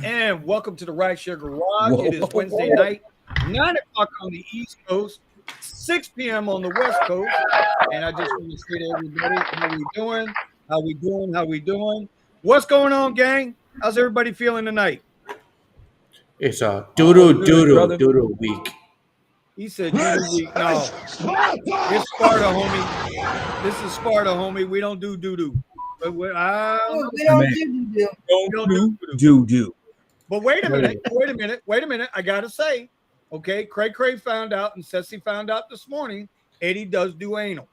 and welcome to the Rideshare Garage. Whoa. It is Wednesday night, 9 o'clock on the East Coast, 6 p.m. on the West Coast. And I just want to say to everybody, how we doing? How we doing? How we doing? What's going on, gang? How's everybody feeling tonight? It's a All good, brother. doodle week. He said doo-doo week. No, it's Sparta, homie. This is Sparta, homie. We don't do doo-doo. But We don't do do. Don't do. But wait a minute. I gotta say, okay, Cray found out and Ceci found out this morning. Eddie does do anal.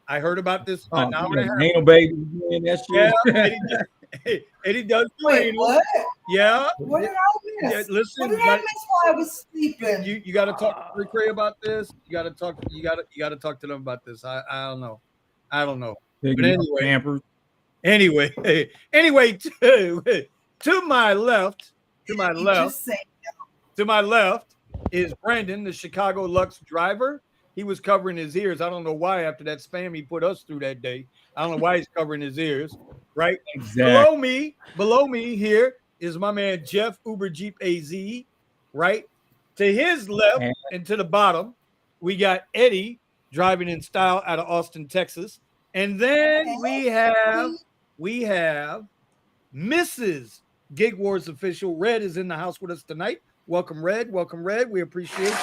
I heard about this an hour and a half. Anal baby doing that shit. Yeah, Eddie does do Wait, anal. what? Yeah. What did I miss? Yeah, listen, What did I miss while I was sleeping? you got to talk to Cray about this. You got to talk to them about this. I don't know. But anyway, to my left is Brandon, the Chicago Lux driver. He was covering his ears. I don't know why after that spam he put us through that day. I don't know why he's covering his ears, right? Exactly. Below me here is my man Jeff Uber Jeep AZ, right? To his left and to the bottom, we got Eddie driving in style out of Austin, Texas. And then we have Mrs. Gig Wars official. Red is in the house with us tonight. Welcome, Red. We appreciate you.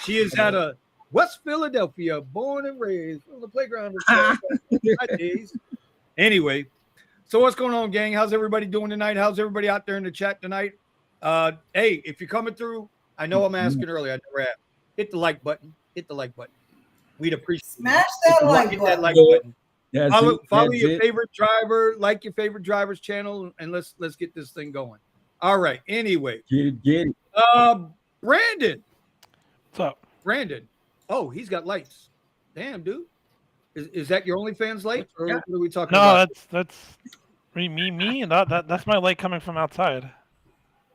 She is out of West Philadelphia, born and raised on the playground. Anyway, so what's going on, gang? How's everybody doing tonight? How's everybody out there in the chat tonight? Hey, if you're coming through, I know I'm asking earlier. I never asked. Hit the like button. We'd appreciate Smash that like button. Follow your it. favorite driver, like your favorite driver's channel, and let's get this thing going. All right. Anyway, Get it. Brandon. What's up? Brandon. Oh, he's got lights. Damn, dude. Is that your OnlyFans light, or what are we talking about? No, that's me. That's my light coming from outside.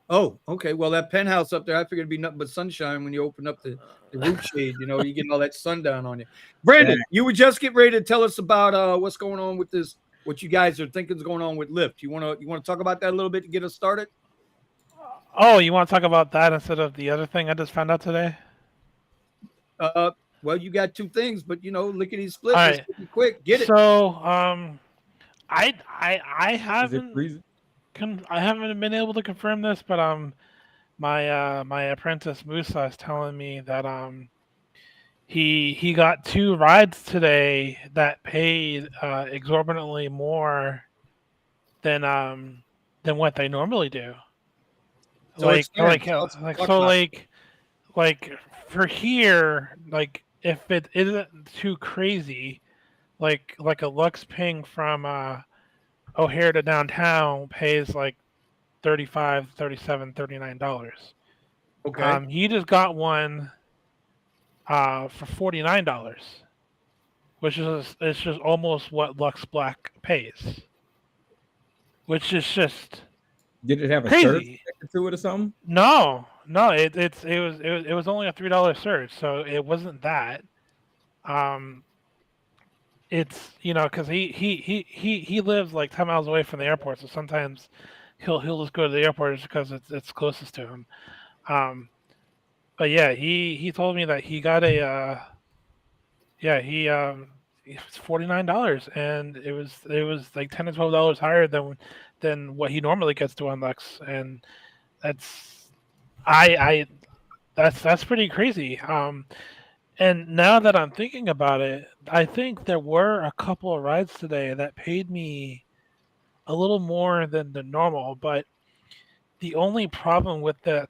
Oh, okay. Well, that penthouse up there, I figured it'd be nothing but sunshine when you open up the roof shade. You know, you getting all that sundown on you. Brandon, you would just get ready to tell us about what's going on with this. What you guys are thinking is going on with Lyft. You want to talk about that a little bit to get us started? Oh, you want to talk about that instead of the other thing I just found out today? Well, you got two things, but lickety split. All right. Quick, get it. So, I haven't been able to confirm this, but my apprentice Musa is telling me that he got 2 rides today that paid exorbitantly more than what they normally do. So for here, like if it isn't too crazy, like a Lux ping from O'Hare to downtown pays like $35, $37, $39. Okay. He just got one for $49, which is just almost what Lux Black pays, which is just Did it have a crazy. surge connected to it or something? No, it was only a $3 surge, so it wasn't that. It's because he lives like 10 miles away from the airport, so sometimes he'll just go to the airport just because it's closest to him. But yeah, he told me that he got it's $49, and it was like $10 to $12 higher than what he normally gets to on Lux, and that's pretty crazy. And now that I'm thinking about it, I think there were a couple of rides today that paid me a little more than the normal, but the only problem with that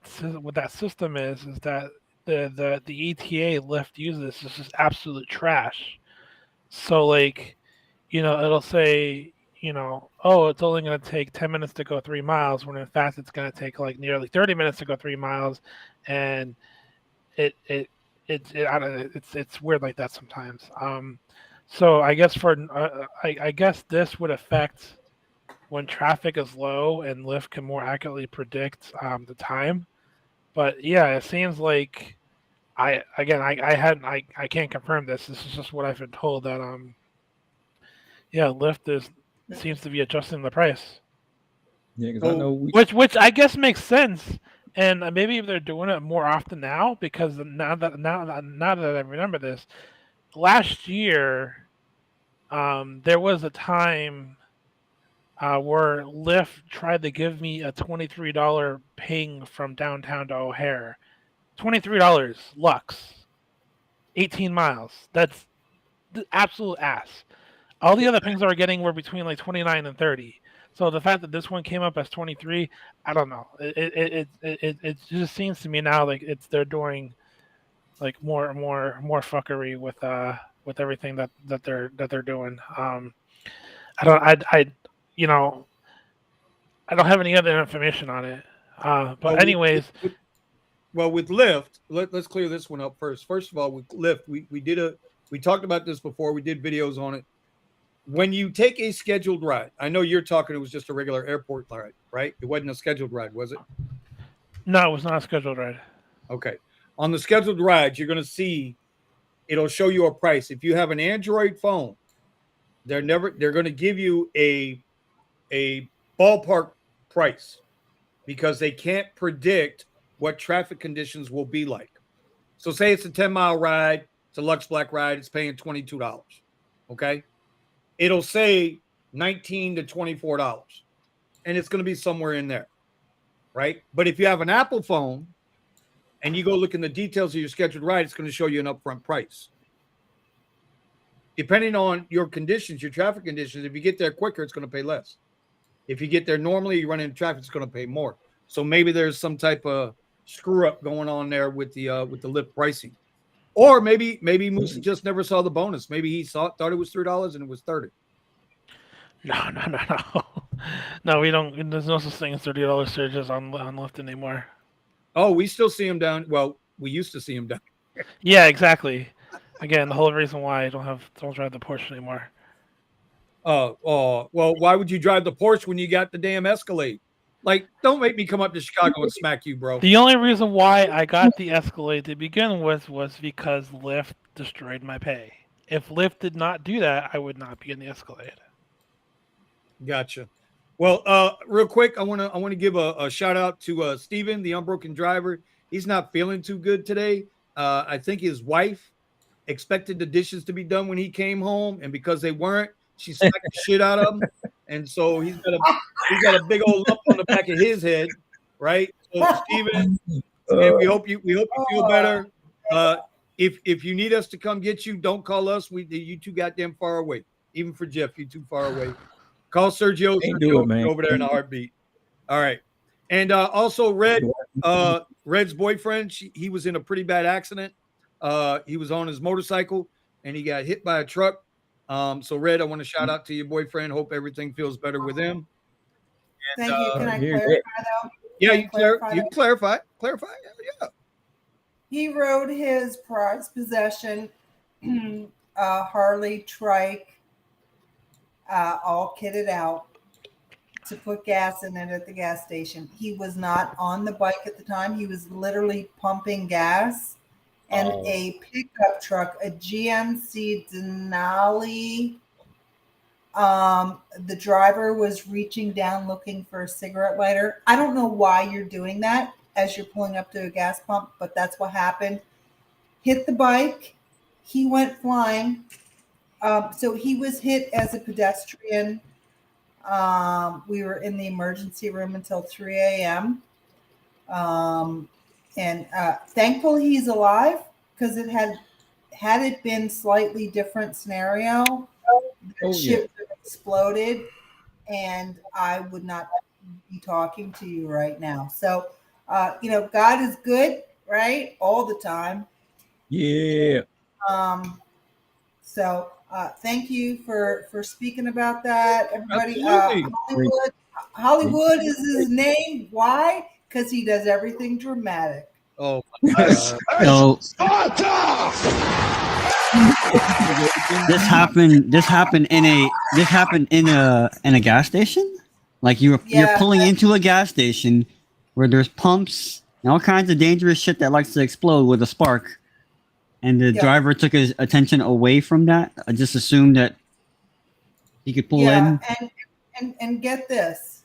system is that the ETA Lyft uses is just absolute trash. So like, it'll say, oh, it's only going to take 10 minutes to go 3 miles, when in fact it's going to take like nearly 30 minutes to go 3 miles, and it's weird like that sometimes. So I guess I guess this would affect when traffic is low and Lyft can more accurately predict the time. But yeah, it seems like I can't confirm this. This is just what I've been told, that Yeah, Lyft seems to be adjusting the price. Yeah, because I know which I guess makes sense, and maybe they're doing it more often now because now that I remember this, last year, there was a time where Lyft tried to give me a $23 ping from downtown to O'Hare, $23 Lux, 18 miles. That's the absolute ass. All the other pings I were getting were between like 29 and 30. So the fact that this one came up as 23, I don't know. It just seems to me now like they're doing like more fuckery with everything that they're doing. I don't have any other information on it. But anyways, with Lyft, let's clear this one up first. First of all, with Lyft, we talked about this before. We did videos on it. When you take a scheduled ride, I know you're talking, it was just a regular airport ride, right? It wasn't a scheduled ride, was it? No, it was not a scheduled ride. Okay. On the scheduled rides, you're going to see, it'll show you a price. If you have an Android phone, they're going to give you a ballpark price because they can't predict what traffic conditions will be like. So say it's a 10-mile ride, it's a Lux Black ride, it's paying $22. Okay. It'll say $19 to $24, and it's going to be somewhere in there, right? But if you have an Apple phone and you go look in the details of your scheduled ride, it's going to show you an upfront price. Depending on your conditions, your traffic conditions, if you get there quicker, it's going to pay less. If you get there normally, you run into traffic, it's going to pay more. So maybe there's some type of screw up going on there with the Lyft pricing. Or maybe Musa just never saw the bonus. Maybe he thought it was $3 and it was $30. No. No, we don't. There's no such thing as $30 surges on Lyft anymore. Oh, we still see him down. Well, we used to see him down. Yeah, exactly. Again, the whole reason why I don't drive the Porsche anymore. Well, why would you drive the Porsche when you got the damn Escalade? Like, don't make me come up to Chicago and smack you, bro. The only reason why I got the Escalade to begin with was because Lyft destroyed my pay. If Lyft did not do that, I would not be in the Escalade. Gotcha. Well, real quick, I want to give a shout out to Steven, the unbroken driver. He's not feeling too good today. I think his wife expected the dishes to be done when he came home, and because they weren't, she smacked the shit out of him. And so he's got a big old lump on the back of his head, right? So Steven, we hope you feel better. If you need us to come get you, don't call us. You too goddamn far away. Even for Jeff, you too far away. Call Sergio. Sergio over there in a heartbeat. All right. And also Red's boyfriend, he was in a pretty bad accident. He was on his motorcycle and he got hit by a truck. So Red, I want to shout out to your boyfriend. Hope everything feels better with him. And, thank you. Can I clarify though? Yeah, you clarify. Clarify. Yeah. He rode his prized possession, Harley trike, all kitted out to put gas in it at the gas station. He was not on the bike at the time. He was literally pumping gas. And a pickup truck, a GMC Denali. The driver was reaching down looking for a cigarette lighter. I don't know why you're doing that as you're pulling up to a gas pump, but that's what happened. Hit the bike. He went flying. So he was hit as a pedestrian. We were in the emergency room until 3 a.m. And thankfully he's alive, because it had it been slightly different scenario, the ship exploded and I would not be talking to you right now. So, God is good, right? All the time. Yeah. So thank you for speaking about that, everybody. Hollywood is his name. Why? Because he does everything dramatic. Oh my God. So this happened in a gas station. Like you're pulling into a gas station where there's pumps and all kinds of dangerous shit that likes to explode with a spark. And the driver took his attention away from that. I just assumed that He could pull Yeah, in. and get this.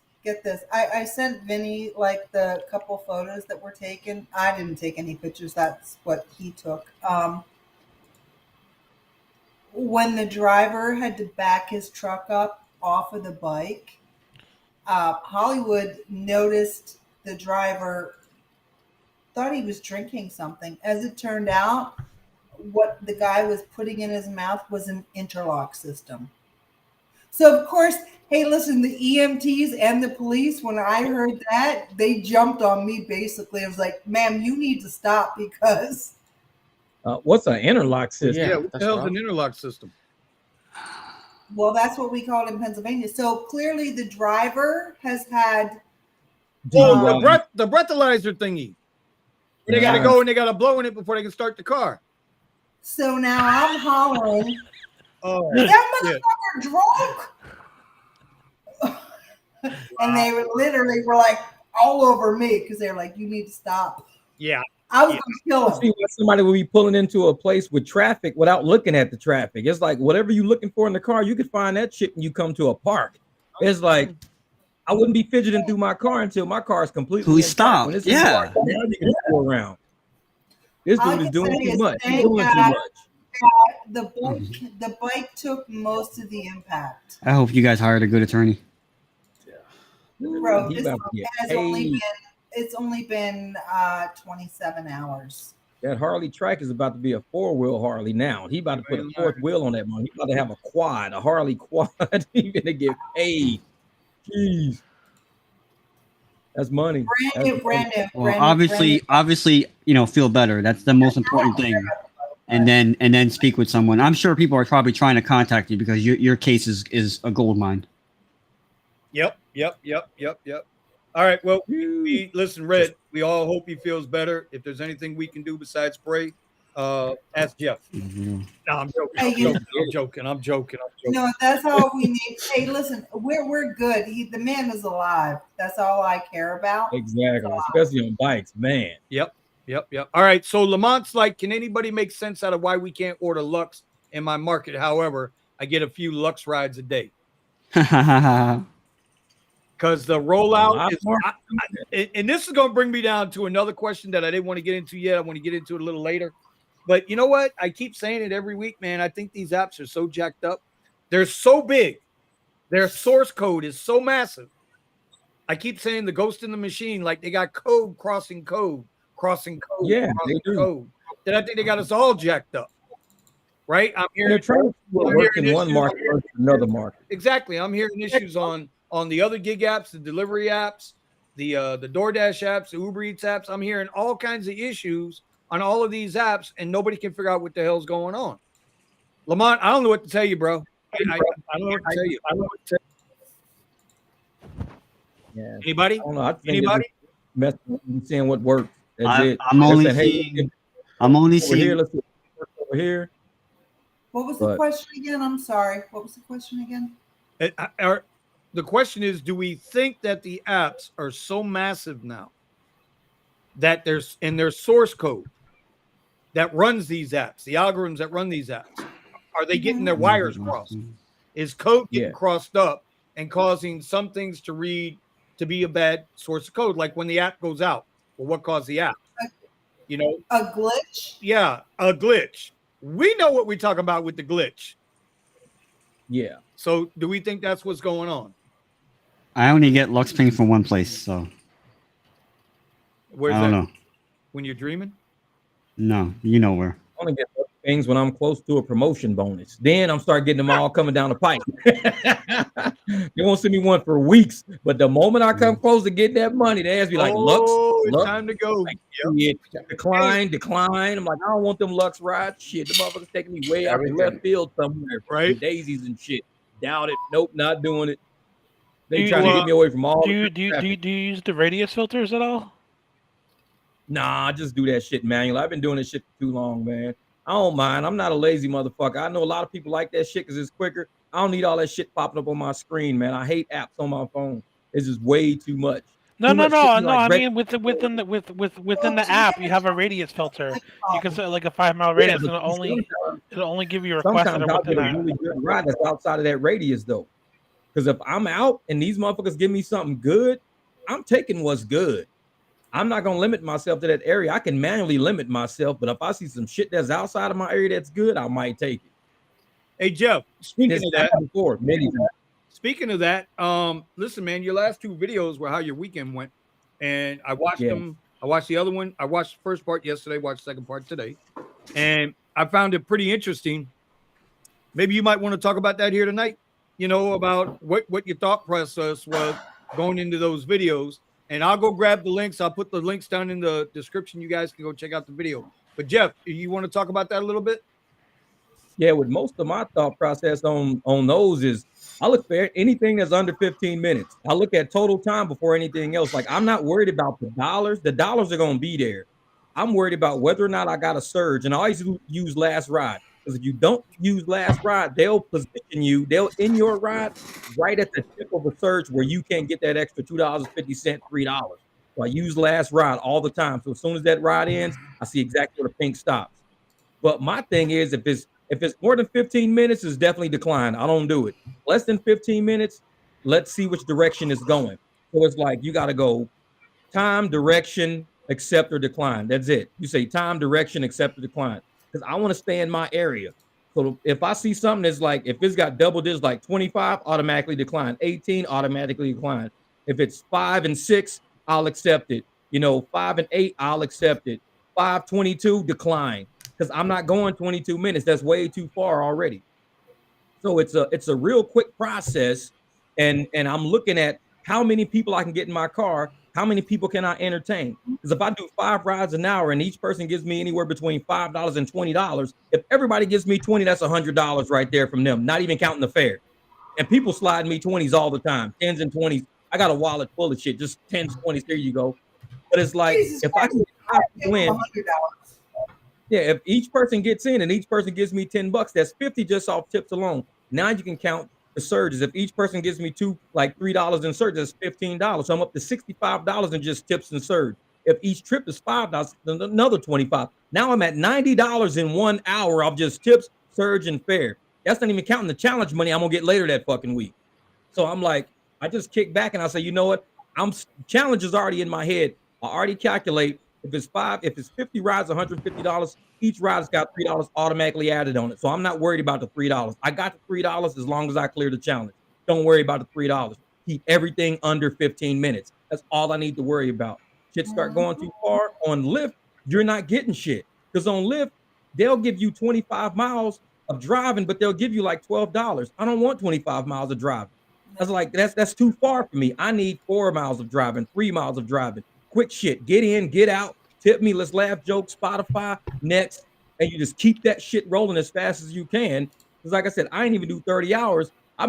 I sent Vinny like the couple photos that were taken. I didn't take any pictures. That's what he took. When the driver had to back his truck up off of the bike, Hollywood noticed the driver thought he was drinking something. As it turned out, what the guy was putting in his mouth was an interlock system. So of course, hey, listen, the EMTs and the police, when I heard that, they jumped on me basically. I was like, ma'am, you need to stop because What's an interlock system? Yeah, what the that's hell's what an interlock system? well, that's what we call it in Pennsylvania. So clearly the driver has had Oh, DUI. the breathalyzer thingy. They got to go and they got to blow in it before they can start the car. so now I'm hollering, Oh, that shit. motherfucker drunk. And they were literally were like all over me because they're like, you need to stop. Yeah. I was gonna kill him. See, somebody will be pulling into a place with traffic without looking at the traffic. It's like whatever you're looking for in the car, you could find that shit when you come to a park. It's like I wouldn't be fidgeting through my car until my car is completely Who intact. stopped? When it's Yeah. in park, now you can go around. This All I dude is can doing say too is much. He's thank doing too God much. the bike took most of the impact. I hope you guys hired a good attorney. Bro, He this about to get has only paid. been it's only been 27 hours. That Harley track is about to be a 4-wheel Harley now. He about to put a 4th wheel on that one. He about to have a quad, a Harley quad. He gonna get paid. Jeez. That's money. Brand new. Well, obviously, feel better. That's the most important thing. And then speak with someone. I'm sure people are probably trying to contact you because your case is a gold mine. Yep. All right. Well, listen, Red, we all hope he feels better. If there's anything we can do besides pray, ask Jeff. No, I'm joking. I'm joking. No, that's all we need. Hey, listen, we're good. The man is alive. That's all I care about. Exactly. Especially on bikes, man. Yep. All right. So Lamont's like, can anybody make sense out of why we can't order Lux in my market? However, I get a few Lux rides a day. Because the rollout is, and this is going to bring me down to another question that I didn't want to get into yet. I want to get into it a little later. But you know what? I keep saying it every week, man. I think these apps are so jacked up. They're so big. Their source code is so massive. I keep saying the ghost in the machine, like they got code crossing code. Yeah, they do. Code. Then I think they got us all jacked up. Right? I'm hearing they're trying to work in one market versus another market. Exactly. I'm hearing issues on the other gig apps, the delivery apps, the DoorDash apps, the Uber Eats apps. I'm hearing all kinds of issues on all of these apps, and nobody can figure out what the hell's going on. Lamont, I don't know what to tell you, bro. I don't know what to tell you. Yeah. Anybody? I don't know. I think Anybody? Messing and seeing what works. That's it. I'm only seeing. seeing. Let's work over here. What was the question again? I'm sorry. What was the question again? The question is, do we think that the apps are so massive now that there's in their source code that runs these apps, the algorithms that run these apps, are they getting their wires crossed? Is code getting crossed up and causing some things to read to be a bad source of code? Like when the app goes out, well, what caused the app? You know, a glitch? Yeah, a glitch. We know what we're talking about with the glitch. Yeah. So do we think that's what's going on? I only get Lux Ping from one place, so Where's I don't that? know. When you're dreaming? No, you know where. I only get things when I'm close to a promotion bonus. Then I'm start getting them all coming down the pipe. They won't send me one for weeks, but the moment I come close to getting that money, they ask me like, Lux, it's time to go. Like, decline. I'm like, I don't want them Lux rides. Shit, the motherfuckers taking me way out the left field somewhere, right? Daisies and shit. Doubt it. Nope, not doing it. They trying to get me away from all. Do you use the radius filters at all? Nah, I just do that shit manual. I've been doing this shit for too long, man. I don't mind. I'm not a lazy motherfucker. I know a lot of people like that shit because it's quicker. I don't need all that shit popping up on my screen, man. I hate apps on my phone. It's just way too much. No, no, much shit no, be no. like I red. mean, within the so you app, can you have a radius filter. You can problem. set like a 5 mile Yeah, radius, but and it'll only give you requests that sometimes are I'll within get a that. really good ride that's outside of that radius though. Because if I'm out and these motherfuckers give me something good, I'm taking what's good. I'm not gonna limit myself to that area. I can manually limit myself, but if I see some shit that's outside of my area that's good, I might take it. Hey Jeff, And speaking it's of that, happened before, many times. speaking of that, listen, man, your last two videos were how your weekend went, and I watched Yeah. them. I watched the other one. I watched the first part yesterday. Watched the second part today, and I found it pretty interesting. Maybe you might want to talk about that here tonight. You know, about what your thought process was going into those videos. And I'll go grab the links. I'll put the links down in the description. You guys can go check out the video. But Jeff, you want to talk about that a little bit? Yeah, with most of my thought process on those is I look for anything that's under 15 minutes. I look at total time before anything else. Like I'm not worried about the dollars. The dollars are gonna be there. I'm worried about whether or not I got a surge. And I always use last ride. Because if you don't use last ride, they'll position you, they'll in your ride right at the tip of a surge where you can't get that extra $2.50, $3. So I use last ride all the time. So as soon as that ride ends, I see exactly where the pink stops. But my thing is, if it's more than 15 minutes, it's definitely decline. I don't do it. Less than 15 minutes, let's see which direction it's going. So it's like you got to go time, direction, accept or decline. That's it. You say time, direction, accept or decline. Because I want to stay in my area. So if I see something that's like, if it's got double digits like 25, automatically decline. 18, automatically decline. If it's 5 and 6, I'll accept it. 5 and 8, I'll accept it. 5:22, decline. Because I'm not going 22 minutes. That's way too far already. So it's a real quick process, and I'm looking at how many people I can get in my car. How many people can I entertain? Because if I do 5 rides an hour and each person gives me anywhere between $5 and $20, if everybody gives me 20, that's $100 right there from them, not even counting the fare. And people slide me 20s all the time, 10s and 20s. I got a wallet full of shit, just 10s, 20s. There you go. But it's like Jesus if I Christ, can get 5 people in, $100. yeah, if each person gets in and each person gives me $10, that's 50 just off tips alone. Now you can count the surges. If each person gives me $3 in surges, that's $15. So I'm up to $65 in just tips and surge. If each trip is $5, then another 25. Now I'm at $90 in 1 hour of just tips, surge, and fare. That's not even counting the challenge money I'm gonna get later that fucking week. So I'm like, I just kick back and I say, you know what? Challenge is already in my head. I already calculate if it's 50 rides, $150, each ride's got $3 automatically added on it. So I'm not worried about the $3. I got the $3 as long as I clear the challenge. Don't worry about the $3. Keep everything under 15 minutes. That's all I need to worry about. Shit start going too far on Lyft, you're not getting shit. Because on Lyft, they'll give you 25 miles of driving, but they'll give you like $12. I don't want 25 miles of driving. I was like, that's too far for me. I need 4 miles of driving, 3 miles of driving. Quick shit. Get in, get out, tip me, let's laugh, joke, Spotify, next. And you just keep that shit rolling as fast as you can. Because like I said, I ain't even do 30 hours. I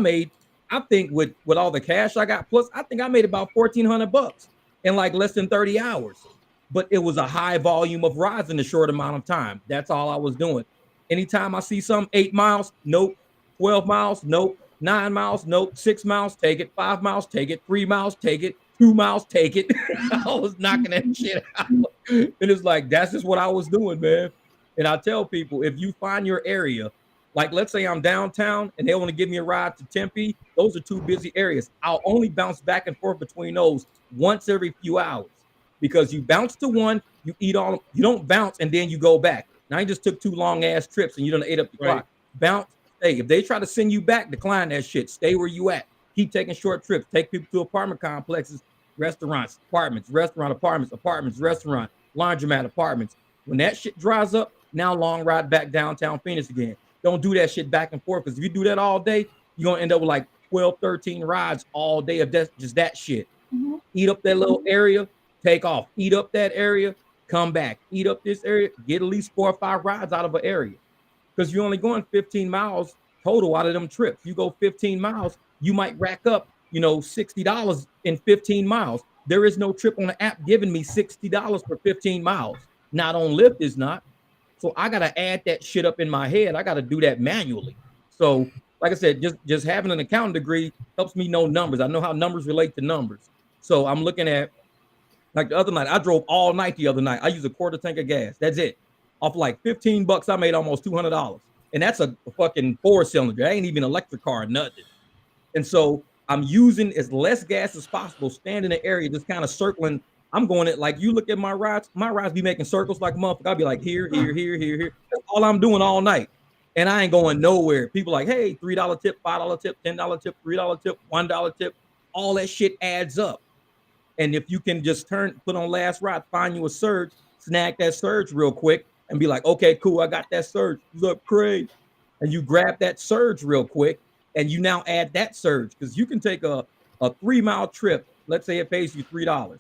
think with all the cash I got, plus I think I made about $1,400 in like less than 30 hours. But it was a high volume of rides in a short amount of time. That's all I was doing. Anytime I see some 8 miles, nope. 12 miles, nope. 9 miles, nope. 6 miles, take it. 5 miles, take it. 3 miles, take it. 2 miles, take it. I was knocking that shit out. And it's like, that's just what I was doing, man. And I tell people, if you find your area, like let's say I'm downtown and they want to give me a ride to Tempe, those are 2 busy areas. I'll only bounce back and forth between those once every few hours. Because you bounce to one, you eat all, you don't bounce and then you go back. Now you just took 2 long ass trips and you done ate up the clock. Bounce, stay. If they try to send you back, decline that shit. Stay where you at. Keep taking short trips. Take people to apartment complexes, restaurants, apartments, apartments, restaurant, laundromat, apartments. When that shit dries up, now long ride back downtown Phoenix again. Don't do that shit back and forth because if you do that all day, you're gonna end up with like 12, 13 rides all day of just that shit. Eat up that little area, take off. Eat up that area, come back. Eat up this area, get at least 4 or 5 rides out of an area. Because you're only going 15 miles total out of them trips. You go 15 miles, you might rack up, $60 in 15 miles. There is no trip on the app giving me $60 for 15 miles. Not on Lyft is not. So I gotta add that shit up in my head. I gotta do that manually. So, like I said, just having an accounting degree helps me know numbers. I know how numbers relate to numbers. So I'm looking at Like the other night, I drove all night the other night. I used a quarter tank of gas. That's it. Off like $15, I made almost $200. And that's a fucking 4-cylinder. I ain't even electric car, nothing. And so I'm using as less gas as possible, stand in the area, just kind of circling. I'm going at like you look at my rides be making circles like a motherfucker. I'll be like here. That's all I'm doing all night. And I ain't going nowhere. People like, hey, $3 tip, $5 tip, $10 tip, $3 tip, $1 tip. All that shit adds up. And if you can just put on last ride, find you a surge, snag that surge real quick and be like, okay, cool, I got that surge. Look, Craig. And you grab that surge real quick and you now add that surge because you can take a 3-mile trip. Let's say it pays you $3.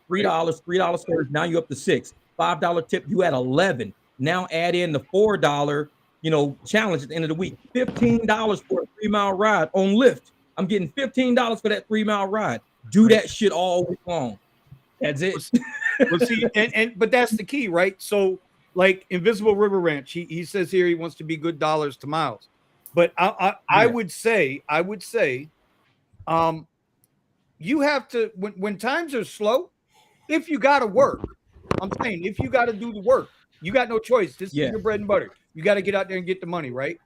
$3 surge. Now you're up to $6. $5 tip, you add 11. Now add in the $4, challenge at the end of the week. $15 for a 3-mile ride on Lyft. I'm getting $15 for that 3-mile ride. Do that shit all week long. That's it. Well, see, but that's the key, right? So, like Invisible River Ranch, he says here he wants to be good dollars to miles. But I would say, you have to when times are slow, if you got to work, I'm saying if you got to do the work, you got no choice. This is your bread and butter. You got to get out there and get the money, right?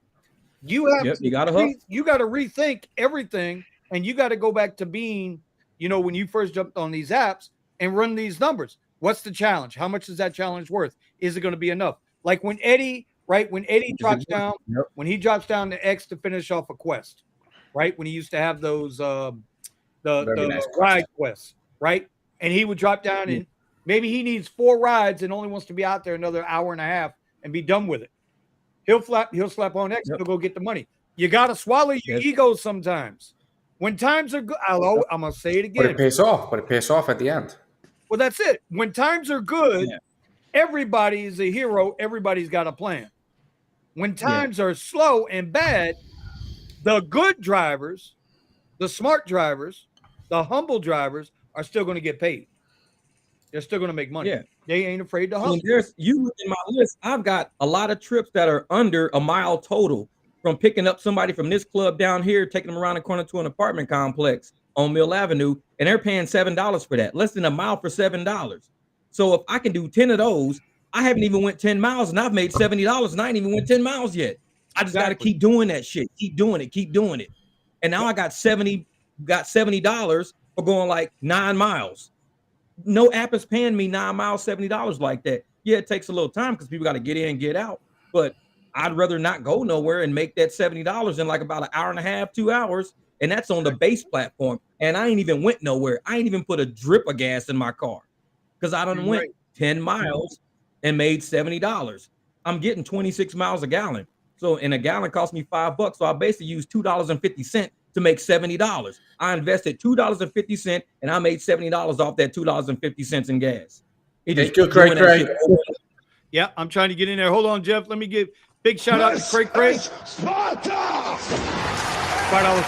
You have you got to rethink everything, and you got to go back to being, when you first jumped on these apps and run these numbers. What's the challenge? How much is that challenge worth? Is it going to be enough? Like when Eddie drops down, when he drops down to X to finish off a quest, right? When he used to have those the ride quests, right? And he would drop down and maybe he needs 4 rides and only wants to be out there another hour and a half and be done with it. He'll slap on X to go get the money. You got to swallow your ego sometimes. When times are good, I'm going to say it again. But it pays off at the end. Well, that's it. When times are good, everybody is a hero. Everybody's got a plan. When times are slow and bad, the good drivers, the smart drivers, the humble drivers are still going to get paid. They're still going to make money. Yeah. They ain't afraid to hustle. You look in my list, I've got a lot of trips that are under a mile total, from picking up somebody from this club down here, taking them around the corner to an apartment complex on Mill Avenue, and they're paying $7 for that, less than a mile for $7. So if I can do 10 of those, I haven't even went 10 miles and I've made $70 and I ain't even went 10 miles yet. I just got to keep doing that shit. Keep doing it. And now I got $70 for going like 9 miles. No app is paying me 9 miles, $70 like that. Yeah, it takes a little time because people got to get in and get out. But I'd rather not go nowhere and make that $70 in like about an hour and a half, 2 hours. And that's on the base platform. And I ain't even went nowhere. I ain't even put a drip of gas in my car because I done went 10 miles and made $70. I'm getting 26 miles a gallon. So, and a gallon cost me $5. So I basically used $2.50 to make $70. I invested $2.50 and I made $70 off that $2.50 in gas. Craig. Yeah, I'm trying to get in there. Hold on, Jeff. Let me give big shout out to Craig. $5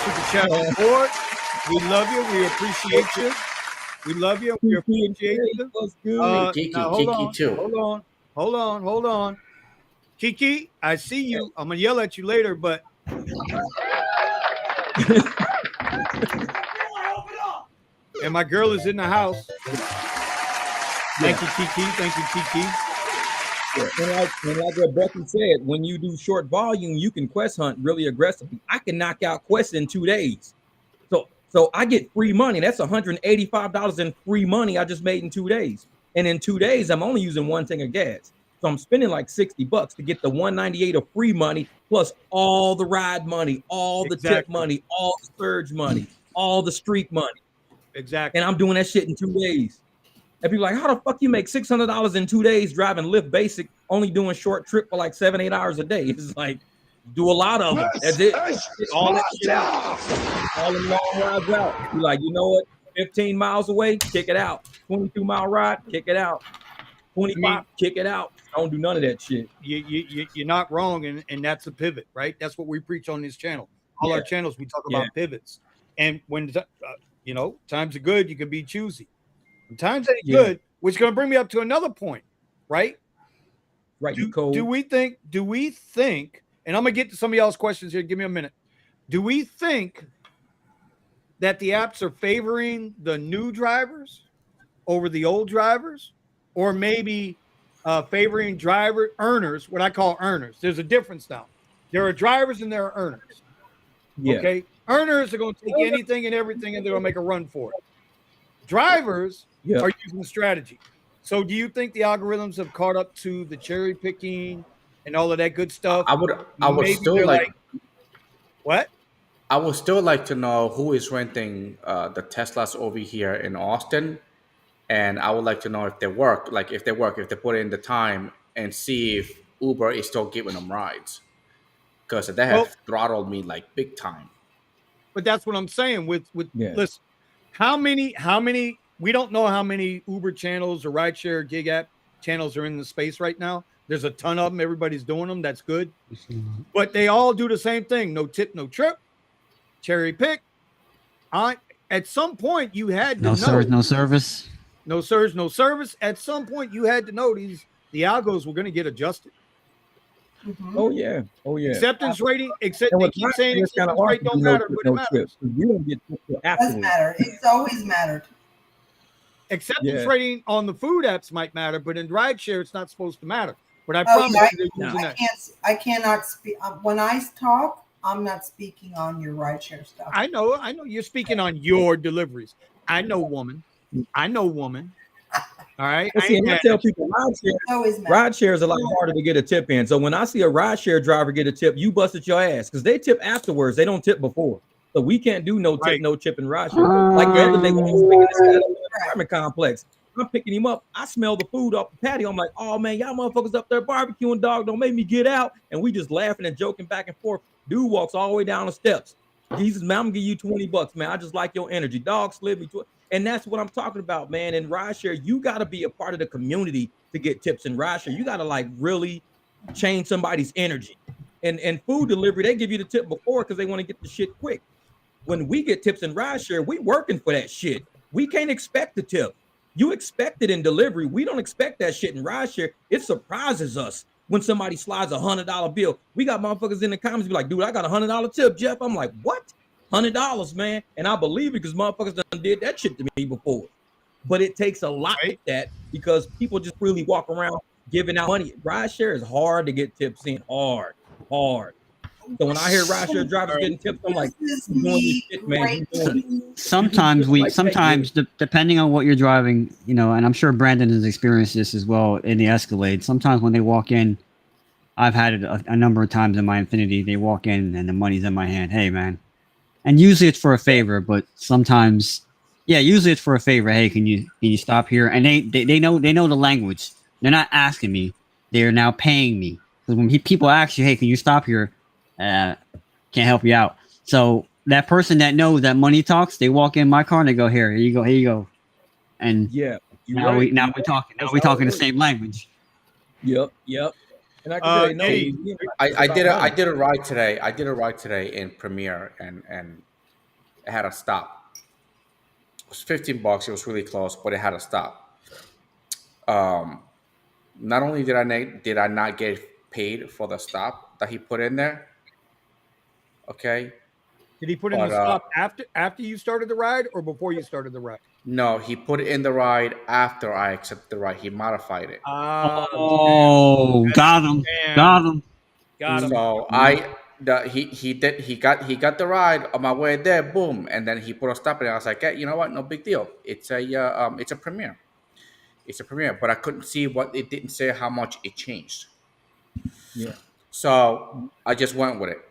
super chat on board. We love you. We appreciate you. We love you. We appreciate you. Kiki, now, Kiki too. Hold on. Kiki, I see you. I'm gonna yell at you later, but and my girl is in the house. Thank you, Kiki. And like what Becky said, when you do short volume, you can quest hunt really aggressively. I can knock out quests in 2 days. So I get free money. That's $185 in free money I just made in 2 days. And in 2 days, I'm only using 1 tank of gas. So I'm spending like $60 to get the $198 of free money, plus all the ride money, all the tip money, all the surge money, all the streak money. Exactly. And I'm doing that shit in 2 days. And people are like, how the fuck you make $600 in 2 days driving Lyft Basic, only doing short trip for like 7-8 hours a day? It's like, do a lot of them. That's it. All that shit out. All the long rides out. You're like, you know what? 15 miles away, kick it out. 22-mile ride, kick it out. 25, kick it out. I don't do none of that shit. You're not wrong, and that's a pivot, right? That's what we preach on this channel. All our channels, we talk about pivots. And when times are good, you can be choosy. When times ain't good, which is going to bring me up to another point, right? Right. Do we think, and I'm going to get to some of y'all's questions here. Give me a minute. Do we think that the apps are favoring the new drivers over the old drivers, or maybe favoring driver earners, what I call earners. There's a difference now. There are drivers and there are earners. Yeah. Okay. Earners are going to take anything and everything and they're going to make a run for it. Drivers are using strategy. So do you think the algorithms have caught up to the cherry picking and all of that good stuff? I would still like what? I would still like to know who is renting the Teslas over here in Austin, and I would like to know if they work. Like if they put in the time, and see if Uber is still giving them rides, because they have throttled me like big time. But that's what I'm saying. Listen, how many? We don't know how many Uber channels or rideshare gig app channels are in the space right now. There's a ton of them. Everybody's doing them. That's good. But they all do the same thing. No tip, no trip. Cherry pick. At some point, you had to know. No service. No surge, no service. At some point, you had to know the algos were going to get adjusted. Mm-hmm. Oh yeah. Acceptance rating. They keep saying acceptance rate don't matter, but it matters. You don't get it does matter. It's always mattered. Acceptance rating on the food apps might matter, but in rideshare, it's not supposed to matter. But I promise you, they're using that. I cannot speak when I talk. I'm not speaking on your rideshare stuff. I know. You're speaking on your deliveries. I know, woman. All right. I tell people rideshare is a lot harder to get a tip in. So when I see a rideshare driver get a tip, you busted your ass because they tip afterwards. They don't tip before. So we can't do no tip, no chip in rideshare. Like the other day when I was picking this guy up in the apartment complex, I'm picking him up. I smell the food off the patio. I'm like, oh man, y'all motherfuckers up there barbecuing, dog. Don't make me get out. And we just laughing and joking back and forth. Dude walks all the way down the steps. Jesus, man, I'm gonna give you $20, man. I just like your energy. Dog slid me to it. And that's what I'm talking about, man. In rideshare, you got to be a part of the community to get tips in rideshare. You got to like really change somebody's energy. And food delivery, they give you the tip before because they want to get the shit quick. When we get tips in rideshare, we working for that shit. We can't expect the tip. You expect it in delivery. We don't expect that shit in rideshare. It surprises us when somebody slides $100 bill. We got motherfuckers in the comments be like, dude, I got $100 tip, Jeff. I'm like, what? $100, man. And I believe it because motherfuckers done did that shit to me before. But it takes a lot of that because people just really walk around giving out money. Rideshare is hard to get tips in. Hard. So when I hear rideshare drivers getting tips, I'm like, he's doing this shit, man. Sometimes depending on what you're driving, and I'm sure Brandon has experienced this as well in the Escalade. Sometimes when they walk in, I've had it a number of times in my Infinity. They walk in and the money's in my hand. Hey, man. And usually it's for a favor, but sometimes, usually it's for a favor. Hey, can you stop here? And they know the language. They're not asking me. They're now paying me. Because when people ask you, hey, can you stop here? Can't help you out. So that person that knows that money talks, they walk in my car and they go, here you go. And now we're talking. Now we're talking the same language. Yep. And I can say, I did a ride today. I did a ride today in Premiere, and it had a stop. It was $15. It was really close, but it had a stop. Not only did I not get paid for the stop that he put in there. Okay. Did he put in the stop after you started the ride or before you started the ride? No, he put it in the ride after I accepted the ride. He modified it. Got him. So he got the ride on my way there. Boom, and then he put a stop in it. I was like, hey, you know what? No big deal. It's a Premiere. It's a Premiere, but I couldn't see it didn't say how much it changed. Yeah. So I just went with it.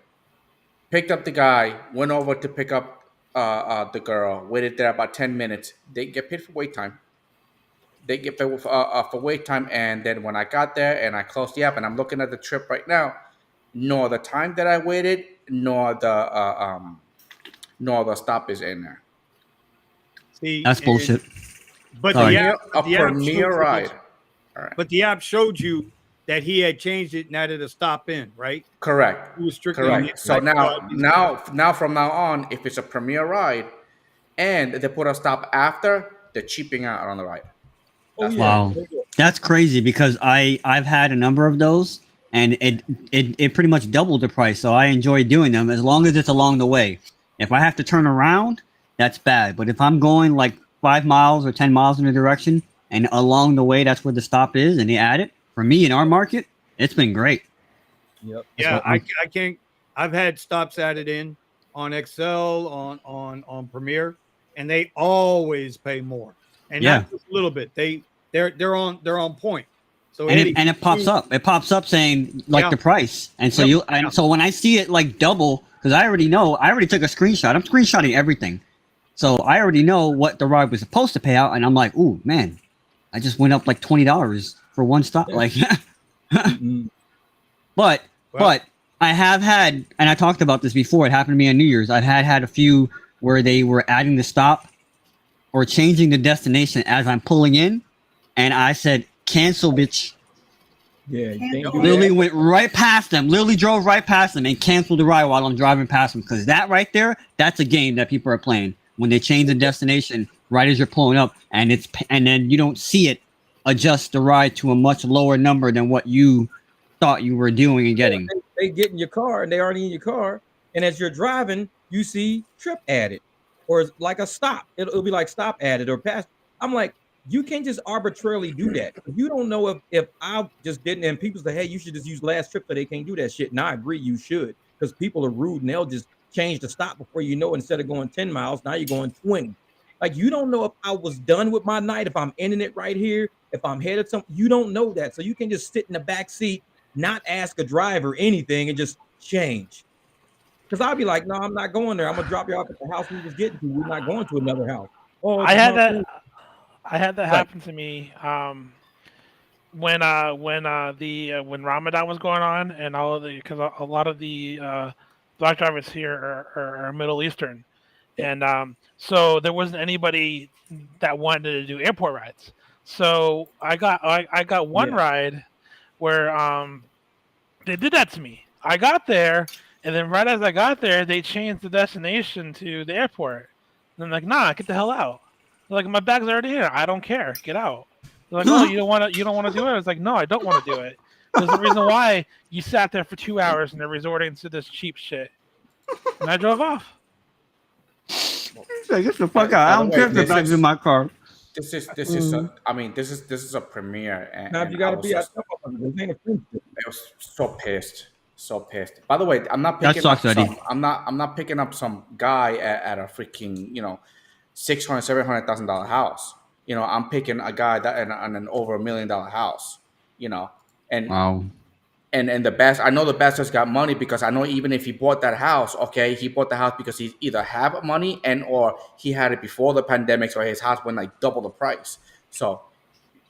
Picked up the guy, went over to pick up the girl, waited there about 10 minutes. They get paid for wait time. They get paid for wait time. And then when I got there and I closed the app and I'm looking at the trip right now, nor the time that I waited, nor the stop is in there. See, that's bullshit. But a Premiere ride. All right. But the app showed you that he had changed it now to stop in, right? Correct. It was strictly correct. So now from now on, if it's a Premiere ride and they put a stop after, they're cheaping out on the ride. Wow, that's crazy because I've had a number of those and it pretty much doubled the price. So I enjoy doing them as long as it's along the way. If I have to turn around, that's bad. But if I'm going like 5 miles or 10 miles in a direction, and along the way, that's where the stop is, and they add it. For me in our market, it's been great. Yep. Yeah, I can't. I've had stops added in on Excel, on Premiere, and they always pay more, and not just a little bit. They're on point. So and Eddie, it pops up. It pops up saying like the price, and so so when I see it like double, because I already took a screenshot. I'm screenshotting everything, so I already know what the ride was supposed to pay out, and I'm like, ooh man, I just went up like $20 for one stop. Like, but I have had, and I talked about this before. It happened to me on New Year's. I've had a few where they were adding the stop or changing the destination as I'm pulling in, and I said, "Cancel, bitch." Yeah, you can't do literally that. went right past them. Literally drove right past them and canceled the ride while I'm driving past them. Because that right there, that's a game that people are playing. When they change the destination right as you're pulling up, and then you don't see it adjust the ride to a much lower number than what you thought you were doing and getting. They get in your car and they already in your car, and as you're driving, you see trip added, or it's like a stop. It'll be like stop added or pass. I'm like, you can't just arbitrarily do that. You don't know if I just didn't, and people say, hey, you should just use last trip, so they can't do that shit. And I agree, you should, because people are rude and they'll just change the stop before you know it. Instead of going 10 miles, now you're going 20. Like, you don't know if I was done with my night, if I'm ending it right here, if I'm headed something. You don't know that. So you can just sit in the back seat, not ask a driver anything, and just change. Because I'll be like, no, I'm not going there. I'm gonna drop you off at the house we was getting to. We're not going to another house. Oh, I had that happen to me when Ramadan was going on, and all of because a lot of the black drivers here are Middle Eastern, and so there wasn't anybody that wanted to do airport rides. So I got one ride where they did that to me. I got there, and then right as I got there, they changed the destination to the airport. And I'm like, nah, get the hell out. They're like, my bag's already here. I don't care. Get out. They're like, oh, you don't want to do it? I was like, no, I don't want to do it. There's a reason why you sat there for 2 hours and they're resorting to this cheap shit. And I drove off. Get the fuck out. I don't care if the bag's in my car. This is a premiere, and now you gotta be. I was so pissed. By the way, I'm not picking up I'm not picking up some guy at a freaking $600,000-$700,000 house. I'm picking a guy that in an over $1 million house. And wow. And the best, I know the best has got money, because I know even if he bought that house, okay, he bought the house because he either had money or he had it before the pandemic, so his house went like double the price. So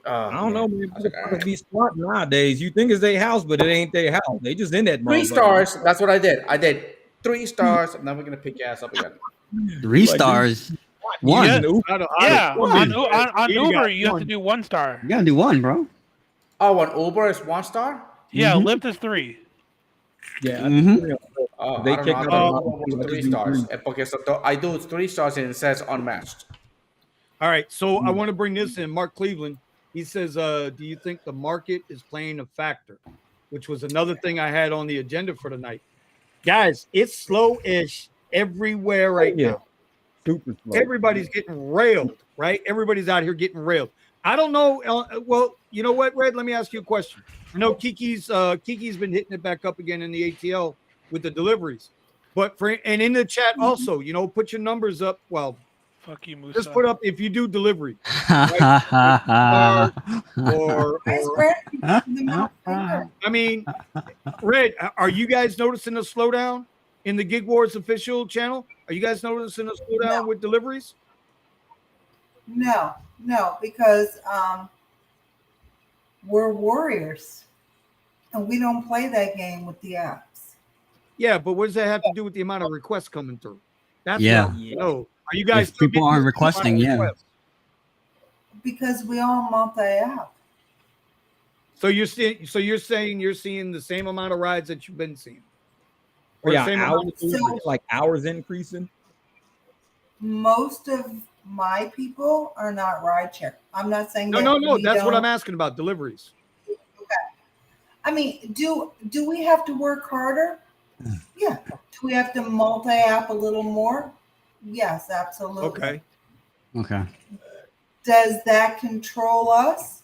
I don't know, man. People be smart nowadays. You think it's their house, but it ain't their house. They just in that. 3 stars. That's what I did. I did 3 stars. I'm never gonna pick your ass up again. 3 stars. One. Yeah. On Uber, you have to do 1 star. You gotta do 1, bro. Oh, on Uber is 1 star. Yeah, Lyft is 3. Yeah. They kick out 3 stars. Okay, so I do 3 stars and it says unmatched. All right, so I want to bring this in. Mark Cleveland, he says, do you think the market is playing a factor? Which was another thing I had on the agenda for tonight. Guys, it's slow-ish everywhere right now. Super slow. Everybody's getting railed, right? Everybody's out here getting railed. I don't know. Well, you know what, Red? Let me ask you a question. I know Kiki's been hitting it back up again in the ATL with the deliveries, and in the chat also, put your numbers up. Well, fuck you, Musa. Just put up if you do delivery. Right? I mean, Red, are you guys noticing a slowdown in the Gig Wars official channel? Are you guys noticing a slowdown with deliveries? No, because we're warriors, and we don't play that game with the apps. Yeah, but what does that have to do with the amount of requests coming through? That's Are you guys? If people aren't requesting, because we all multi-app. So you're saying you're seeing the same amount of rides that you've been seeing, or hours increasing. Most of my people are not rideshare. I'm not saying no. That's what I'm asking about, deliveries. Okay. I mean, do we have to work harder? Yeah. Do we have to multi-app a little more? Yes, absolutely. Okay. Okay. Does that control us?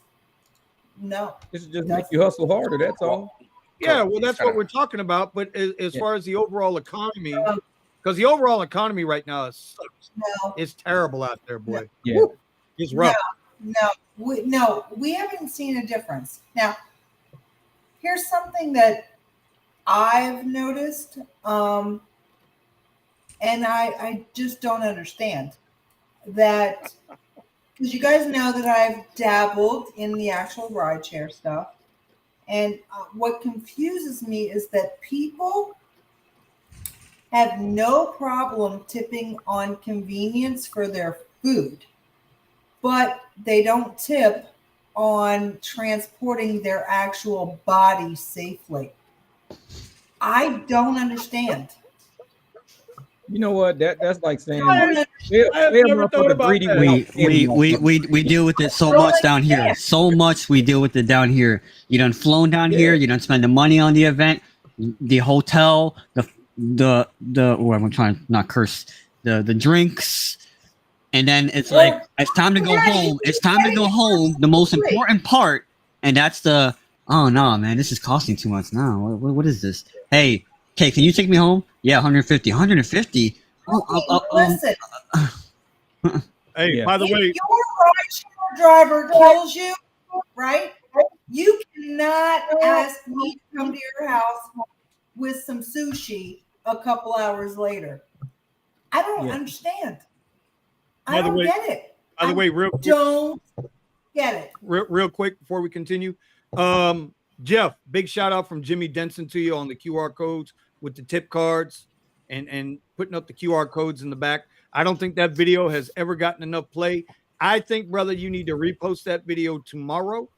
No. This just make you hustle harder. That's all. Yeah, well, that's what we're talking about. But as far as the overall economy, because the overall economy right now sucks. No. It's terrible out there, boy. Yeah. Woo. It's rough. No, we haven't seen a difference. Now, here's something that I've noticed, and I just don't understand that, because you guys know that I've dabbled in the actual rideshare stuff, and what confuses me is that people have no problem tipping on convenience for their food, but they don't tip on transporting their actual body safely. I don't understand. You know what? That's like saying I have never thought about that. We deal with it so much down here. So much we deal with it down here. You done flown down here. You done spend the money on the event, the hotel, the I'm trying to not curse, the drinks, and then it's like it's time to go home. It's time to go home. The most important part, and that's the oh no man, this is costing too much now. What is this? Hey, can you take me home? Yeah, 150. 150. Listen. Hey, by the way, if your rideshare driver kills you, right? You cannot ask me to come to your house with some sushi a couple hours later. I don't understand. I don't get it. By the way, real quick, don't get it. Real quick before we continue, Jeff, big shout out from Jimmy Denson to you on the QR codes with the tip cards and putting up the QR codes in the back. I don't think that video has ever gotten enough play. I think, brother, you need to repost that video tomorrow,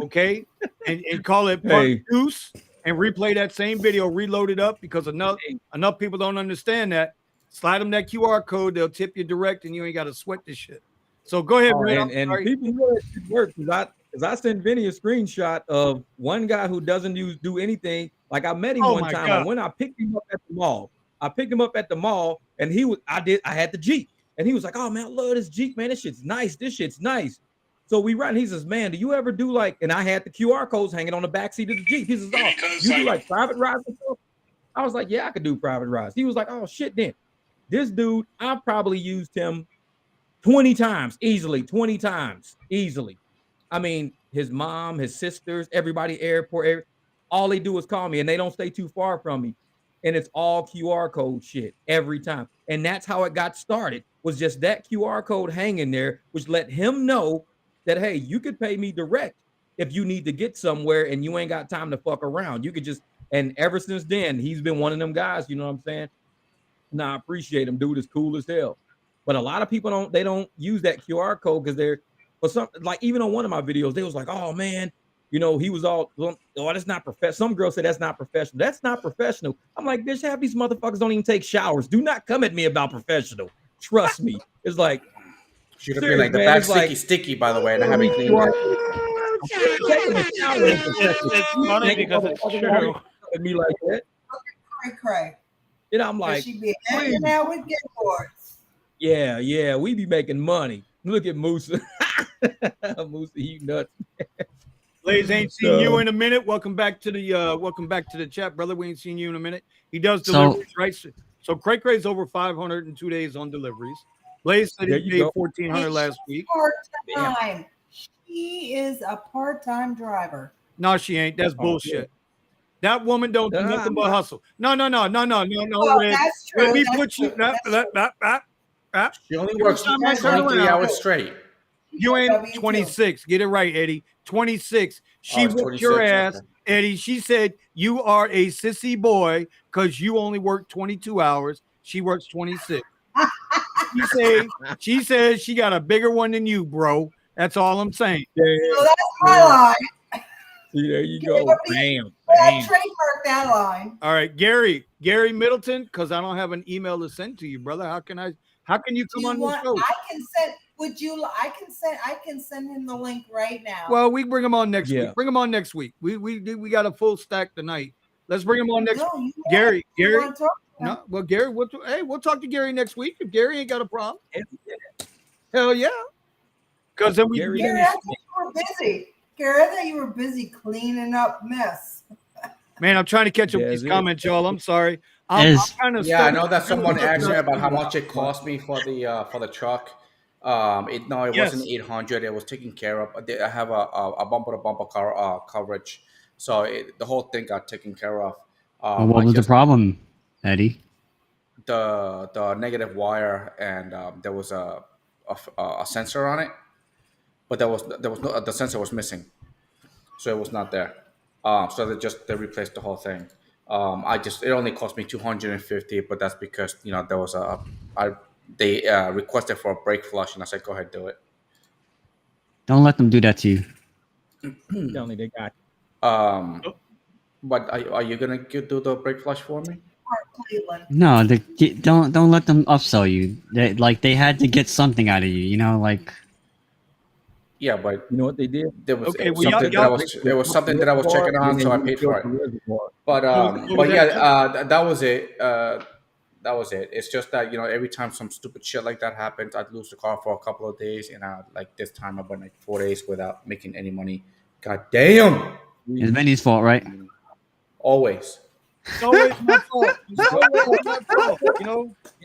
okay, and call it part deuce and replay that same video, reload it up, because enough people don't understand that. Slide them that QR code, they'll tip you direct, and you ain't got to sweat this shit. So go ahead, man. And people know it works because I sent Vinny a screenshot of one guy who doesn't do anything. Like I met him one time, and when I picked him up at the mall, and I had the Jeep, and he was like, "Oh man, I love this Jeep, man. This shit's nice. So we ride, and he says, "Man, do you ever do like?" And I had the QR codes hanging on the backseat of the Jeep. He says, "Oh, you do like private rides and stuff?" I was like, "Yeah, I could do private rides." He was like, "Oh shit, then." This dude, I probably used him 20 times easily. I mean, his mom, his sisters, everybody, airport, all they do is call me, and they don't stay too far from me. And it's all QR code shit every time. And that's how it got started, was just that QR code hanging there, which let him know that, hey, you could pay me direct if you need to get somewhere and you ain't got time to fuck around. You could just, and ever since then, he's been one of them guys, you know what I'm saying? Nah, I appreciate him. Dude is cool as hell. But a lot of people don't use that QR code because they're, for some, like even on one of my videos, they was like, "Oh man, you know, he was all, oh, that's not professional." Some girl said that's not professional. That's not professional. I'm like, bitch, half these motherfuckers don't even take showers. Do not come at me about professional. Trust me. It's like, should have been like the back sticky, by the way, and I haven't cleaned it. It's funny because it's true. At me like that. Cray. And I'm like, she be hanging out with skateboards. Yeah, we be making money. Look at Musa. Musa, you nuts. Blaze, ain't seen you in a minute. Welcome back to the chat, brother. We ain't seen you in a minute. He does deliveries, right? So Cray Cray's over 500 in 2 days on deliveries. Blaze said he paid 1,400 last week. Part-time. She is a part-time driver. No, she ain't. That's bullshit. That woman don't do nothing but hustle. No. Well, that's true. Let me put you. She only works 23 hours straight. You ain't 26. Get it right, Eddie. 26. She whipped your ass, Eddie. She said you are a sissy boy because you only work 22 hours. She works 26. She says she got a bigger one than you, bro. That's all I'm saying. So that's my line. See, there you go. Bam. Trademark that line. All right, Gary Middleton, because I don't have an email to send to you, brother. How can you come on the show? I can send him the link right now. Well, we bring him on next week. Bring him on next week. We got a full stack tonight. Let's bring him on next week. Gary. No, well, Gary, we'll talk to Gary next week if Gary ain't got a problem. Hell yeah. Because then we Gary, Gary, I thought you were busy. Gary, I thought you were busy cleaning up mess. man, I'm trying to catch up with That's these it. comments, y'all. I'm sorry. I'm kind of Yeah, I know that someone asked me about how much it cost me for the truck. It wasn't Yes. 800. It was taken care of. I have a bumper to bumper car coverage, so the whole thing got taken care of. Well, what was the problem, Eddie? The negative wire, and there was a sensor on it, but there was no, the sensor was missing, so it was not there. So they replaced the whole thing. It only cost me 250, but that's because there was they requested for a brake flush, and I said go ahead, do it. Don't let them do that to you. Tell me they got But are you gonna do the brake flush for me? Cleveland. No, don't let them upsell you. They had to get something out of you. You know, like Yeah, but you know what they did? there was Okay, well, something y'all- something that I was checking on, so I paid for it. But that was it. That was it. It's just that every time some stupid shit like that happens, I'd lose the car for a couple of days, and like this time I went like 4 days without making any money. God damn! it's Benny's fault, right? Always. It's always my fault. It's always my fault.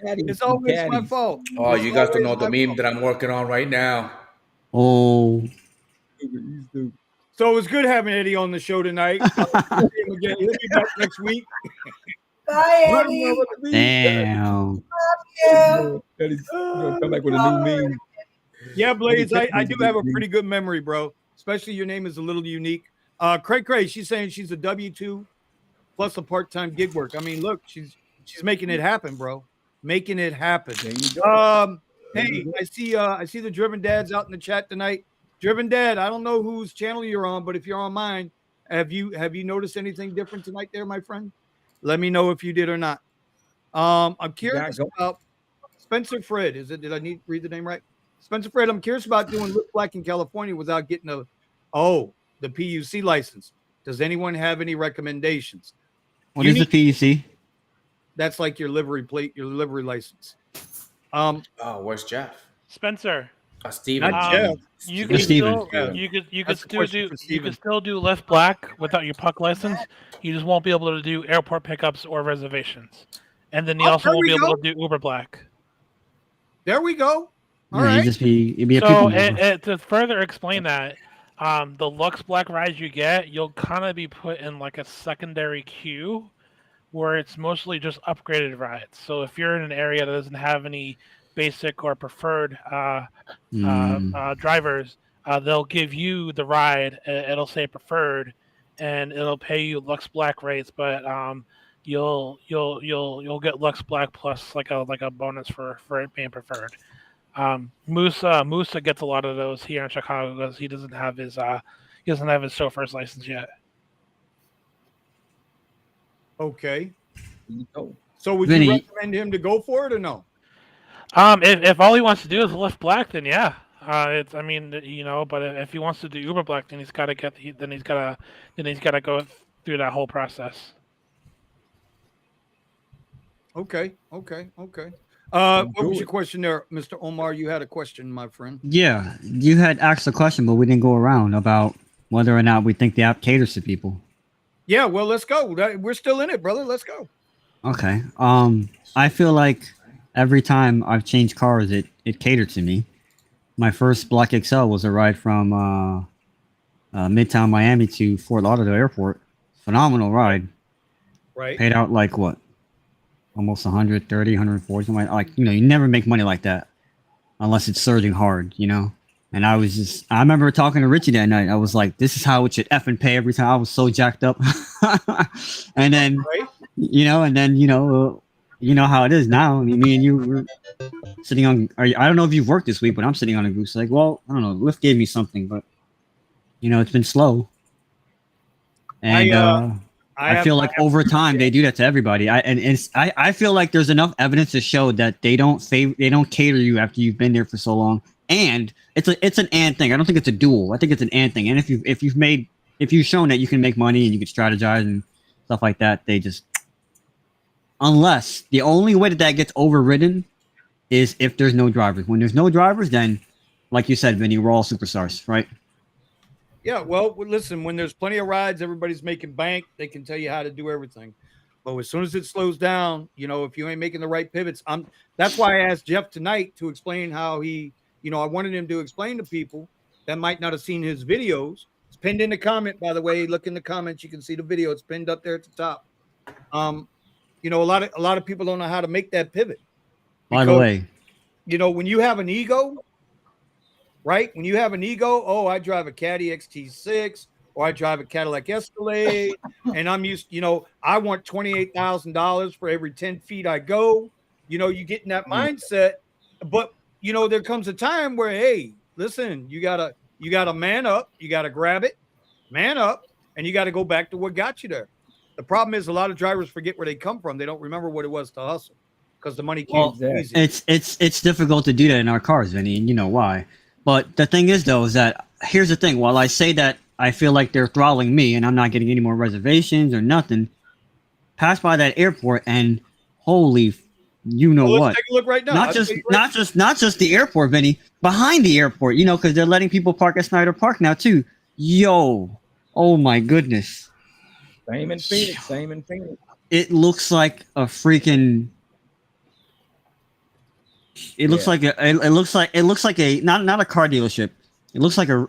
It's always my fault. Oh, It's you guys don't always know the my meme fault. that I'm working on right now. Oh, So it was good having Eddie on the show tonight. He'll be back next week. Bye, Eddie. damn. Yeah. Come back with a new meme. Yeah, Blaze, I do have a pretty good memory, bro. Especially your name is a little unique. Cray, she's saying she's a W-2 plus a part-time gig work. I mean, look, she's making it happen, bro. Making it happen. There you go. Hey, I see the Driven Dads out in the chat tonight. Driven Dad, I don't know whose channel you're on, but if you're on mine, have you noticed anything different tonight there, my friend? Let me know if you did or not. I'm curious about Spencer Fred. Did I read the name right? Spencer Fred, I'm curious about doing Lyft Black in California without getting the PUC license. Does anyone have any recommendations? What is the PUC? That's like your livery plate, your livery license. Oh, where's Jeff? Spencer. Steven. Not Jeff. You Steven. could still do Lyft Black without your puck license. You just won't be able to do airport pickups or reservations, and then you also won't be able to do Uber Black. There we go. All Yeah, right. you'd be a So people mover. to further explain that, the Lux Black rides you get, you'll kind of be put in like a secondary queue, where it's mostly just upgraded rides. So if you're in an area that doesn't have any basic or preferred drivers, they'll give you the ride. It'll say preferred, and it'll pay you Lux Black rates, but you'll get Lux Black plus like a bonus for it being preferred. Musa gets a lot of those here in Chicago because he doesn't have his chauffeur's license yet. Okay. So would Vinny, you recommend him to go for it or no? If all he wants to do is Lyft Black, then yeah. But if he wants to do Uber Black, then he's got to go through that whole process. Okay. What was your question there, Mr. Omar? You had a question, my friend. Yeah, you had asked a question, but we didn't go around about whether or not we think the app caters to people. Yeah, well, let's go. We're still in it, brother. Let's go. Okay. I feel like every time I've changed cars, it catered to me. My first Black XL was a ride from Midtown Miami to Fort Lauderdale Airport. Phenomenal ride. Right. Paid out like what? Almost 130, 140, something like you never make money like that unless it's surging hard, And I remember talking to Richie that night. I was like, this is how it should effing pay every time. I was so jacked up. And then, Right. you know how it is now. I mean, me and you were sitting on, I don't know if you've worked this week, but I'm sitting on a goose. Like, well, I don't know. Lyft gave me something, but it's been slow. And I feel like over time they do that to everybody. I feel like there's enough evidence to show that they don't cater you after you've been there for so long. And it's an and thing. I don't think it's a dual. I think it's an and thing. And if you've shown that you can make money and you can strategize and stuff like that, they just, unless the only way that gets overridden is if there's no drivers. When there's no drivers, then, like you said, Vinny, we're all superstars, right? Yeah, well, listen, when there's plenty of rides, everybody's making bank. They can tell you how to do everything. But as soon as it slows down, if you ain't making the right pivots, that's why I asked Jeff tonight to explain how he, I wanted him to explain to people that might not have seen his videos. It's pinned in the comment, by the way. Look in the comments, you can see the video. It's pinned up there at the top. A lot of people don't know how to make that pivot. By the way, when you have an ego, right? When you have an ego, oh, I drive a Caddy XT6 or I drive a Cadillac Escalade, and I'm used, I want $28,000 for every 10 feet I go. You get in that mindset, but there comes a time where, hey, listen, you gotta man up, you gotta grab it, man up, and you got to go back to what got you there. The problem is a lot of drivers forget where they come from. They don't remember what it was to hustle because the money came easy. It's difficult to do that in our cars, Vinny, and you know why. But the thing is, though, is that here's the thing. While I say that I feel like they're throttling me and I'm not getting any more reservations or nothing, pass by that airport and holy, let's take a look right now. Not just the airport, Vinny, behind the airport, because they're letting people park at Snyder Park now too. Yo, oh my goodness. Same in Phoenix. It looks like a freaking. It looks like a not a car dealership. It looks like an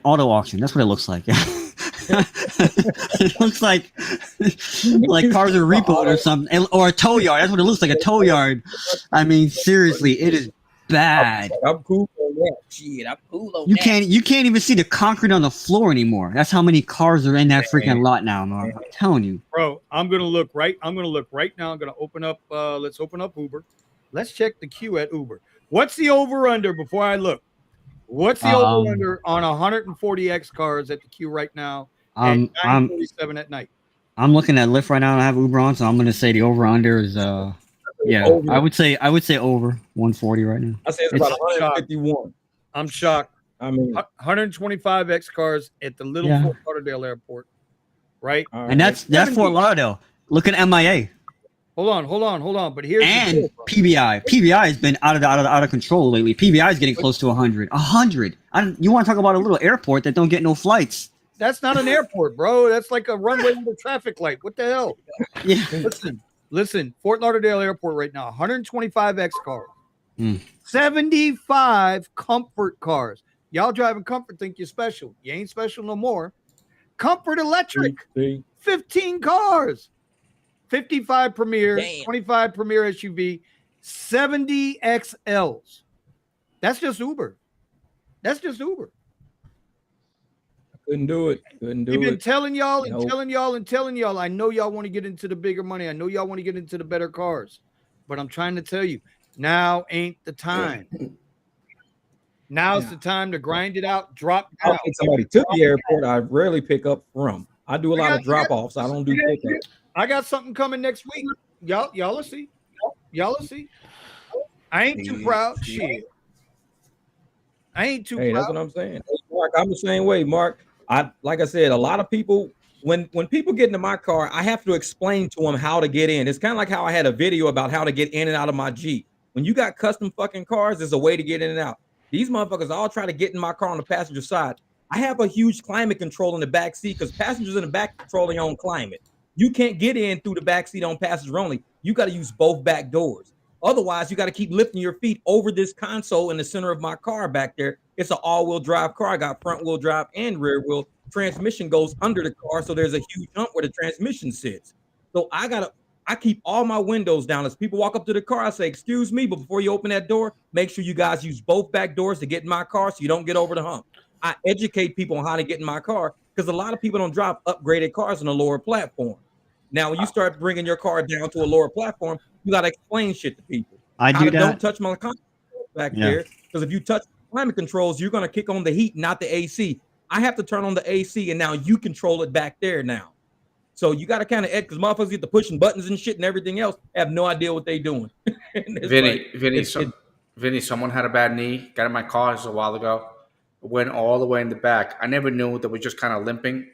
auto auction. That's what it looks like. It looks like cars are repoed or something, or a tow yard. That's what it looks like, a tow yard. I mean, seriously, it is bad. I'm cool on that. Shit, I'm cool on you that. You can't even see the concrete on the floor anymore. That's how many cars are in that freaking lot now, man. I'm telling you, bro. I'm gonna look right now. I'm gonna open up. Let's open up Uber. Let's check the queue at Uber. What's the over under before I look? What's the over under on 140X cars at the queue right now? At 9:47 at night. I'm looking at Lyft right now. I have Uber on, so I'm gonna say the over under is over. I would say over 140 right now. I say it's about 151. I'm shocked. I mean, 125X cars at the little Fort Lauderdale airport, right? And that's Fort Lauderdale. Look at MIA. Hold on. But here's and PBI. PBI has been out of control lately. PBI is getting close to 100. 100. You want to talk about a little airport that don't get no flights? That's not an airport, bro. That's like a runway with a traffic light. What the hell? Yeah. Listen. Fort Lauderdale Airport right now. 125X cars. 75 comfort cars. Y'all driving comfort think you're special. You ain't special no more. Comfort electric. 15 cars. 55 Premier, 25 Premier SUV, 70 XLs. That's just Uber. I couldn't do it. You've been telling y'all and telling y'all. I know y'all want to get into the bigger money. I know y'all want to get into the better cars. But I'm trying to tell you, now ain't the time. Now's the time to grind it out, drop it out. If somebody took the airport, I rarely pick up from. I do a lot of drop-offs. I don't do pickups. I got something coming next week. Y'all will see. I ain't too proud. Shit. I ain't too proud. That's what I'm saying. Mark, I'm the same way, Mark. Like I said, a lot of people, when people get into my car, I have to explain to them how to get in. It's kind of like how I had a video about how to get in and out of my Jeep. When you got custom fucking cars, there's a way to get in and out. These motherfuckers all try to get in my car on the passenger side. I have a huge climate control in the back seat because passengers in the back control their own climate. You can't get in through the back seat on passenger only. You got to use both back doors. Otherwise, you got to keep lifting your feet over this console in the center of my car back there. It's an all-wheel drive car. I got front-wheel drive and rear-wheel. Transmission goes under the car, so there's a huge hump where the transmission sits. So I keep all my windows down. As people walk up to the car, I say, excuse me, but before you open that door, make sure you guys use both back doors to get in my car so you don't get over the hump. I educate people on how to get in my car because a lot of people don't drive upgraded cars on a lower platform. Now, when you start bringing your car down to a lower platform, you got to explain shit to people. Don't touch my climate controls back there because if you touch climate controls, you're going to kick on the heat, not the AC. I have to turn on the AC, and now you control it back there now. So you got to kind of because motherfuckers get to pushing buttons and shit and everything else, have no idea what they doing. Vinny, someone had a bad knee, got in my car a while ago, went all the way in the back. I never knew that we're just kind of limping.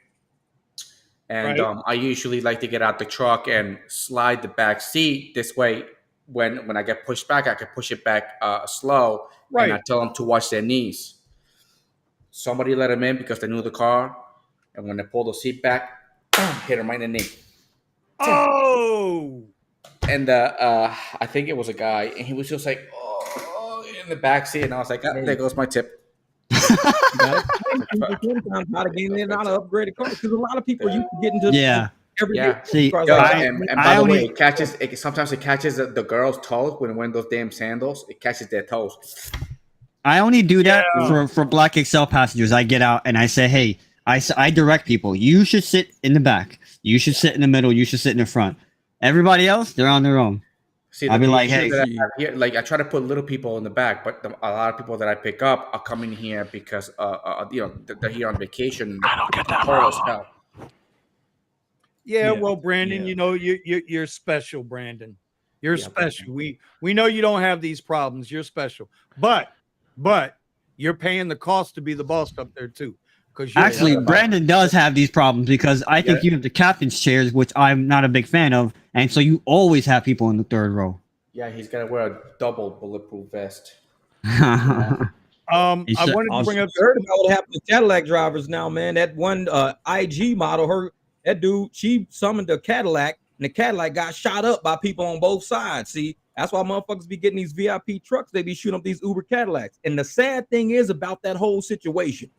And I usually like to get out the truck and slide the back seat this way. when I get pushed back, I can push it back slow, Right. and I tell them to watch their knees. Somebody let him in because they knew the car, and when they pull the seat back, hit him right in the knee. Oh. And I think it was a guy, and he was just like, oh, in the back seat, and I was like, there goes my tip. Sometimes how to get in and out of upgraded cars because a lot of people used to get into Yeah. See, cars. And by the way, sometimes it catches the girls' toes when those damn sandals. It catches their toes. I only do that for Black XL passengers. I get out and I say, hey, I direct people. You should sit in the back. You should sit in the middle. You should sit in the front. Everybody else, they're on their own. See, I'll be like, hey, I try to put little people in the back, but a lot of people that I pick up are coming here because they're here on vacation. I don't get that Cold as problem. hell. Yeah, well, Brandon, you know, you're special, Brandon. You're special. We know you don't have these problems. You're special, but you're paying the cost to be the boss up there too. Because actually, Brandon does have these problems because I think you have the captain's chairs, which I'm not a big fan of, and so you always have people in the third row. Yeah, he's gonna wear a double bulletproof vest. I wanted to bring up. Heard about what happened to Cadillac drivers now, man. That one IG model, that dude, she summoned a Cadillac, and the Cadillac got shot up by people on both sides. See, that's why motherfuckers be getting these VIP trucks. They be shooting up these Uber Cadillacs. And the sad thing is about that whole situation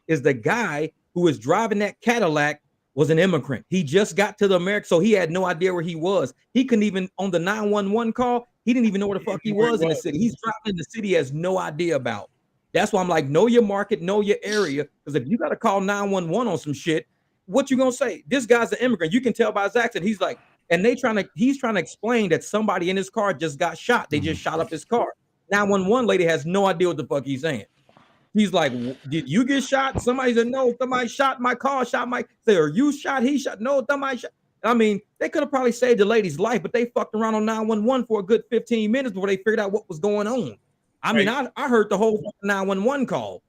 is the guy who was driving that Cadillac was an immigrant. He just got to the America, so he had no idea where he was. He couldn't even, on the 911 call, he didn't even know where the fuck he was in the city. He's driving in the city he has no idea about. That's why I'm like, know your market, know your area. Because if you got to call 911 on some shit, what you gonna say? This guy's an immigrant. You can tell by his accent. He's like, and he's trying to explain that somebody in his car just got shot. They just shot up his car. 911 lady has no idea what the fuck he's saying. He's like, did you get shot? Somebody said, no, somebody shot my car, shot my, say, are you shot? He shot, no, somebody shot. I mean, they could have probably saved the lady's life, but they fucked around on 911 for a good 15 minutes before they figured out what was going on. I mean, I heard the whole 911 call.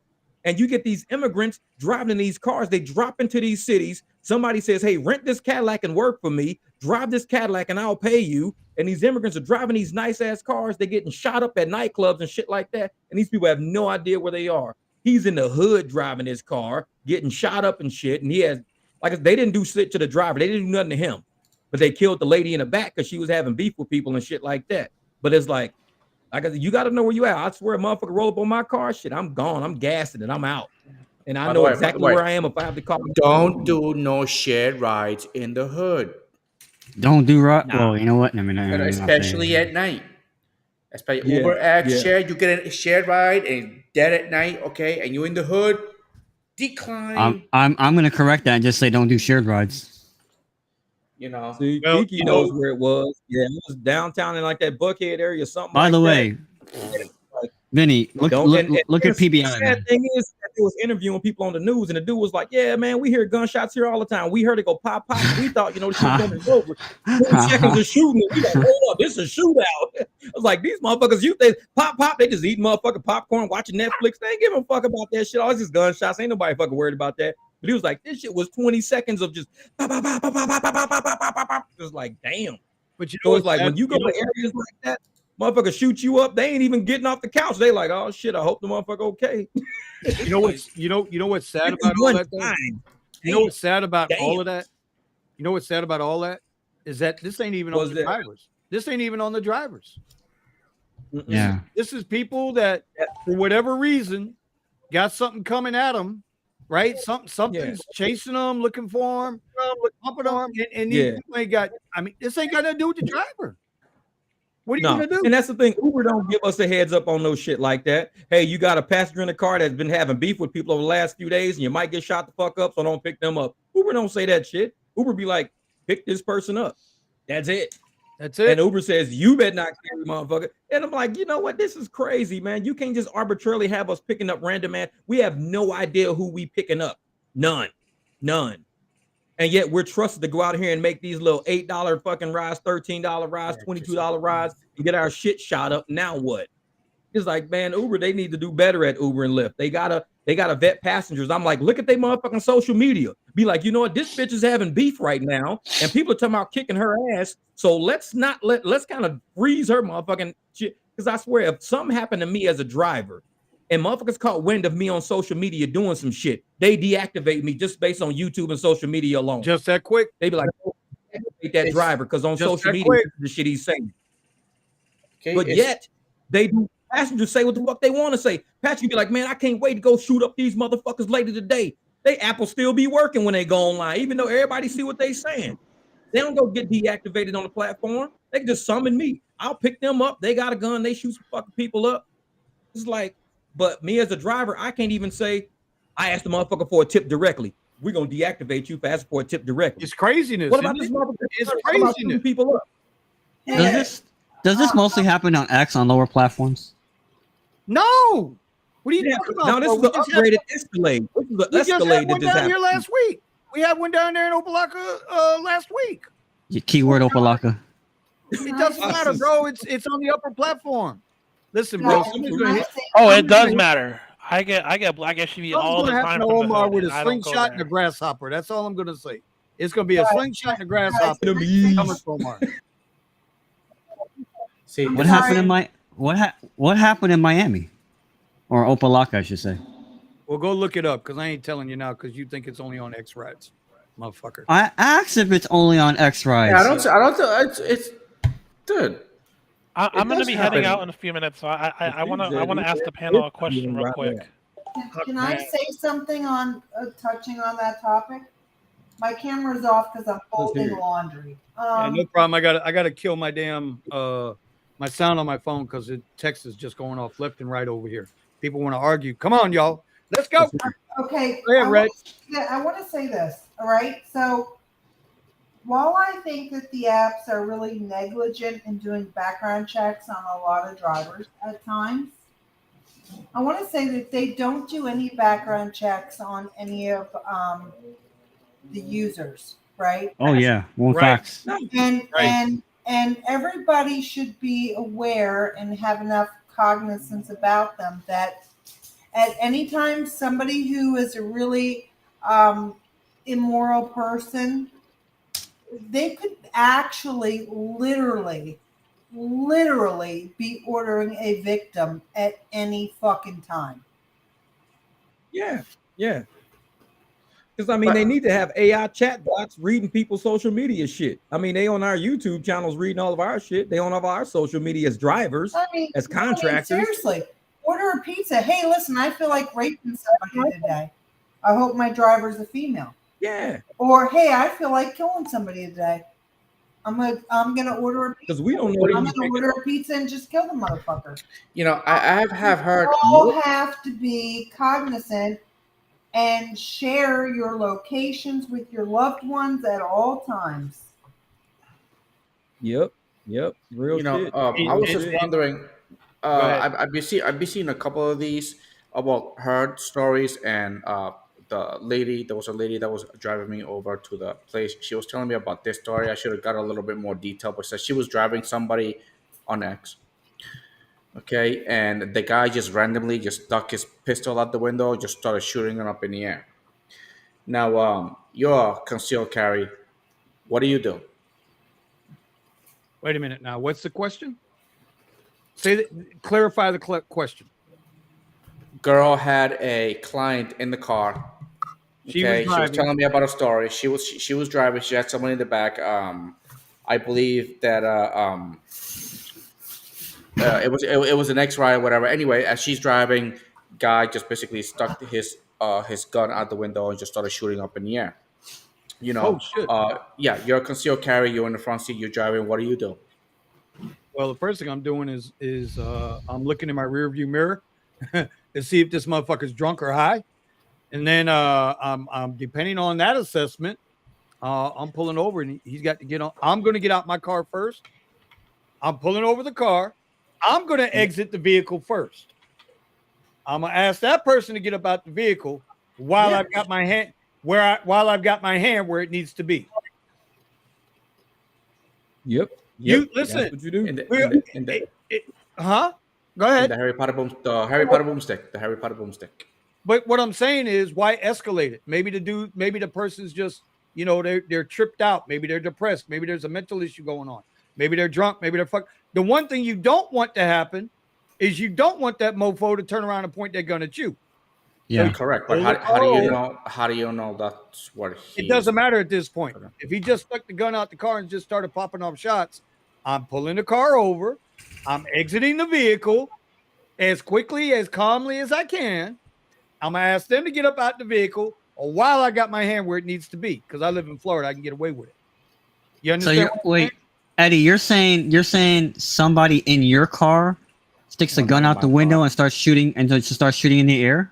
And you get these immigrants driving in these cars. They drop into these cities. Somebody says, hey, rent this Cadillac and work for me. Drive this Cadillac and I'll pay you. And these immigrants are driving these nice ass cars. They're getting shot up at nightclubs and shit like that. And these people have no idea where they are. He's in the hood driving his car, getting shot up and shit. And he has, like, they didn't do shit to the driver. They didn't do nothing to him. But they killed the lady in the back because she was having beef with people and shit like that. But it's like I said, you got to know where you at. I swear, a motherfucker roll up on my car, shit, I'm gone. I'm gassing and I'm out. And I know exactly where I am if I have to call. Don't do no shared rides in the hood. Don't do right. Nah. Well, you know what? I mean, especially at night. Especially Uber X share. You get a shared ride and dead at night, okay? And you in the hood, decline. I'm gonna correct that and just say don't do shared rides. You know, see, Kiki knows where it was. Yeah, it was downtown in like that Buckhead area, something. By like the way, Vinny, look at PBI. The sad thing is that they was interviewing people on the news, and the dude was like, "Yeah, man, we hear gunshots here all the time. We heard it go pop, pop. We thought, the shit was over. 10 seconds of shooting. We like, hold up, this is a shootout." I was like, these motherfuckers, they pop, pop. They just eat motherfucking popcorn, watching Netflix. They ain't giving a fuck about that shit. All this is gunshots. Ain't nobody fucking worried about that. But he was like, this shit was 20 seconds of just pop, pop, pop, pop, pop, pop, pop, pop, pop, pop, pop. It was like, damn. But it's like when you go to areas like that, motherfucker shoot you up, they ain't even getting off the couch. They like, oh shit, I hope the motherfucker okay. You know what's sad about all that? You know what's sad about all of that? You know what's sad about all that? Is that this ain't even on the drivers. This ain't even on the drivers. Yeah. This is people that for whatever reason got something coming at them, right? Something's chasing them, looking for them, pumping them, and you ain't got. I mean, this ain't got nothing to do with the driver. What are you gonna do? And that's the thing. Uber don't give us a heads up on no shit like that. Hey, you got a passenger in the car that's been having beef with people over the last few days, and you might get shot the fuck up, so don't pick them up. Uber don't say that shit. Uber be like, pick this person up. That's it. That's it. And Uber says, you better not carry, motherfucker. And I'm like, you know what? This is crazy, man. You can't just arbitrarily have us picking up random man. We have no idea who we picking up. None. And yet we're trusted to go out here and make these little $8 fucking rides, $13 rides, $22 rides, and get our shit shot up. Now what? It's like, man, Uber, they need to do better at Uber and Lyft. They They got to vet passengers. I'm like, look at their motherfucking social media. Be like, you know what? This bitch is having beef right now, and people are talking about kicking her ass. So let's kind of freeze her motherfucking shit. Because I swear, if something happened to me as a driver, and motherfuckers caught wind of me on social media doing some shit, they deactivate me just based on YouTube and social media alone. Just that quick. They be like, oh, deactivate that driver because on social media, quick. the shit he's saying. Okay, But yet they do. Passengers say what the fuck they want to say. Patrick be like, man, I can't wait to go shoot up these motherfuckers later today. They Apple still be working when they go online, even though everybody see what they saying. They don't go get deactivated on the platform. They can just summon me. I'll pick them up. They got a gun. They shoot some fucking people up. It's like, but me as a driver, I can't even say, I asked the motherfucker for a tip directly. We're going to deactivate you for asking for a tip directly. It's craziness. What about this motherfucker? It's craziness. People up. Does this mostly happen on X on lower platforms? No. What are you talking about? Now, this is the upgraded Escalade. This is the Escalade that just happened. Here last week. We had one down there in Opelika last week. Keyword Opelika. It doesn't matter, bro. It's on the upper platform. Listen, bro. Oh, it does matter. I get Black SUV all the time. Omar with a slingshot and a grasshopper. That's all I'm gonna say. It's gonna be a slingshot and a grasshopper. Coming from Omar. See, What happened in what happened in Miami, or Opelika, I should say? Well, go look it up because I ain't telling you now because you think it's only on X rides, motherfucker. I asked if it's only on X rides. Yeah, I don't. It's dude. I'm going to be heading out in a few minutes, so I want to ask the panel a question real quick. Can I say something on touching on that topic? My camera's off because I'm folding laundry. Yeah, no problem. I gotta kill my damn my sound on my phone because the text is just going off left and right over here. People want to argue. Come on, y'all. Let's go. Okay. Go ahead, Red. I want to say this. All right. So while I think that the apps are really negligent in doing background checks on a lot of drivers at times, I want to say that they don't do any background checks on any of the users, right? Oh yeah, well, facts. And everybody should be aware and have enough cognizance about them that at any time somebody who is a really immoral person, they could actually literally be ordering a victim at any fucking time. Yeah. Because I mean, they need to have AI chatbots reading people's social media shit. I mean, they on our YouTube channels reading all of our shit. They on all of our social media as drivers, as contractors. Seriously, order a pizza. Hey, listen, I feel like raping somebody today. I hope my driver's a female. Yeah. Or hey, I feel like killing somebody today. I'm gonna order a pizza. Because we don't know. I'm gonna order a pizza and just kill the motherfucker. You know, I have heard. You all have to be cognizant and share your locations with your loved ones at all times. Yep. Real you know, shit. I was just wondering. I've been seeing a couple of these about heard stories, and there was a lady that was driving me over to the place. She was telling me about this story. I should have got a little bit more detail, but said she was driving somebody on X. Okay, and the guy just randomly just stuck his pistol out the window, just started shooting it up in the air. Now, you're a concealed carry. What do you do? Wait a minute now. What's the question? Clarify the question. Girl had a client in the car. She was telling me about a story. She was driving. She had someone in the back. I believe that it was an X-ray or whatever. Anyway, as she's driving, guy just basically stuck his gun out the window and just started shooting up in the air. You know, yeah, you're a concealed carry. You're in the front seat. You're driving. What do you do? Well, the first thing I'm doing is I'm looking in my rearview mirror to see if this motherfucker's drunk or high, and then I'm depending on that assessment, I'm pulling over and he's got to get on. I'm going to get out my car first. I'm pulling over the car. I'm going to exit the vehicle first. I'm going to ask that person to get up out the vehicle while I've got my hand where it needs to be. Yep. You listen. That's what you do. Go ahead. The Harry Potter boomstick. The Harry Potter boomstick. But what I'm saying is, why escalate it? Maybe the person's just, they're tripped out. Maybe they're depressed. Maybe there's a mental issue going on. Maybe they're drunk. Maybe they're fuck. The one thing you don't want to happen is you don't want that mofo to turn around and point their gun at you. Yeah. So Correct. But how do you know? How do you know that's what he? It doesn't matter at this point. If he just stuck the gun out the car and just started popping off shots, I'm pulling the car over. I'm exiting the vehicle as quickly, as calmly as I can. I'm going to ask them to get up out the vehicle while I got my hand where it needs to be, because I live in Florida. I can get away with it. You understand? So wait, Eddie, you're saying somebody in your car sticks a gun out the window and starts shooting and just starts shooting in the air?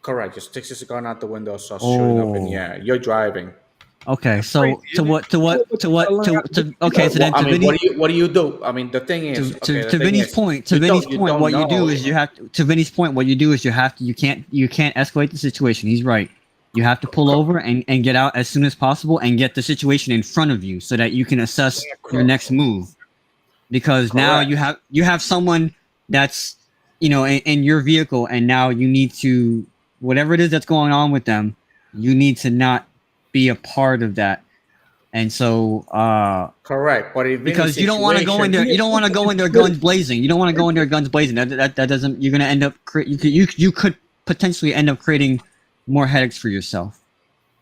Correct. Just sticks his gun out the window, starts shooting up in the air. You're driving. Okay, so okay, so then I mean, what do you do? I mean, the thing is, to Vinny's point, what you do is you can't escalate the situation. He's right. You have to pull over and get out as soon as possible and get the situation in front of you so that you can assess your next move. Because now you have someone that's in your vehicle, and now you need to, whatever it is that's going on with them, you need to not be a part of that. And so correct, but because you don't want to go in there, guns blazing. You don't want to go in there guns blazing. That doesn't, you're going to end up you could potentially end up creating more headaches for yourself.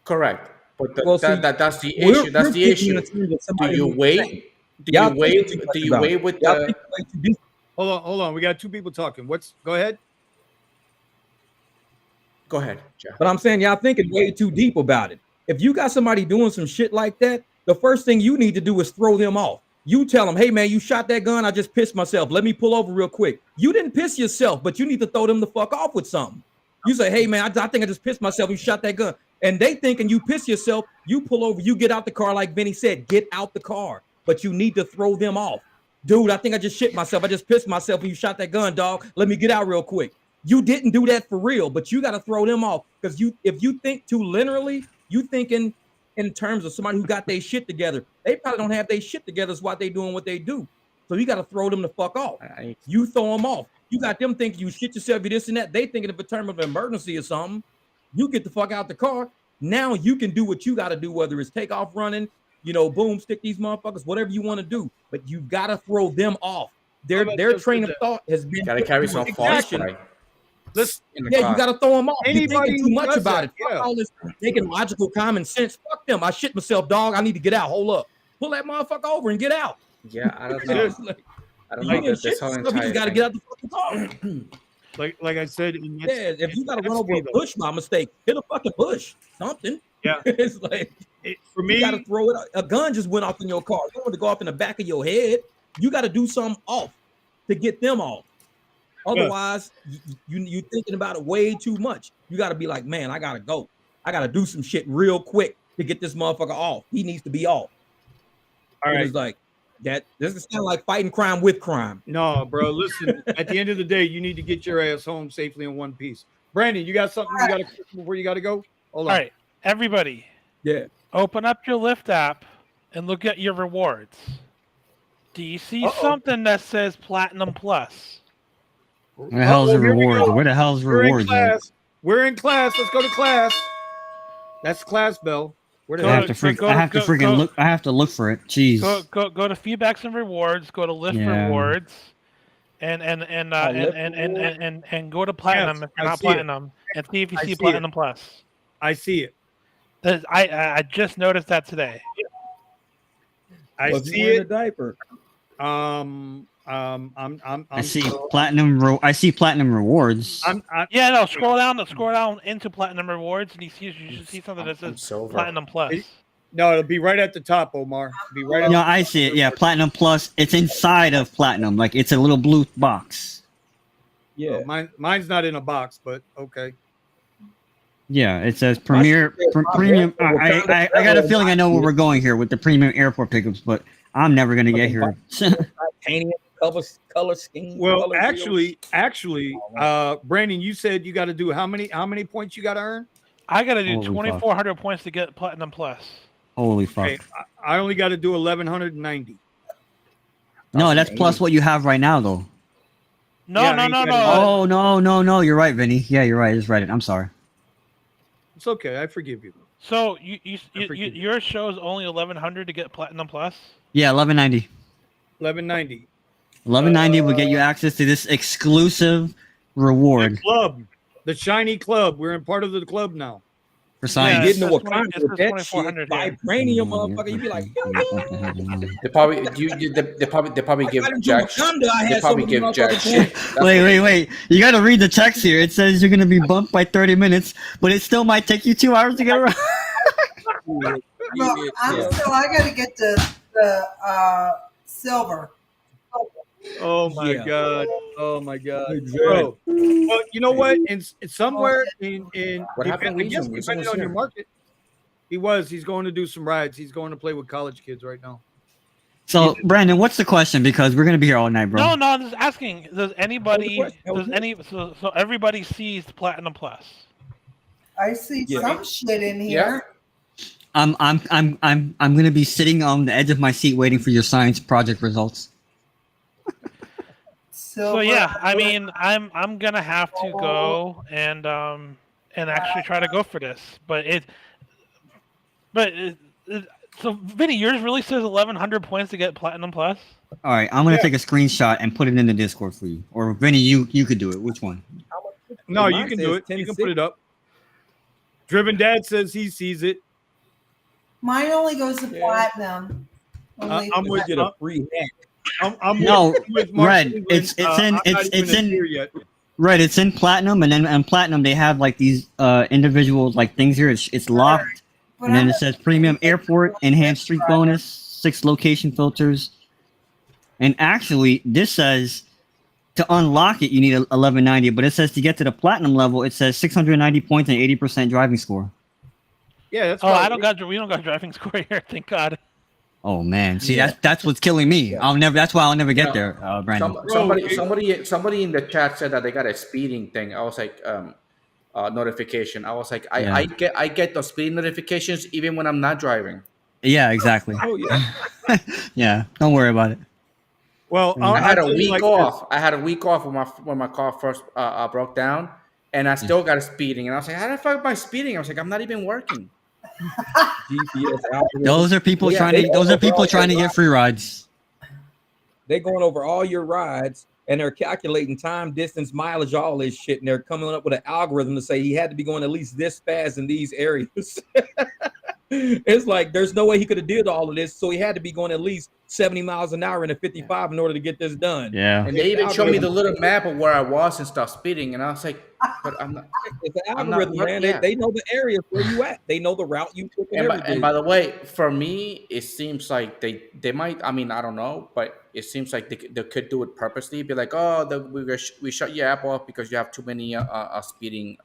Correct, but that's the issue. That's the issue. Do you wait? Do you wait with the? Hold on. We got two people talking. Go ahead. Go ahead, Jeff. But I'm saying y'all thinking way too deep about it. If you got somebody doing some shit like that, the first thing you need to do is throw them off. You tell them, hey man, you shot that gun. I just pissed myself. Let me pull over real quick. You didn't piss yourself, but you need to throw them the fuck off with something. You say, hey man, I think I just pissed myself. You shot that gun. And they thinking you piss yourself. You pull over, you get out the car like Vinny said, get out the car. But you need to throw them off. Dude, I think I just shit myself. I just pissed myself when you shot that gun, dog. Let me get out real quick. You didn't do that for real, but you got to throw them off. Because if you think too linearly, you thinking in terms of somebody who got their shit together. They probably don't have their shit together. That's why they doing what they do. So you got to throw them the fuck off. You throw them off. You got them thinking you shit yourself, you this and that. They thinking of a term of emergency or something. You get the fuck out the car. Now you can do what you got to do, whether it's take off running, boom, stick these motherfuckers, whatever you want to do. But you got to throw them off. Their train of thought has been. Got to carry some phosphorus. You got to throw them off. You're thinking too much about it. Fuck all this making logical common sense. Fuck them. I shit myself, dog. I need to get out. Hold up. Pull that motherfucker over and get out. Yeah, I don't know. I don't know. You just got to get out the fucking car. Like I said, if you got to run over a bush by mistake, hit a fucking bush. Something. Yeah. It's like, for me, you got to throw it. A gun just went off in your car. You don't want to go off in the back of your head. You got to do something off to get them off. Otherwise, you thinking about it way too much. You got to be like, man, I got to go. I got to do some shit real quick to get this motherfucker off. He needs to be off. All right. It's like that. This is sound like fighting crime with crime. No, bro. Listen, at the end of the day, you need to get your ass home safely in one piece. Brandon, you got something you got to before you got to go? Hold on. All right, everybody. Yeah. Open up your Lyft app and look at your rewards. Do you see something that says Platinum Plus? Where the hell's the rewards? Where the hell's rewards? We're in class. Let's go to class. That's class bell. I have to look for it. Jeez. Go to feedbacks and rewards. Go to Lyft rewards, and go to platinum if you're not platinum, and see if you see Platinum Plus. I see it. I just noticed that today. I see it. A diaper. I see platinum. I see platinum rewards. Scroll down into platinum rewards, and you should see something that says Platinum Plus. It'll be right at the top, Omar. Be right. No, I see it. Yeah, Platinum Plus. It's inside of platinum, like it's a little blue box. Yeah, mine's not in a box, but okay. Yeah, it says premium. I got a feeling I know where we're going here with the premium airport pickups, but I'm never gonna get here. Color scheme. Well, actually, Brandon, you said you got to do how many points you got to earn? I got to do 2,400 points to get Platinum Plus. Holy fuck! Okay, I only got to do 1,190. No, that's plus what you have right now, though. No, Yeah, no, he no, got no. it. Oh no, you're right, Vinny. Yeah, you're right. I just read it. I'm sorry. It's okay. I forgive you. So forgive you. your show is only 1100 to get Platinum Plus. Yeah, 1190. 1190. 1190 will get you access to this exclusive reward The club, the shiny club. We're in part of the club now. for Yeah, science. it Getting to says Wakanda 20 it with says that 2400 shit, here. vibranium, motherfucker. You be like, They probably they probably give I got to jack. Wakanda. I They had probably some give of jack them shit. motherfuckers. That's what they Wait. You got to read the text here. It says you're going to be bumped by 30 minutes, but it still might take you 2 hours to get around. Well, I got to get to the silver. Oh my Yeah. god. Oh my god. Exactly. Bro. Well, you know what? In somewhere in What happened, I guess Reason? Reason depending was on your here. market. He's going to do some rides. He's going to play with college kids right now. So, Brandon, what's the question? Because we're going to be here all night, bro. No, I'm just asking. Does anybody? question? That was Does any? So everybody sees Platinum Plus. I see Yeah. some shit in here. I'm going to be sitting on the edge of my seat waiting for your science project results. So yeah, I mean, I'm gonna have to go and actually try to go for this, so Vinny, yours really says 1100 points to get Platinum Plus. All right, I'm going to Yeah. take a screenshot and put it in the Discord for you. Or Vinny, you could do it. Which one? No, Mine you can says do it. 10 You to can put it up. Driven Dad says he sees it. Mine only goes to Yeah. platinum. Only I'm with Get a free hat. I'm No, with Mark Red, England. it's in- I'm not it's- even it's a in- tier yet. Right, it's in platinum, and then on platinum they have like these individual like things here. It's locked, But and then I'm it says premium airport, enhanced street bonus, 6 location filters, and actually this says to unlock it you need 1190, but it says to get to the platinum level it says 690 points and 80% driving score. Yeah, that's Oh, right. we don't got driving score here. Thank God. Oh man, see Yeah. that's what's killing me. Yeah. That's why I'll never get Yeah. there, Brandon. Somebody in the chat said that they got a speeding thing. I was like, notification. I was like, Yeah. I get those speeding notifications even when I'm not driving. Yeah, exactly. Oh yeah. Yeah, don't worry about it. Well, I had I'll a tell you week like off. I had a week off when my car first broke down, and I still got a speeding. And I was like, how the fuck am I speeding? I was like, I'm not even working. GPS algorithm. Those are people Yeah, trying to. Those are people trying to get free rides. They're going over all your rides and they're calculating time, distance, mileage, all this shit, and they're coming up with an algorithm to say he had to be going at least this fast in these areas. It's like there's no way he could have did all of this, so he had to be going at least 70 miles an hour in a 55 in order to get this done. Yeah. And they even showed me the little map of where I was and stuff speeding, and I was like, but I'm not. It's an I'm not algorithm, man. yeah. They know the area where you at. They know the route you took and everything. And by the way, for me, it seems like they might. I mean, I don't know, but it seems like they could do it purposely. Be like, oh, we shut your app off because you have too many speeding.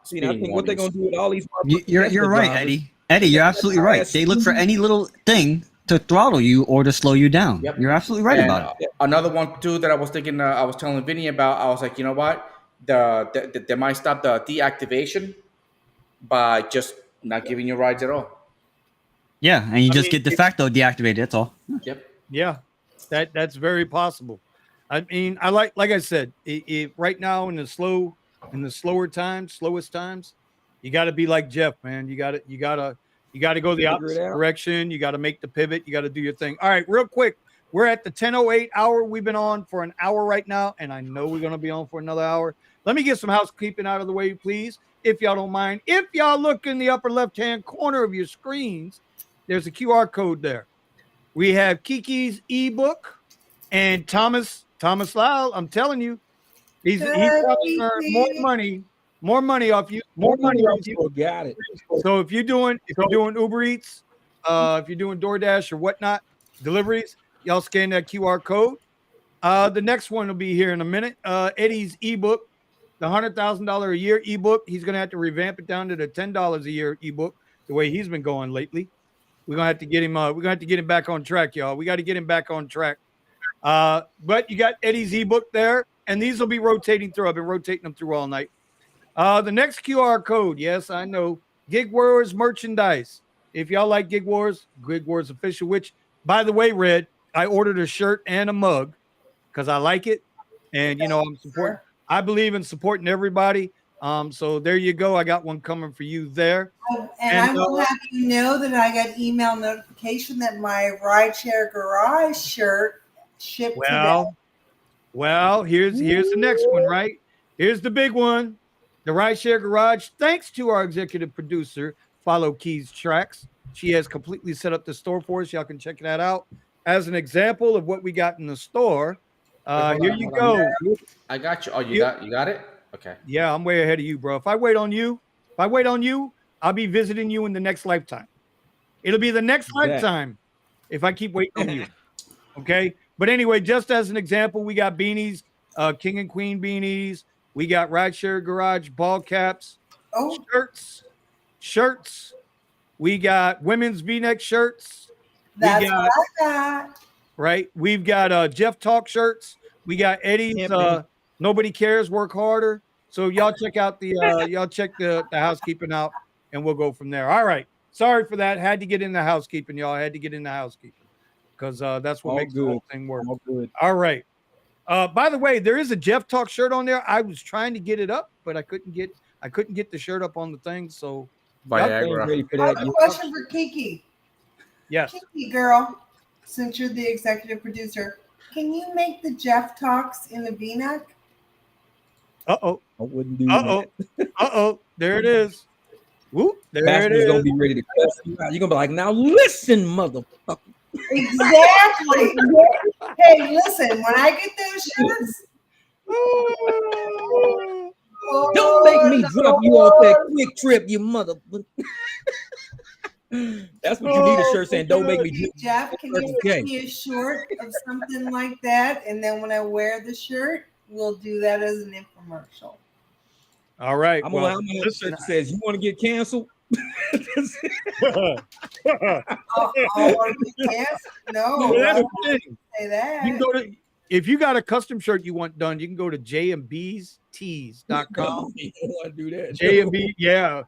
See, I think what they're gonna warnings. do with all these You're right, Eddie. Eddie, you're absolutely right. They look for any little thing to throttle you or to slow you down. Yep. You're absolutely right And, about it. Another one too that I was thinking. I was telling Vinny about. I was like, you know what? They might stop the deactivation by just not giving you rides at all. Yeah, and you I just mean, get de facto deactivated. That's all. Yep. Yeah, that's very possible. I mean, I like I said, right now in the slowest times, you got to be like Jeff, man. You got to go the Figure it opposite out. direction. You got to make the pivot. You got to do your thing. All right, real quick, we're at the 10:08 hour. We've been on for an hour right now, and I know we're gonna be on for another hour. Let me get some housekeeping out of the way, please, if y'all don't mind. If y'all look in the upper left-hand corner of your screens, there's a QR code there. We have Kiki's ebook and Thomas Lyle. I'm telling you, he's probably earned more money off you. Got it. So if you're doing Uber Eats, if you're doing DoorDash or whatnot, deliveries, y'all scan that QR code. The next one will be here in a minute. Eddie's ebook, the $100,000 a year ebook. He's gonna have to revamp it down to the $10 a year ebook, the way he's been going lately. We're gonna have to get him. We're gonna have to get him back on track, y'all. We got to get him back on track. But you got Eddie's ebook there, and these will be rotating through. I've been rotating them through all night. The next QR code, yes, I know, Gig Wars merchandise. If y'all like Gig Wars official, which, by the way, Red, I ordered a shirt and a mug because I like it, and I'm supporting. I believe in supporting everybody. So there you go. I got one coming for you there. And I will have you know that I got email notification that my Rideshare Garage shirt shipped today. Well, here's the next one, right? Here's the big one. The Rideshare Garage, thanks to our executive producer, Follow Keys Tracks. She has completely set up the store for us. Y'all can check that out. As an example of what we got in the store, here you go. I got you. Oh, you got it? Okay. Yeah, I'm way ahead of you, bro. If I wait on you, I'll be visiting you in the next lifetime. It'll be the next lifetime if I keep waiting on you. Okay. But anyway, just as an example, we got beanies, King and Queen beanies. We got Rideshare Garage ball caps, shirts. We got women's V-neck shirts. That's what I got. Right. We've got Jeff Talk shirts. We got Eddie's Nobody Cares, Work Harder. So y'all check out the housekeeping out, and we'll go from there. All right. Sorry for that. Had to get in the housekeeping, y'all. I had to get in the housekeeping because that's what makes the whole thing work. All right. By the way, there is a Jeff Talk shirt on there. I was trying to get it up, but I couldn't get the shirt up on the thing. So Viagra. I have a question for Kiki. Yes. Kiki girl, since you're the executive producer, can you make the Jeff Talks in the V-neck? Uh-oh. I wouldn't do that. Uh-oh. There it is. Whoop. There Master's it is. gonna be ready to cuss you out. You're gonna be like, now listen, motherfucker. Exactly. Hey, listen, when I get those shirts, don't make me drop you off that quick trip, you motherfucker. That's what you need a shirt saying, don't make me drop. Jeff, can you make me a short of something like that? And then when I wear the shirt, we'll do that as an infomercial. All right. I'm gonna have a shirt that says, you want to get canceled? No, that's the thing. Say that. You can go to, if you got a custom shirt you want done, you can go to jmbstees.com. You don't want to do that. JMB, yeah.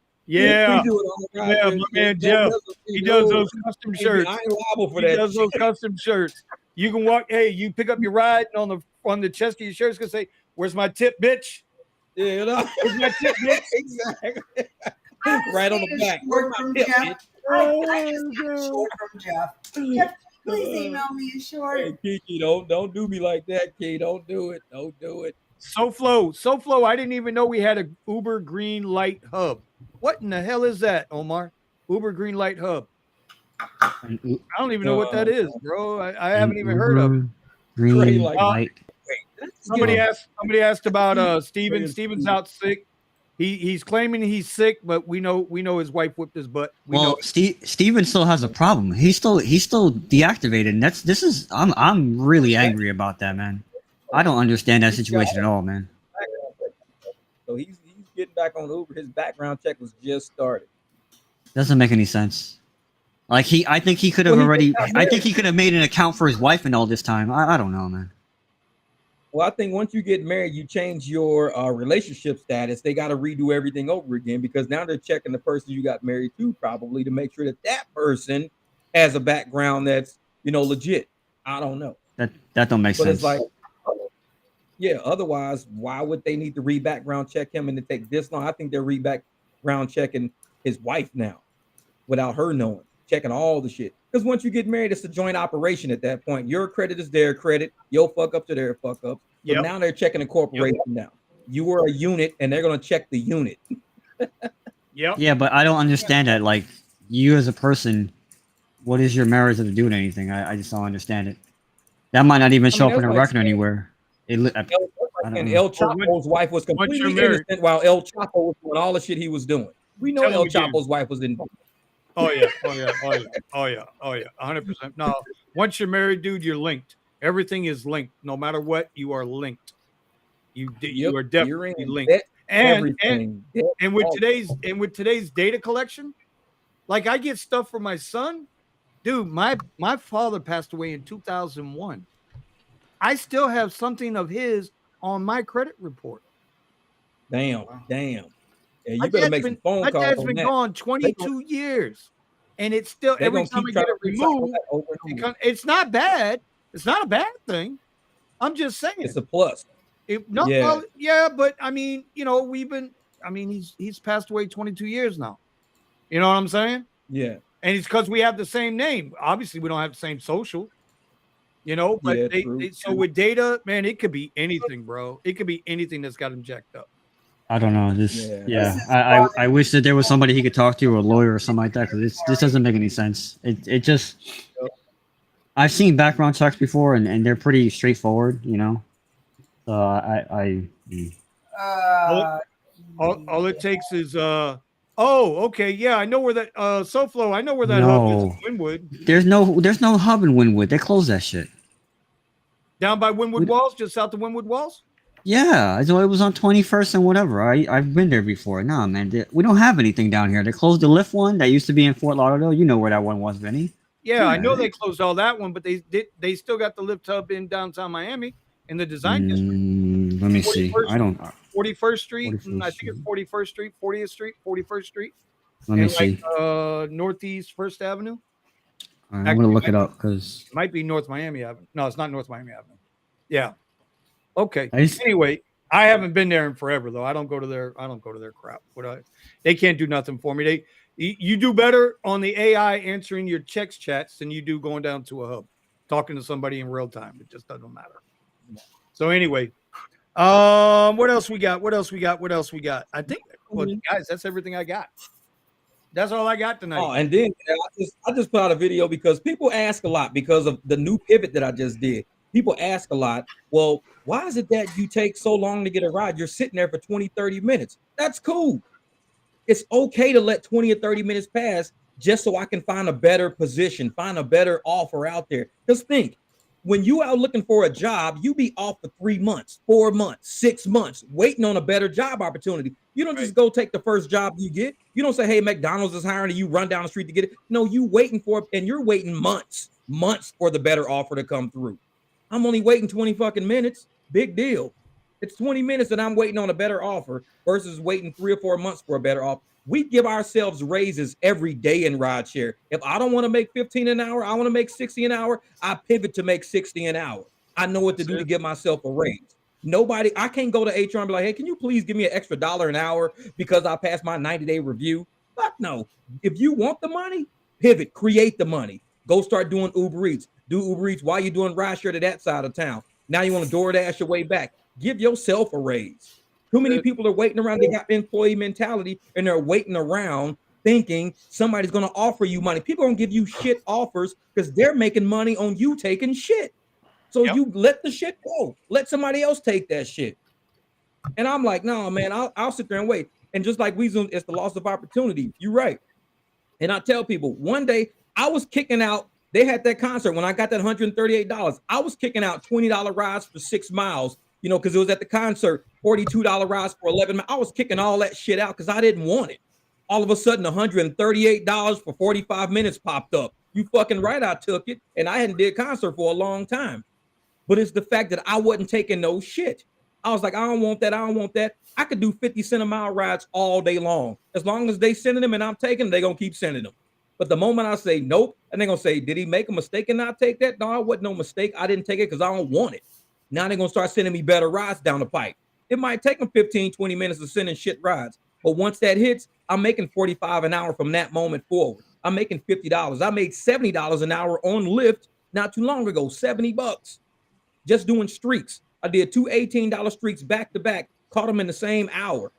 My man Jeff, he does those custom shirts. I ain't liable for he that. does those custom shirts. You can walk. Hey, you pick up your ride, and on the chest of your shirt, it's gonna say, "Where's my tip, bitch?" Yeah, where's my tip, bitch? Exactly. Right on the back. Where's my tip, bitch? I just got a short from Jeff. Jeff, please email me a short. Hey, Kiki, don't do me like that, Kiki. Don't do it. Don't do it. SoFlo. I didn't even know we had a Uber Green Light Hub. What in the hell is that, Omar? Uber Green Light Hub. I don't even know what that is, bro. I haven't even heard of it. Green light. Somebody asked about Steven. Steven's out sick. He's claiming he's sick, but we know his wife whipped his butt. Steven still has a problem. He's still deactivated. And I'm really angry about that, man. I don't understand that situation at all, man. So he's getting back on Uber. His background check was just started. Doesn't make any sense. Like I think he could have made an account for his wife and all this time. I don't know, man. Well, I think once you get married, you change your relationship status. They got to redo everything over again because now they're checking the person you got married to probably to make sure that person has a background that's legit. I don't know. That don't make sense. But it's like, yeah. Otherwise, why would they need to re-background check him and to take this long? I think they're re-background checking his wife now, without her knowing, checking all the shit. Because once you get married, it's a joint operation at that point. Your credit is their credit. Your fuck up to their fuck up. So now they're checking the corporation now. You were a unit, and they're gonna check the unit. Yeah, but I don't understand that. Like you as a person, what is your marriage to do with anything? I just don't understand it. That might not even show up in a record anywhere. El Chapo's wife was completely innocent while El Chapo was doing all the shit he was doing. We know El Chapo's wife was involved. Oh yeah, 100%. No, once you're married, dude, you're linked. Everything is linked. No matter what, you are linked. You are definitely linked. And with today's data collection, like I get stuff for my son, dude. My father passed away in 2001. I still have something of his on my credit report. Damn. Yeah, you better make some phone calls. My dad's been gone 22 years, and it's still every time I get it removed. It's not bad. It's not a bad thing. I'm just saying. It's a plus. Yeah, but I mean, he's passed away 22 years now. You know what I'm saying? Yeah. And it's because we have the same name. Obviously, we don't have the same social, but so with data, man, it could be anything, bro. It could be anything that's got him jacked up. I don't know. I wish that there was somebody he could talk to, or a lawyer or something like that, because this doesn't make any sense. It just. I've seen background checks before, and they're pretty straightforward, So all it takes is okay, yeah, I know where that SoFlo, I know where that hub is in Wynwood. There's no hub in Wynwood. They closed that shit. Down by Wynwood Walls, just south of Wynwood Walls? Yeah, I thought it was on 21st and whatever. I've been there before. Nah, man, we don't have anything down here. They closed the Lyft one that used to be in Fort Lauderdale. You know where that one was, Vinny. Yeah, I know they closed all that one, but they still got the Lyft hub in downtown Miami in the design district. Let me see. I don't. 41st Street. I think it's 41st Street, 40th Street, 41st Street. Let me see. Northeast First Avenue. I'm gonna look it up because it might be North Miami Avenue. No, it's not North Miami Avenue. Yeah. Okay. Anyway, I haven't been there in forever though. I don't go to their crap. They can't do nothing for me. You do better on the AI answering your chats than you do going down to a hub, talking to somebody in real time. It just doesn't matter. So anyway, what else we got? I think, guys, that's everything I got. That's all I got tonight. Oh, and then I just put out a video because people ask a lot because of the new pivot that I just did. People ask a lot, well, why is it that you take so long to get a ride? You're sitting there for 20, 30 minutes. That's cool. It's okay to let 20 or 30 minutes pass just so I can find a better position, find a better offer out there. Just think, when you out looking for a job, you be off for 3 months, 4 months, 6 months, waiting on a better job opportunity. You don't just go take the first job you get. You don't say, hey, McDonald's is hiring, and you run down the street to get it. No, you waiting for it, and you're waiting months for the better offer to come through. I'm only waiting 20 fucking minutes. Big deal. It's 20 minutes that I'm waiting on a better offer versus waiting 3 or 4 months for a better offer. We give ourselves raises every day in rideshare. If I don't want to make 15 an hour, I want to make 60 an hour, I pivot to make 60 an hour. I know what to do to give myself a raise. I can't go to HR and be like, hey, can you please give me an extra $1 an hour because I passed my 90-day review? Fuck no. If you want the money, pivot, create the money. Go start doing Uber Eats. Do Uber Eats while you're doing rideshare to that side of town. Now you want to DoorDash your way back. Give yourself a raise. Too many people are waiting around. They got employee mentality and they're waiting around thinking somebody's going to offer you money. People don't give you shit offers because they're making money on you taking shit. So you let the shit go. Let somebody else take that shit. And I'm like, no, man, I'll sit there and wait. And just like Weasel, it's the loss of opportunity. You're right. And I tell people, one day I was kicking out. They had that concert when I got that $138. I was kicking out $20 rides for 6 miles, because it was at the concert, $42 rides for 11 miles. I was kicking all that shit out because I didn't want it. All of a sudden, $138 for 45 minutes popped up. You fucking right, I took it, and I hadn't did concert for a long time. But it's the fact that I wasn't taking no shit. I was like, I don't want that. I don't want that. I could do 50 cent a mile rides all day long. As long as they sending them and I'm taking them, they're going to keep sending them. But the moment I say nope, and they're going to say, did he make a mistake and not take that? No, it wasn't no mistake. I didn't take it because I don't want it. Now they're going to start sending me better rides down the pipe. It might take them 15, 20 minutes of sending shit rides. But once that hits, I'm making $45 an hour from that moment forward. I'm making $50. I made $70 an hour on Lyft not too long ago, $70. Just doing streaks. I did 2 $18 streaks back to back, caught them in the same hour.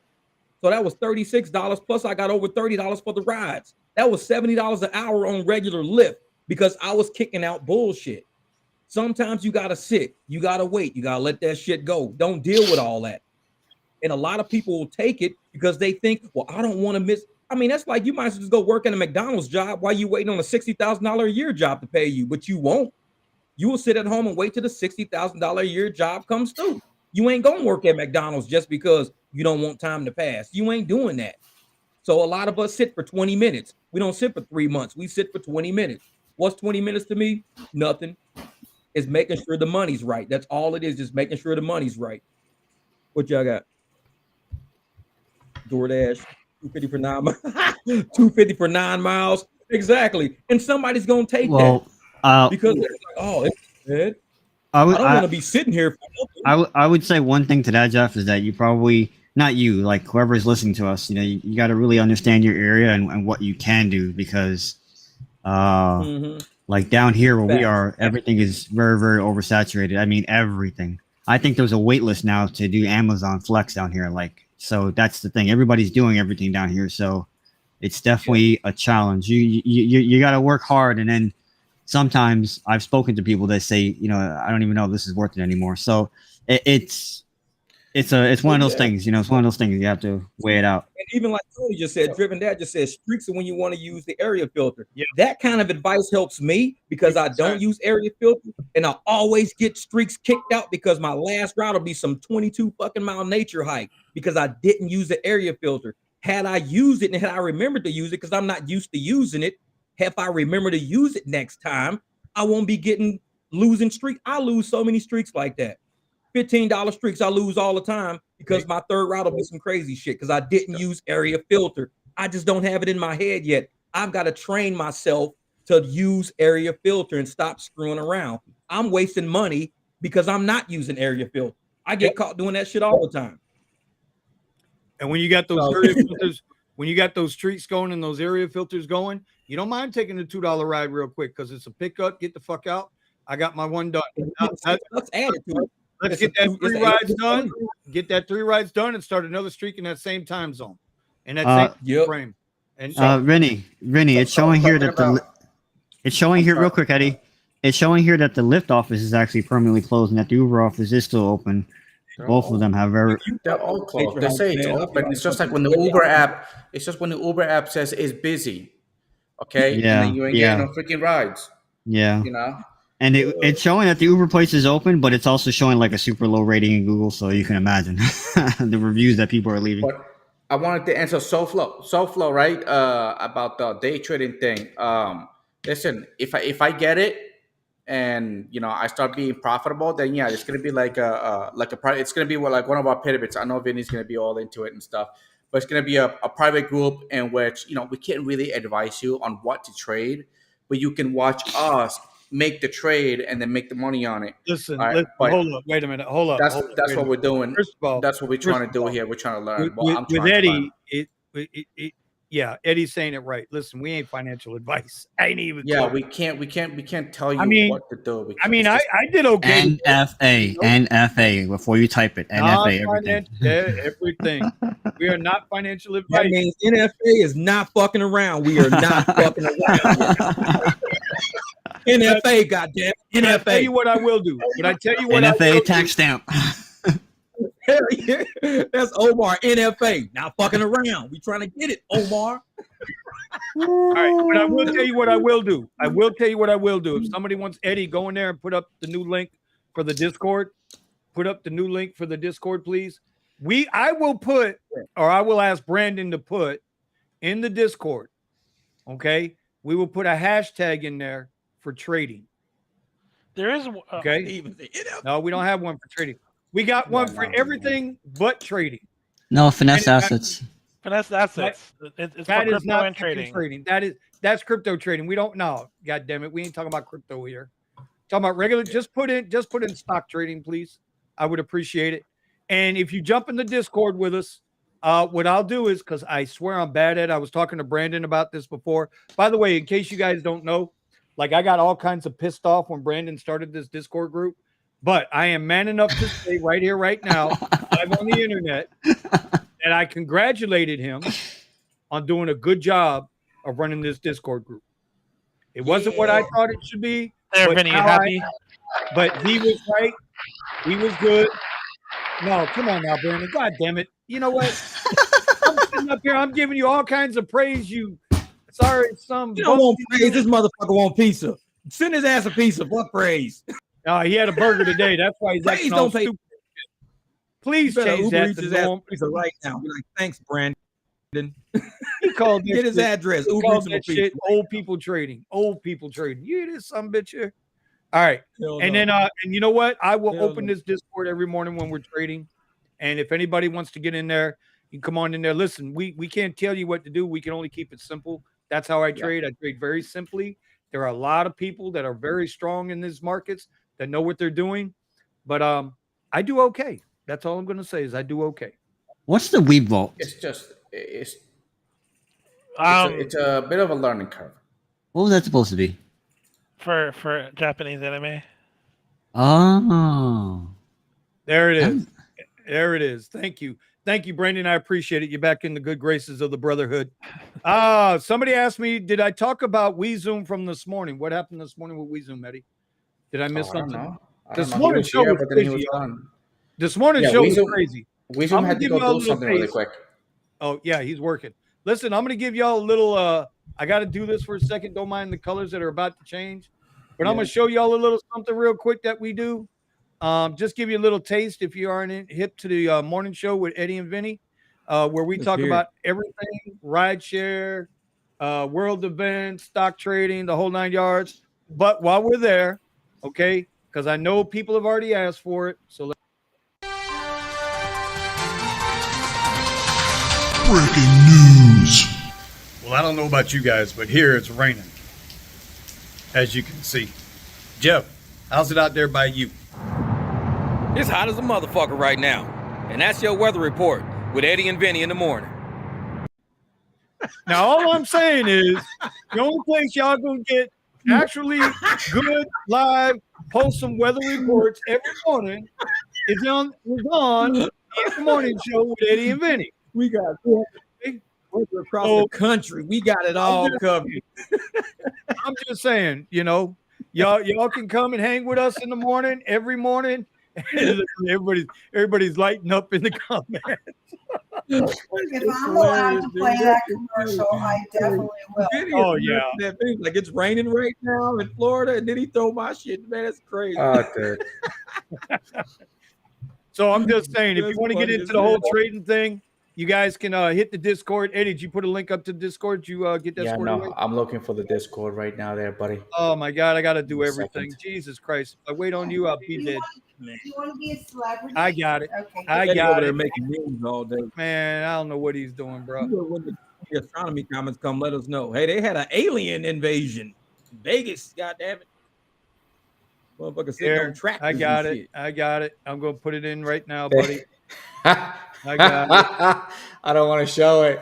So that was $36 plus I got over $30 for the rides. That was $70 an hour on regular Lyft because I was kicking out bullshit. Sometimes you got to sit, you got to wait, you got to let that shit go. Don't deal with all that. And a lot of people will take it because they think, well, I don't want to miss. I mean, that's like you might as well just go work in a McDonald's job while you're waiting on a $60,000 a year job to pay you, but you won't. You will sit at home and wait till the $60,000 a year job comes through. You ain't going to work at McDonald's just because you don't want time to pass. You ain't doing that. So a lot of us sit for 20 minutes. We don't sit for 3 months. We sit for 20 minutes. What's 20 minutes to me? Nothing. It's making sure the money's right. That's all it is, just making sure the money's right. What y'all got? DoorDash, $250 for 9 miles. $250 for 9 miles. Exactly. And somebody's going to take that. Well, because they're like, oh, it's good. I don't want to be sitting here. I would say one thing to that, Jeff, is that you probably, not you, like whoever is listening to us, you got to really understand your area and what you can do, because like down here where we are, everything is very, very oversaturated. I mean, everything. I think there's a wait list now to do Amazon Flex down here. Like, so that's the thing. Everybody's doing everything down here. So it's definitely a challenge. You got to work hard. And then sometimes I've spoken to people that say, I don't even know if this is worth it anymore. So it's one of those things, it's one of those things you have to weigh it out. And even like Tony just said, Driven Dad just said, streaks are when you want to use the area filter. Yeah. That kind of advice helps me because I don't use area filter, and I always get streaks kicked out because my last route will be some 22 fucking mile nature hike because I didn't use the area filter. Had I used it and had I remembered to use it, because I'm not used to using it, if I remember to use it next time, I won't be losing streaks. I lose so many streaks like that. $15 streaks I lose all the time because my third route will be some crazy shit because I didn't use area filter. I just don't have it in my head yet. I've got to train myself to use area filter and stop screwing around. I'm wasting money because I'm not using area filter. I get caught doing that shit all the time. And when you got those area filters, when you got those streaks going and those area filters going, you don't mind taking the $2 ride real quick because it's a pickup. Get the fuck out. I got my one done. Let's add it to it. Let's get that 3 rides done. Get that 3 rides done and start another streak in that same time zone. In that same frame. And Rennie, it's showing here that it's showing here real quick, Eddie. It's showing here that the Lyft office is actually permanently closed and that the Uber office is still open. Both of them have they're all closed. They say it's open. It's just like when the Uber app says it's busy. Okay. Yeah. And then you ain't getting no freaking rides. Yeah. And it's showing that the Uber place is open, but it's also showing like a super low rating in Google, so you can imagine the reviews that people are leaving. But I wanted to answer SoFlo, right? About the day trading thing. Listen, if I get it and I start being profitable, then yeah, it's gonna be it's gonna be like one of our pivot. I know Vinny's gonna be all into it and stuff, but it's gonna be a private group in which we can't really advise you on what to trade, but you can watch us make the trade and then make the money on it. Listen, hold up, wait a minute, hold up. That's what we're doing. First of all, that's what we're trying to do here. We're trying to learn. With Eddie, yeah, Eddie's saying it right. Listen, we ain't financial advice. I ain't even. Yeah, we can't tell you what to do. I did okay. NFA before you type it. NFA everything. We are not financial advice. That means NFA is not fucking around. We are not fucking around. NFA, goddamn NFA. I tell you what I will do. But I tell you what NFA tax stamp. Hell yeah. That's Omar. NFA. Not fucking around. We trying to get it, Omar. All right, but I will tell you what I will do. I will tell you what I will do. If somebody wants Eddie, go in there and put up the new link for the Discord. Put up the new link for the Discord, please. I will ask Brandon to put in the Discord. Okay, we will put a hashtag in there for trading. There is okay. No, we don't have one for trading. We got one for everything but trading. No, finesse assets. Finesse assets. It's that for is not and trading. That's crypto trading. We don't know. God damn it. We ain't talking about crypto here. Talking about regular. Just put in stock trading, please. I would appreciate it. And if you jump in the Discord with us, what I'll do is, because I swear I'm bad at it. I was talking to Brandon about this before. By the way, in case you guys don't know, like I got all kinds of pissed off when Brandon started this Discord group. But I am man enough to say right here, right now, live on the internet, that I congratulated him on doing a good job of running this Discord group. It wasn't what I thought it should be. Vinny, you happy? But he was right. He was good. No, come on now, Brandon. God damn it. You know what? I'm sitting up here. I'm giving you all kinds of praise. You don't want praise. This motherfucker want pizza. Send his ass a pizza. What praise? He had a burger today. That's why he's acting all stupid. Please change that to normal. Right now. Be like, thanks, Brandon. He called get his address. He called that shit old people trading. Old people trading. You hear this, some bitch here? All right. And then and you know what? I will open this Discord every morning when we're trading. And if anybody wants to get in there, you can come on in there. Listen, we can't tell you what to do. We can only keep it simple. That's how I trade. I trade very simply. There are a lot of people that are very strong in these markets that know what they're doing. But I do okay. That's all I'm going to say is I do okay. What's the Weeb Vault? It's Um, it's a bit of a learning curve. What was that supposed to be? for Japanese anime. Oh, There it that- is. There it is. Thank you. Thank you, Brandon. I appreciate it. You're back in the good graces of the brotherhood. Somebody asked me, did I talk about WeZoom from this morning? What happened this morning with WeZoom, Eddie? Did I miss I don't something? know. I This don't know. He morning's was show here, was but then he crazy, was y'all. gone. This morning's Yeah, show was WeZoom- crazy. Weezum I'm had gonna to give go y'all a do little something really taste. quick. Oh, yeah, he's working. Listen, I'm going to give y'all a little, I got to do this for a second. Don't mind the colors that are about to change. But I'm going to show y'all a little something real quick that we do. Just give you a little taste if you aren't hip to the morning show with Eddie and Vinny, where we talk about everything, rideshare, world events, stock trading, the whole 9 yards. But while we're there, okay, because I know people have already asked for it. So Breaking news. well, I don't know about you guys, but here it's raining, as you can see. Jeff, how's it out there by you? It's hot as a motherfucker right now. And that's your weather report with Eddie and Vinny in the morning. Now, all I'm saying is the only place y'all gonna get actually good, live, wholesome weather reports every morning is on the morning show with Eddie and Vinny. We got across the country. We got it all covered. I'm just saying, y'all can come and hang with us in the morning, every morning. Everybody's lighting up in the comments. If I'm allowed to play that commercial, I definitely will. Oh, yeah. That thing, like it's raining right now in Florida, and then he throw my shit. Man, that's crazy. Dude. So I'm just saying, if you That's want to get funny into as the whole hell. trading thing, you guys can hit the Discord. Eddie, did you put a link up to Discord? Did you get that Yeah, squared away? no, I'm looking for the Discord right now there, buddy. Oh my God, I got to do Give me a everything. second. Jesus Christ. If I wait on you, I'll be dead. Do you want to be a celebrity? I got it. Okay. I Eddie got over there it. making memes all day. Man, I don't know what he's doing, bro. When the astronomy comments come, let us know. Hey, they had an alien invasion in Vegas. Goddamn it, motherfucker sitting Here, on tractors. I got and it. shit. I got it. I'm going to put it in right now, buddy. I got it. I don't want to show it.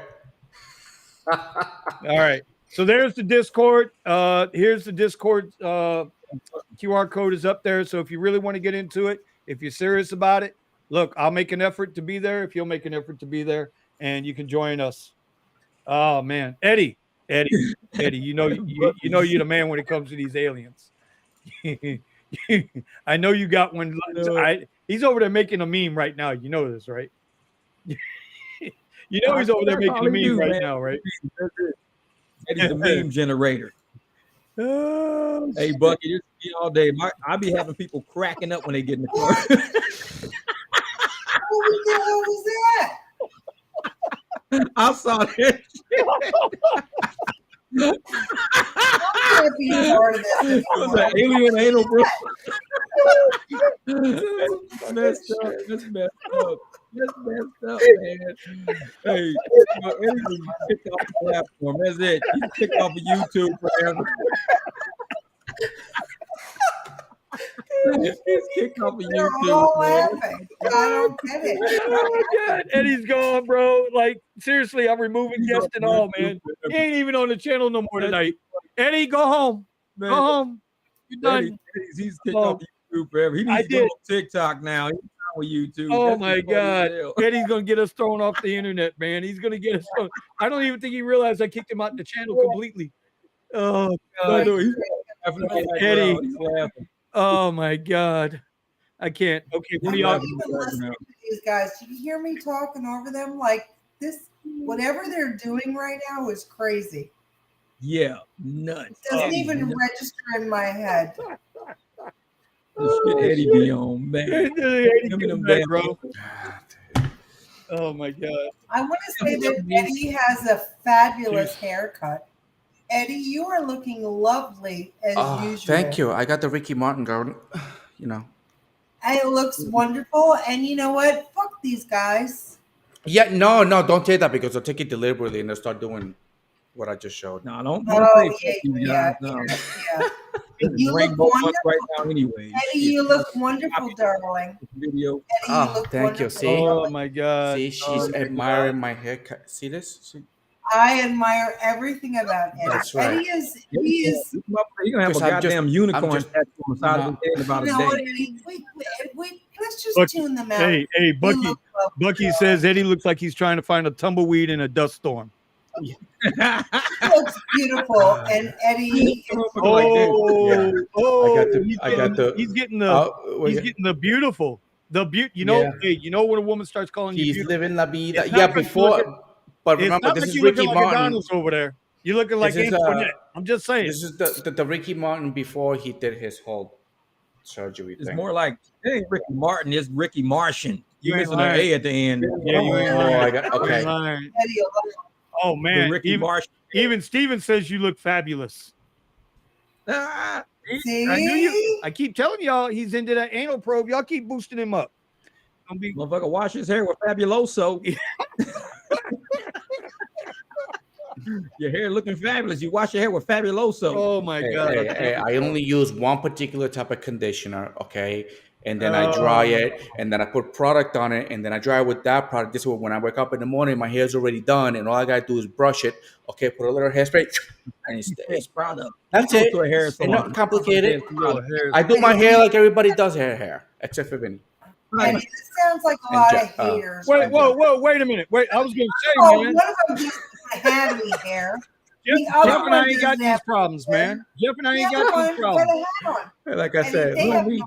All right. So there's the Discord. Here's the Discord QR code is up there. So if you really want to get into it, if you're serious about it, look, I'll make an effort to be there. If you'll make an effort to be there, and you can join us. Oh man, Eddie, you know you're the man when it comes to these aliens. I know you got one. He's over there making a meme right now. You know this, right? You know he's over there making a meme right now, right? Eddie's a meme generator. Oh, Hey, Bucky, this be all day. I be having people cracking up when they get in the car. What the hell was that? I saw that. I can't be part of this. It was an alien anal, bro. That's messed up. That's messed up. That's messed up, man. Hey, Eddie's kicked off the platform. That's it. He's kicked off of YouTube forever. He's kicked off of They're all YouTube. Man. laughing. I don't get it. oh my God, Eddie's gone, bro. Like seriously, I'm removing guests and all, man. He ain't even on the channel no more tonight. Eddie, go home. Man, Go home. You're done. He's kicked off YouTube forever. He needs to go on TikTok now. He's done with YouTube. Oh That's my just funny as God. hell. Eddie's gonna get us thrown off the internet, man. He's gonna get us thrown. I don't even think he realized I kicked him out the channel completely. Oh God. No, he's laughing in the Eddie. background. He's laughing. Oh my God. I can't. Okay, what I'm do y'all not even listening to these guys. Do you hear me talking over them? Like this, whatever they're doing right now is crazy. Yeah, nuts. It doesn't Eddie, even nuts. register in my head. The shit Eddie be on, man. Eddie, Him and them back, damn- bro. Oh my God. I want to say that Eddie has a fabulous haircut. Eddie, you are looking lovely as usual. Thank you. I got the Ricky Martin girl. You know. And it looks wonderful. And you know what? Fuck these guys. Yeah, no, don't say that because they'll take it deliberately and they'll start doing what I just showed. No, don't Oh, say yeah. no. You look Rainbow month wonderful. right now anyway. Eddie, you look wonderful, darling. Video. Eddie, you look Thank you. wonderful. See, Oh my God. see, she's admiring my haircut. See this? See? I admire everything about Eddie. That's right. Eddie is. You're gonna have a goddamn unicorn just- tattoo on the side of his head in about You a know what, day. Eddie? Wait. Let's just Bucky, tune them out. Hey, You Bucky. look lovely. Bucky says Eddie looks like he's trying to find a tumbleweed in a dust storm. He looks beautiful, and Eddie. He's getting the beautiful. You know, Yeah. hey, you know when a woman starts calling you He's beautiful? living la vida. It's not Yeah, like you before. But It's remember, not this like is you Ricky looking like Martin. Adonis over there. You're looking like This is, Antoinette. I'm just saying. This is the Ricky Martin before he did his whole surgery It's thing. more like, it ain't Ricky Martin, it's Ricky Martian. You You're ain't missing an lying. A at the end. Yeah, you ain't lying. I got, You okay. ain't lying. Eddie, Oh The man, Ricky Martian. even Steven says you look fabulous. Ah, see? I knew you. I keep telling y'all he's into that anal probe. Y'all keep boosting him up. Don't be motherfucker wash his hair with Fabuloso. Your hair looking fabulous. You wash your hair with Fabuloso. Oh my God. Hey, I only use one particular type of conditioner, okay? And then I dry it, and then I put product on it, and then I dry it with that product. This way, when I wake up in the morning, my hair's already done, and all I gotta do is brush it. Okay, put a little hairspray, and it stays. Product. That's Go it. to a hair It's salon. not complicated. Oh, hair. I do my hair like everybody does hair, except for Vinny. Eddie, this sounds like a And lot Jeff- of haters. Wait, whoa, wait a minute. Wait, I was gonna say, Oh, man. one of them doesn't have any hair. Jeff, the other Jeff and one I ain't doesn't got these have problems, man. Jeff and I The ain't other got one these got problems. a hat on. Like I And said, they have we,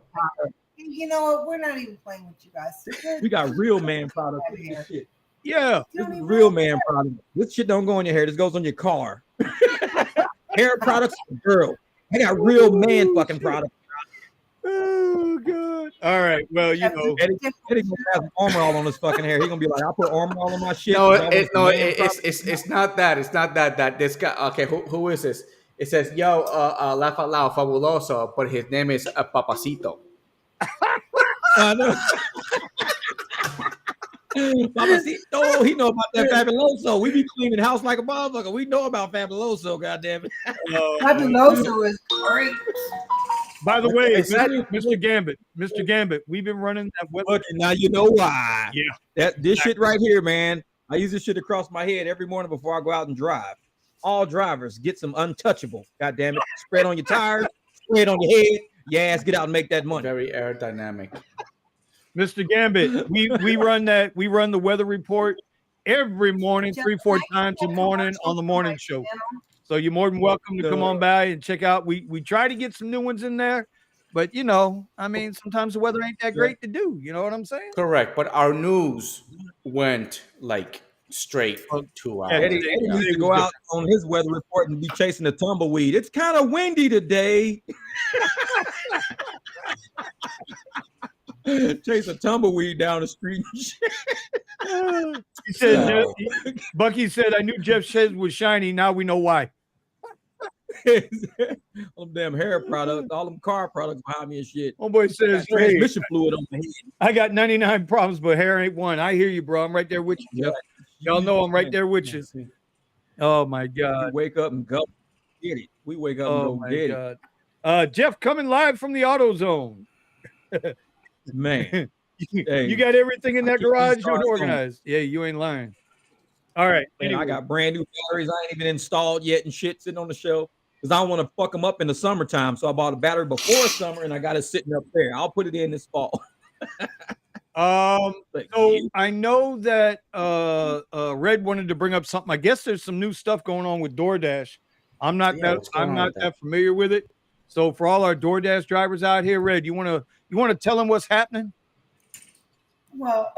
You know what? We're not even playing with you guys. we got real man products. Look at this shit. Yeah. You This don't is even real have man product. This shit don't go on your hair. This goes on your car. Hair products for girls. I got real man fucking products. Oh God. All right. Well, you know. Eddie gonna have some armor all on his fucking hair. He gonna be like, I put armor all on my shit. No, It's almost man product. it's not that. It's not that this guy. Okay, who is this? It says, "Yo, laugh out loud, fabuloso," but his name is Papacito. I know. Papacito, he know about that Fabuloso. We be cleaning house like a motherfucker. We know about Fabuloso, goddamn it. Fabuloso is great. By the way, Is that- Mr. Gambit, we've been running that web. Look, now you know why. Yeah. This shit right here, man. I use this shit across my head every morning before I go out and drive. All drivers get some untouchable. God damn it. Spread on your tires, spread on your head. Your ass get out and make that money. Very aerodynamic. Mr. Gambit, we run the weather report every morning, 3-4 times a morning on the morning show. So you're more than welcome to come on by and check out. We try to get some new ones in there, but you know, I mean, sometimes the weather ain't that great to do. You know what I'm saying? Correct, but our news went like straight 2 hours. Eddie needs to go out on his weather report and be chasing a tumbleweed. It's kind of windy today. Chase a tumbleweed down the street. He said, Bucky said, I knew Jeff Shed was shiny. Now we know why. All them damn hair products, all them car products behind me and shit. Homeboy says, hey, transmission fluid on my head. I got 99 problems, but hair ain't one. I hear you, bro. I'm right there with you. Yeah. Y'all know I'm right there with you. Oh my God. We wake up and go get it. We wake up and Oh go my get God. Jeff coming live from the Auto Zone. it. Man. You got everything in that keep these garage cars organized. Yeah, you ain't lying. All right. Man, Anyway. I got brand new batteries I ain't even installed yet and shit sitting on the shelf because I don't want to fuck them up in the summertime. So I bought a battery before summer and I got it sitting up there. I'll put it in this fall. So I know that Red wanted to bring up something. I guess there's some new stuff going on with DoorDash. I'm not that familiar with it. So for all our DoorDash drivers out here, Red, you want to tell them what's happening? Well,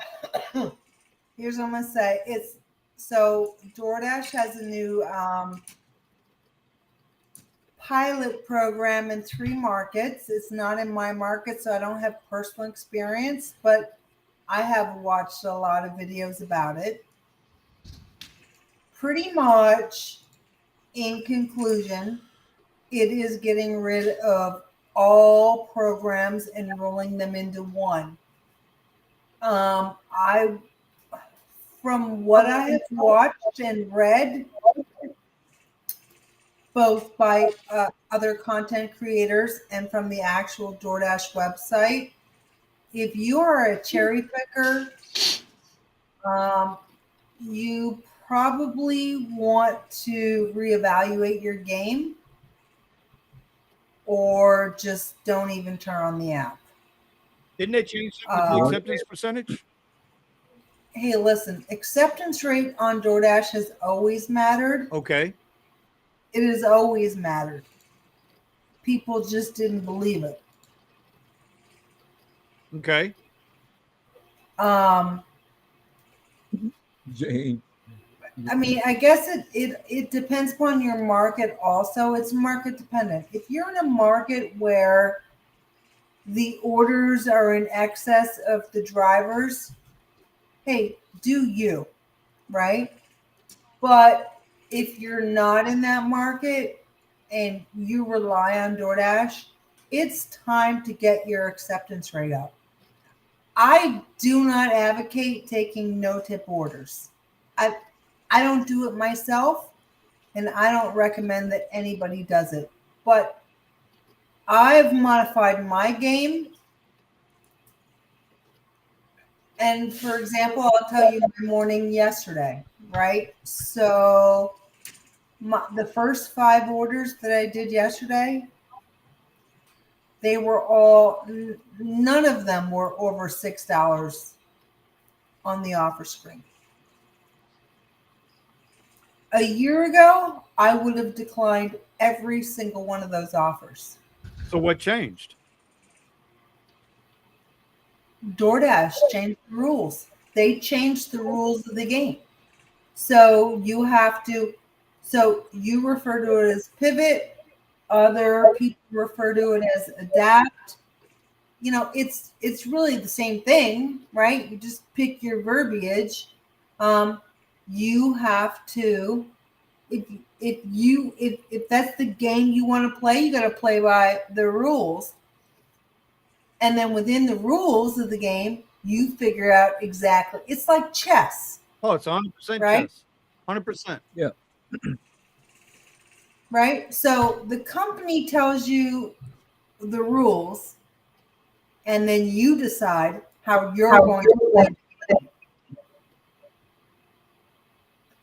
here's what I'm gonna say. So DoorDash has a new pilot program in 3 markets. It's not in my market, so I don't have personal experience, but I have watched a lot of videos about it. Pretty much, in conclusion, it is getting rid of all programs and rolling them into one. From what I have watched and read, both by other content creators and from the actual DoorDash website. If you are a cherry picker, you probably want to reevaluate your game or just don't even turn on the app. Didn't they change something with the acceptance percentage? Hey, listen, acceptance rate on DoorDash has always mattered. Okay. It has always mattered. People just didn't believe it. Okay. Jane. I mean, I guess it depends upon your market also. It's market dependent. If you're in a market where the orders are in excess of the drivers, hey, do you, right? But if you're not in that market and you rely on DoorDash, it's time to get your acceptance rate up. I do not advocate taking no tip orders. I don't do it myself, and I don't recommend that anybody does it. But I've modified my game. And for example, I'll tell you my morning yesterday, right? So the first 5 orders that I did yesterday, they were all, none of them were over $6 on the offer screen. A year ago, I would have declined every single one of those offers. So what changed? DoorDash changed the rules. They changed the rules of the game. So you have to, so you refer to it as pivot. Other people refer to it as adapt. You know, it's really the same thing, right? You just pick your verbiage. You have to, if that's the game you want to play, you got to play by the rules. And then within the rules of the game, you figure out exactly. It's like chess. Oh, it's 100% right? chess. 100%. Yeah. Right? So the company tells you the rules, and then you decide how you're going to play.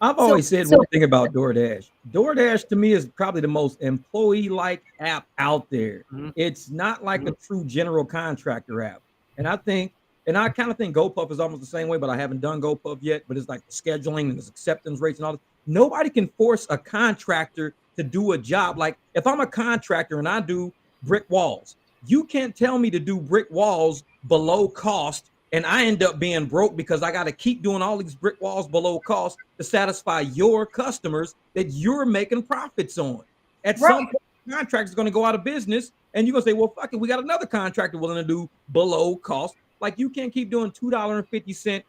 I've always said one thing about DoorDash. DoorDash to me is probably the most employee-like app out there. Mhm. It's not like a true general contractor app. And I kind of think GoPuff is almost the same way, but I haven't done GoPuff yet. But it's like the scheduling and the acceptance rates and all this. Nobody can force a contractor to do a job. Like if I'm a contractor and I do brick walls, you can't tell me to do brick walls below cost and I end up being broke because I got to keep doing all these brick walls below cost to satisfy your customers that you're making profits on. At some point, the contractor is going to go out of business, and you're going to say, well, fuck it, we got another contractor willing to do below cost. Like you can't keep doing $2.50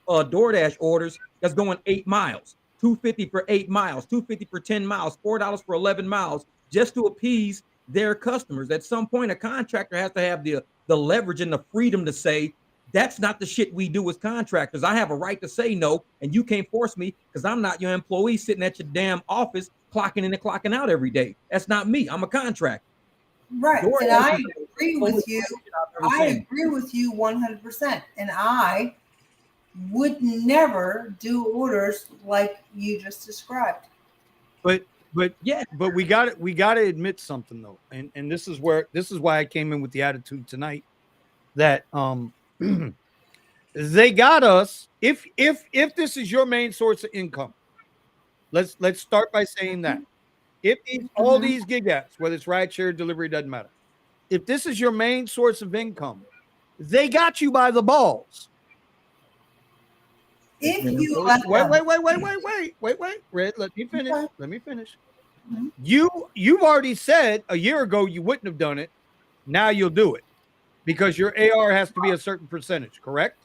DoorDash orders that's going 8 miles, $2.50 for 8 miles, $2.50 for 10 miles, $4 for 11 miles, just to appease their customers. At some point, a contractor has to have the leverage and the freedom to say, that's not the shit we do as contractors. I have a right to say no, and you can't force me because I'm not your employee sitting at your damn office clocking in and clocking out every day. That's not me. I'm a contractor. Right. And I agree with you. I agree with you 100%. And I would never do orders like you just described. But we got to admit something though, and this is why I came in with the attitude tonight that they got us. If this is your main source of income, let's start by saying that if all these gig apps, whether it's rideshare, delivery, doesn't matter. If this is your main source of income, they got you by the balls. If you wait, Red, let me finish. Okay. Let me finish. Mm-hmm. You've already said a year ago you wouldn't have done it. Now you'll do it because your AR has to be a certain percentage, correct?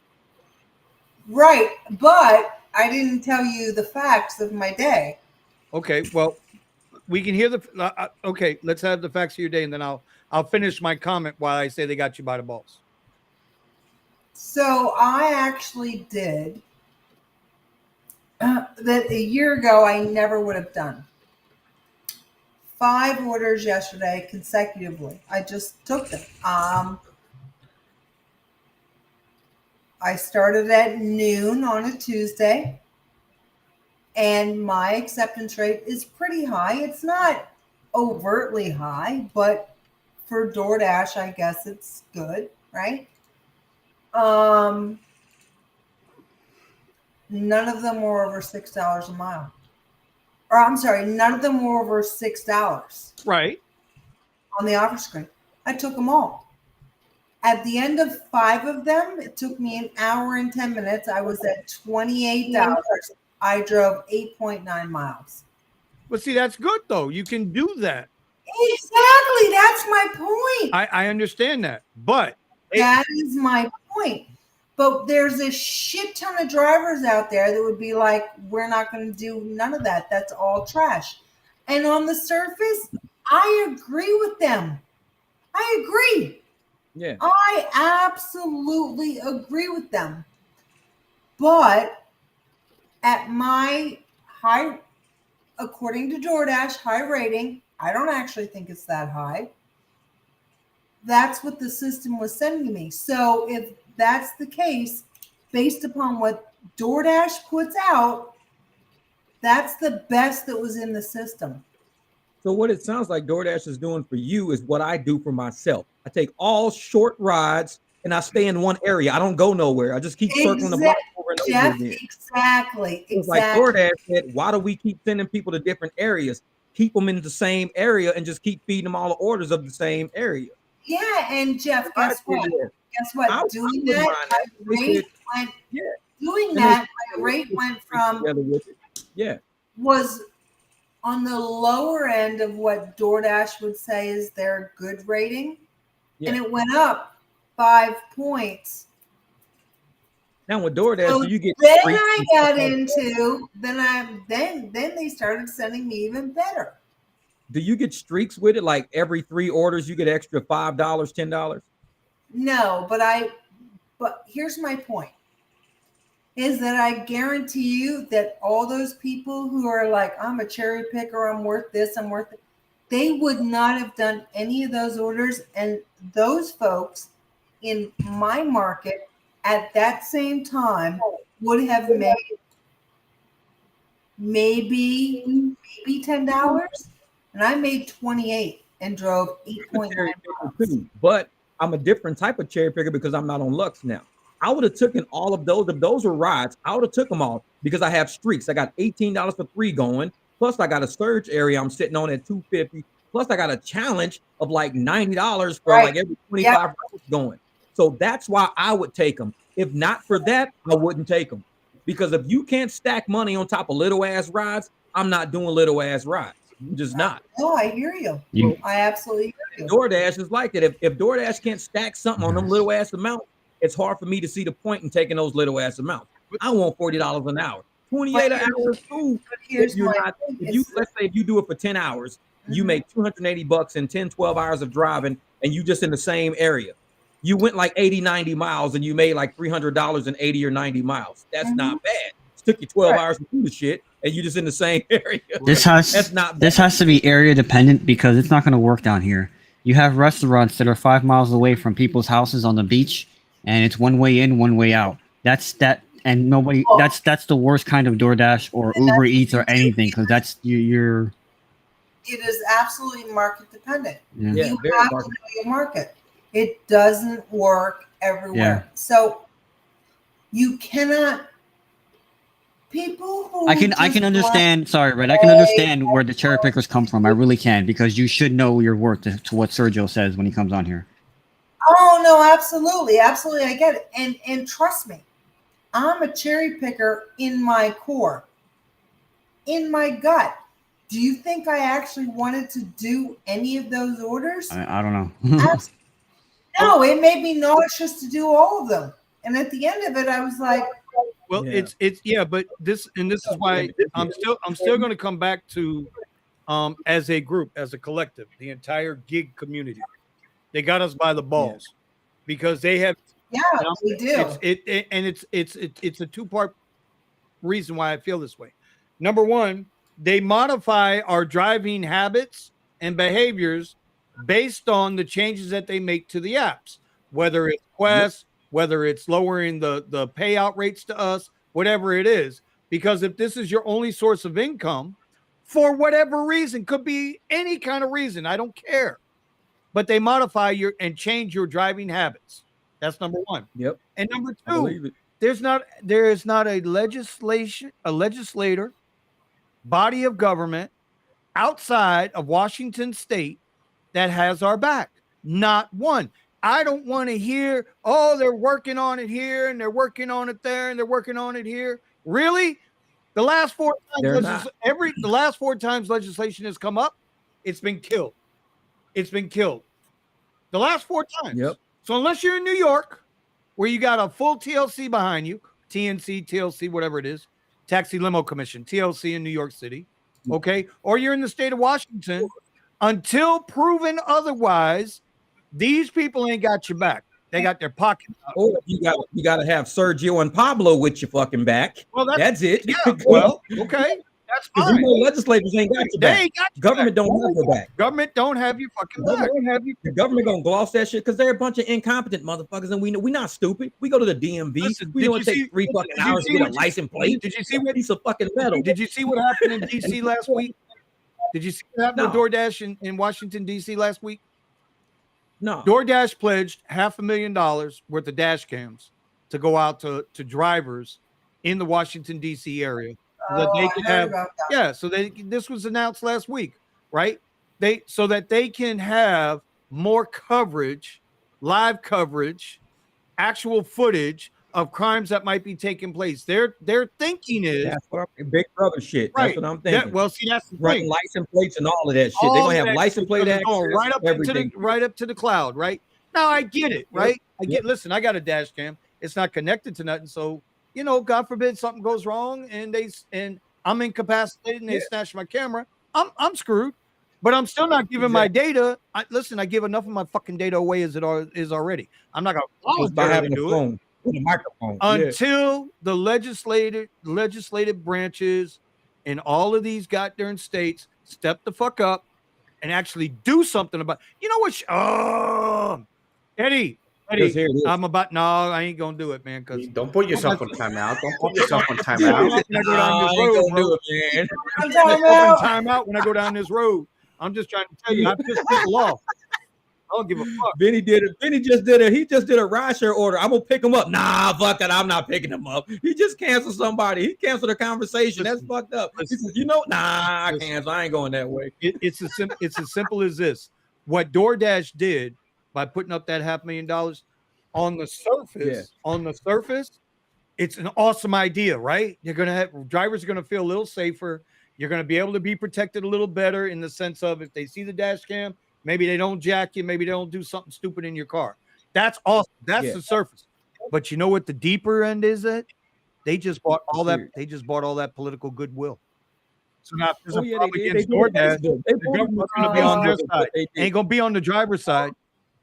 Right, but I didn't tell you the facts of my day. Okay, well, we can hear the. Okay, let's have the facts of your day, and then I'll finish my comment while I say they got you by the balls. So I actually did that a year ago. I never would have done. 5 orders yesterday consecutively. I just took them. I started at noon on a Tuesday, and my acceptance rate is pretty high. It's not overtly high, but for DoorDash, I guess it's good, right? None of them were over $6 a mile. Or I'm sorry, none of them were over $6 Right. on the offer screen. I took them all. At the end of 5 of them, it took me an hour and 10 minutes. I was at $28. I drove 8.9 miles. But see, that's good though. You can do that. Exactly. That's my point. I understand that. But that is my point. But there's a shit ton of drivers out there that would be like, we're not going to do none of that. That's all trash. And on the surface, I agree with them. I agree. Yeah. I absolutely agree with them. But at my high, according to DoorDash, high rating, I don't actually think it's that high. That's what the system was sending me. So if that's the case, based upon what DoorDash puts out, that's the best that was in the system. So what it sounds like DoorDash is doing for you is what I do for myself. I take all short rides and I stay in one area. I don't go nowhere. I just keep circling the block over and over again. Exactly. It's like DoorDash said, why do we keep sending people to different areas? Keep them in the same area and just keep feeding them all the orders of the same area. Yeah, and Jeff, guess what? Guess what? Doing that, my rate went from was on the lower end of what DoorDash would say is their good rating, and it went up 5 points. Now with DoorDash, so you get then I got into then they started sending me even better. Do you get streaks with it? Like every 3 orders, you get extra $5, $10? No, but here's my point. Is that I guarantee you that all those people who are like, I'm a cherry picker, I'm worth this, I'm worth it, they would not have done any of those orders. And those folks in my market at that same time would have made maybe $10. And I made 28 and drove 8.9 miles. But I'm a different type of cherry picker because I'm not on Lux now. I would have taken all of those. If those were rides, I would have took them all because I have streaks. I got $18 for 3 going. Plus, I got a surge area I'm sitting on at $250. Plus, I got a challenge of like $90 for like every 25 rounds going. So that's why I would take them. If not for that, I wouldn't take them. Because if you can't stack money on top of little ass rides, I'm not doing little ass rides. I'm just not. No, I hear you. I absolutely hear you. DoorDash is like that. If DoorDash can't stack something on them little ass amounts, it's hard for me to see the point in taking those little ass amounts. I want $40 an hour. 28 an hour is cool. Let's say if you do it for 10 hours, you make $280 in 10, 12 hours of driving, and you just in the same area. You went like 80, 90 miles and you made like $300 in 80 or 90 miles. That's not bad. It took you 12 hours to do the shit, and you just in the same area. This has to be area dependent because it's not going to work down here. You have restaurants that are 5 miles away from people's houses on the beach, and it's one way in, one way out. That's the worst kind of DoorDash or Uber Eats or anything because that's you're. It is absolutely market dependent. Yeah. You have to know your market. It doesn't work everywhere. So you cannot. People who I can understand. Sorry, Red. I can understand where the cherry pickers come from. I really can because you should know your worth to what Sergio says when he comes on here. Oh no, absolutely, absolutely. I get it, and trust me, I'm a cherry picker in my core, in my gut. Do you think I actually wanted to do any of those orders? I don't know. No, it made me nauseous to do all of them. And at the end of it, I was like, well, it's but this is why I'm still going to come back to as a group, as a collective, the entire gig community. They got us by the balls because they have. Yeah, we do. It's a 2-part reason why I feel this way. Number one, they modify our driving habits and behaviors based on the changes that they make to the apps, whether it's Quest, whether it's lowering the payout rates to us, whatever it is. Because if this is your only source of income, for whatever reason, could be any kind of reason, I don't care, but they modify your and change your driving habits. That's number one. Yep. And number I believe two, it. there is not a legislator, body of government outside of Washington state that has our back. Not one. I don't want to hear, oh, they're working on it here and they're working on it there and they're working on it here. Really? The last four times legislation has come up, it's been killed. It's been killed. The last 4 times. Yep. So unless you're in New York, where you got a full TLC behind you, TNC, TLC, whatever it is, Taxi Limo Commission, TLC in New York City, okay? Or you're in the state of Washington, until proven otherwise, these people ain't got your back. They got their pocket. Or you got to have Sergio and Pablo with your fucking back. Well, that's it. Yeah, well, okay. That's fine. You know, legislators ain't got your back. They ain't got your Government back. don't have your back. Government don't have your fucking back. The government gonna gloss that shit because they're a bunch of incompetent motherfuckers, and we're not stupid. We go to the DMV. Listen, we know it takes 3 fucking hours to get a license plate. Did you see what piece of fucking metal? Did you see what happened in DC last week? Did you see what happened with DoorDash in Washington DC last week? No. DoorDash pledged $500,000 worth of dash cams to go out to drivers in the Washington DC area. So that they can have, so this was announced last week, right? So that they can have more coverage, live coverage, actual footage of crimes that might be taking place. Their thinking is that's what Big Brother shit. Right. That's what I'm thinking. Well, see, that's the running thing. license plates and all of that shit. They're gonna have license plate access, right up to the cloud, right? Now I get it, right? Listen, I got a dash cam. It's not connected to nothing, so God forbid something goes wrong and I'm incapacitated and they snatch my camera. I'm screwed. But I'm still not giving my data. I give enough of my fucking data away as it is already. I'm not gonna by having a phone with a microphone until the legislative branches in all of these goddamn states step the fuck up and actually do something about. You know what? Eddie, I'm about. No, I ain't gonna do it, man. Because don't put yourself on timeout. Don't put yourself on timeout. Timeout when I go down this road. I'm just trying to tell you, I pissed people off. I don't give a fuck. Benny just did a rideshare order. I'm gonna pick him up. Nah, fuck it. I'm not picking him up. He just canceled somebody. He canceled a conversation. That's fucked up. He says, I cancel. I ain't going that way. It's as simple as this. What DoorDash did by putting up that $500,000 on the surface, it's an awesome idea, right? You're gonna have drivers are gonna feel a little safer. You're going to be able to be protected a little better in the sense of if they see the dash cam, maybe they don't jack you, maybe they don't do something stupid in your car. That's awesome. That's the surface. But you know what the deeper end is? That they just bought all that. They just bought all that political goodwill. So now if there's a problem against DoorDash, the government's going to be on their side. Ain't going to be on the driver's side.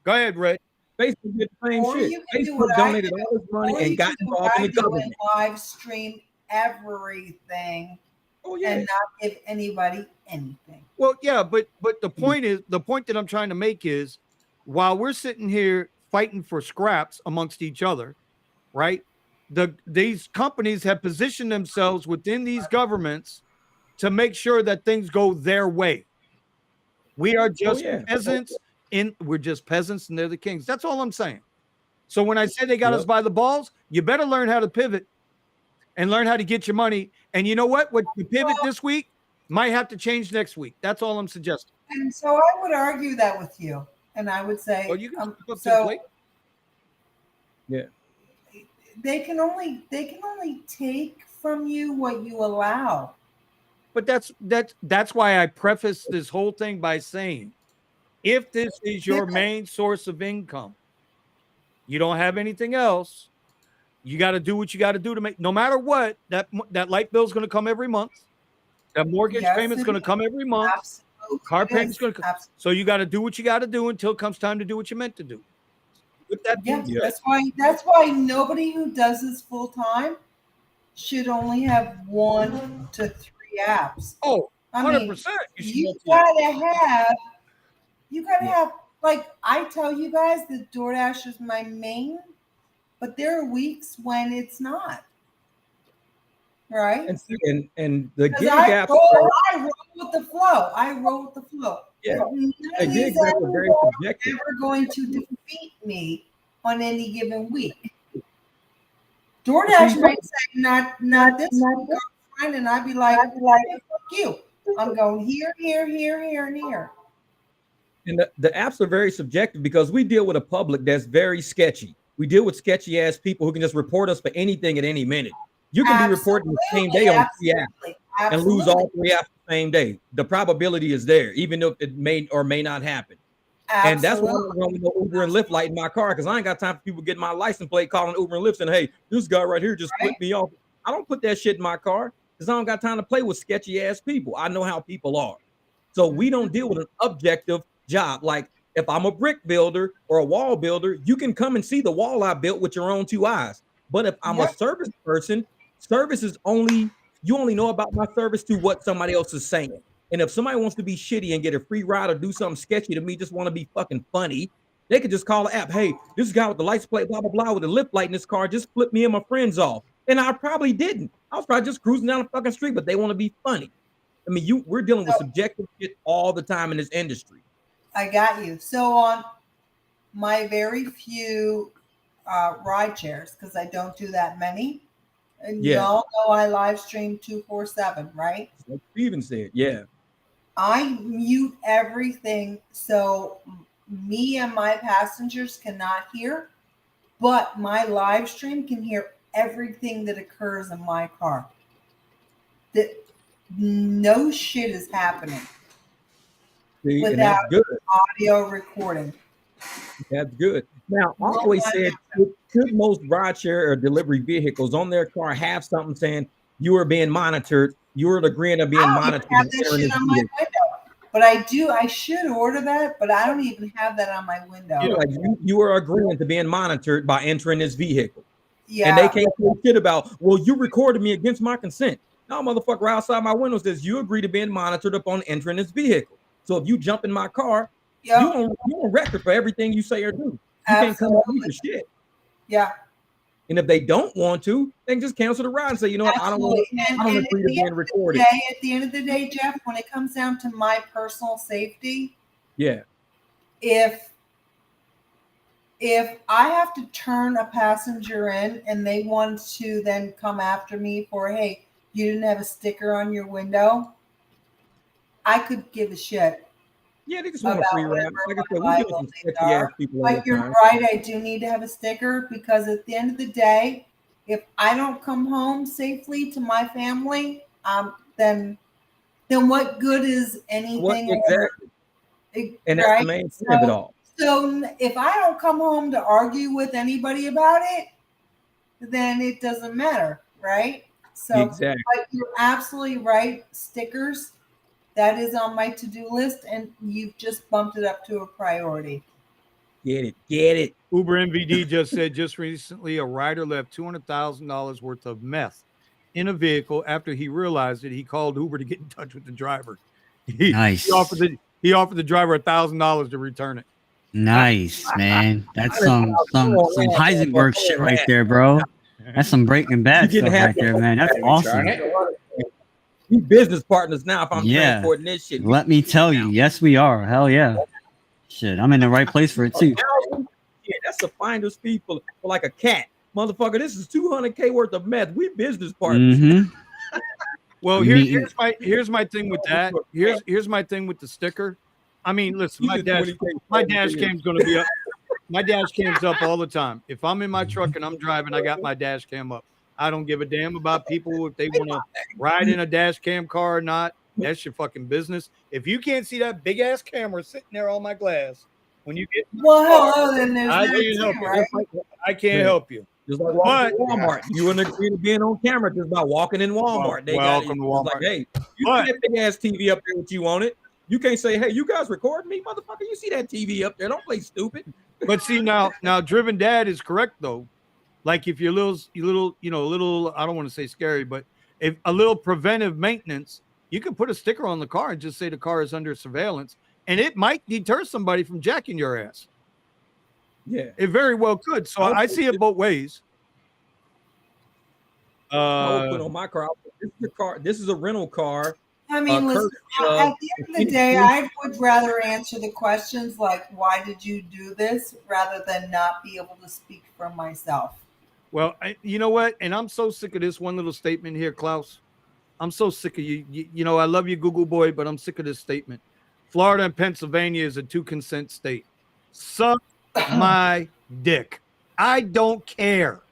Go ahead, Red. Facebook did the same shit. Facebook donated all this money and got involved in the government. Live stream everything. And not give anybody anything. Well, yeah, but the point that I'm trying to make is while we're sitting here fighting for scraps amongst each other, right? These companies have positioned themselves within these governments to make sure that things go their way. We are just peasants we're just peasants and they're the kings. That's all I'm saying. So when I say they got us by the balls, you better learn how to pivot and learn how to get your money. And you know what? What you pivot this week might have to change next week. That's all I'm suggesting. And so I would argue that with you. And I would say, well, you can they can only take from you what you allow. But that's why I preface this whole thing by saying, if this is your main source of income, you don't have anything else. You got to do what you got to do to make, no matter what, that light bill is going to come every month. That mortgage payment's going to come every month. Absolutely. Car payment's going to come. So you got to do what you got to do until it comes time to do what you meant to do. With that, that's why nobody who does this full time should only have 1 to 3 apps. Oh, I 100%. You gotta have, like, I tell you guys that DoorDash is my main, but there are weeks when it's not. Right? And the gig I apps. roll with the flow. Yeah. None The of gig these apps are very are subjective. ever going to defeat me on any given week. DoorDash might say not this week, girlfriend, and I'd be like, hey, fuck you. I'm going here, and here. And the apps are very subjective because we deal with a public that's very sketchy. We deal with sketchy ass people who can just report us for anything at any minute. You can be reporting the same day on 3 apps and lose all 3 apps the same day. The probability is there, even if it may or may not happen. And that's why I don't run with no Uber and Lyft light in my car, because I ain't got time for people getting my license plate, calling Uber and Lyft saying, hey, this guy right here just flipped me off. I don't put that shit in my car because I don't got time to play with sketchy ass people. I know how people are. So we don't deal with an objective job. Like if I'm a brick builder or a wall builder, you can come and see the wall I built with your own 2 eyes. But if I'm a service person, service is you only know about my service through what somebody else is saying. And if somebody wants to be shitty and get a free ride or do something sketchy to me, just want to be fucking funny, they could just call the app. Hey, this guy with the license plate, blah, blah, blah, with the Lyft light in his car just flipped me and my friends off. And I probably didn't. I was probably just cruising down the fucking street, but they want to be funny. I mean, we're dealing with subjective shit all the time in this industry. I got you. So on my very few ride shares, because I don't do that many, and y'all know I live stream 247, right? Like Steven said, yeah. I mute everything so me and my passengers cannot hear, but my live stream can hear everything that occurs in my car. That no shit is happening. See, without and that's good. Audio recording. That's good. Now, I always said, should most rideshare or delivery vehicles on their car have something saying you are being monitored? You are agreeing to being monitored. I don't even have that shit on my window, but I should order that, but I don't even have that on my window. Yeah, like you are agreeing to being monitored by entering this vehicle. Yeah. And they can't say shit about, well, you recorded me against my consent. No, motherfucker, outside my window says you agree to being monitored upon entering this vehicle. So if you jump in my car, you on record for everything you say or do. You can't come at me for shit. Yeah. And if they don't want to, they can just cancel the ride and say, you know what, I don't agree to being recorded. At the end of the day, Jeff, when it comes down to my personal safety, if I have to turn a passenger in and they want to then come after me for, hey, you didn't have a sticker on your window, I could give a shit. Yeah, they just want a free ride. Like I said, we deal with some sketchy ass people. But you're right, I do need to have a sticker because at the end of the day, if I don't come home safely to my family, then what good is anything? Exactly. And that's the main thing of it all. So if I don't come home to argue with anybody about it, then it doesn't matter, right? So exactly. But you're absolutely right. Stickers. That is on my to-do list, and you've just bumped it up to a priority. Get it. Uber MVD just said just recently a rider left $200,000 worth of meth in a vehicle after he realized it. He called Uber to get in touch with the driver. Nice. He offered the driver $1,000 to return it. Nice, man. That's some Heisenberg shit right there, bro. That's some Breaking Bad stuff right there, man. That's awesome. We business partners now if I'm transporting this shit. Let me tell you. Yes, we are. Hell yeah. Shit, I'm in the right place for it too. Yeah, that's the finder's fee for like a cat. Motherfucker, this is $200K worth of meth. We business partners. Mm-hmm. Well, here's my thing with that. Here's my thing with the sticker. I mean, listen, my dash cam's gonna be up. My dash cam's up all the time. If I'm in my truck and I'm driving, I got my dash cam up. I don't give a damn about people if they want to ride in a dash cam car or not. That's your fucking business. If you can't see that big ass camera sitting there on my glass when you get then there's I can't help you. Just like Walmart. You wouldn't agree to being on camera just by walking in Walmart. They welcome to Walmart. Like, hey, you see that big ass TV up there what you want it. You can't say, hey, you guys recording me, motherfucker. You see that TV up there. Don't play stupid. But see, now Driven Dad is correct though. Like if you're a little, I don't want to say scary, but if a little preventive maintenance, you can put a sticker on the car and just say the car is under surveillance, and it might deter somebody from jacking your ass. Yeah, it very well could. So I see it both ways. I would put on my car. This is your car. This is a rental car. I mean, listen, at the end of the day, I would rather answer the questions like, why did you do this, rather than not be able to speak for myself. Well, you know what? And I'm so sick of this one little statement here, Klaus. I'm so sick of you. You know, I love you, Google boy, but I'm sick of this statement. Florida and Pennsylvania is a 2-consent state. Suck my dick. I don't care.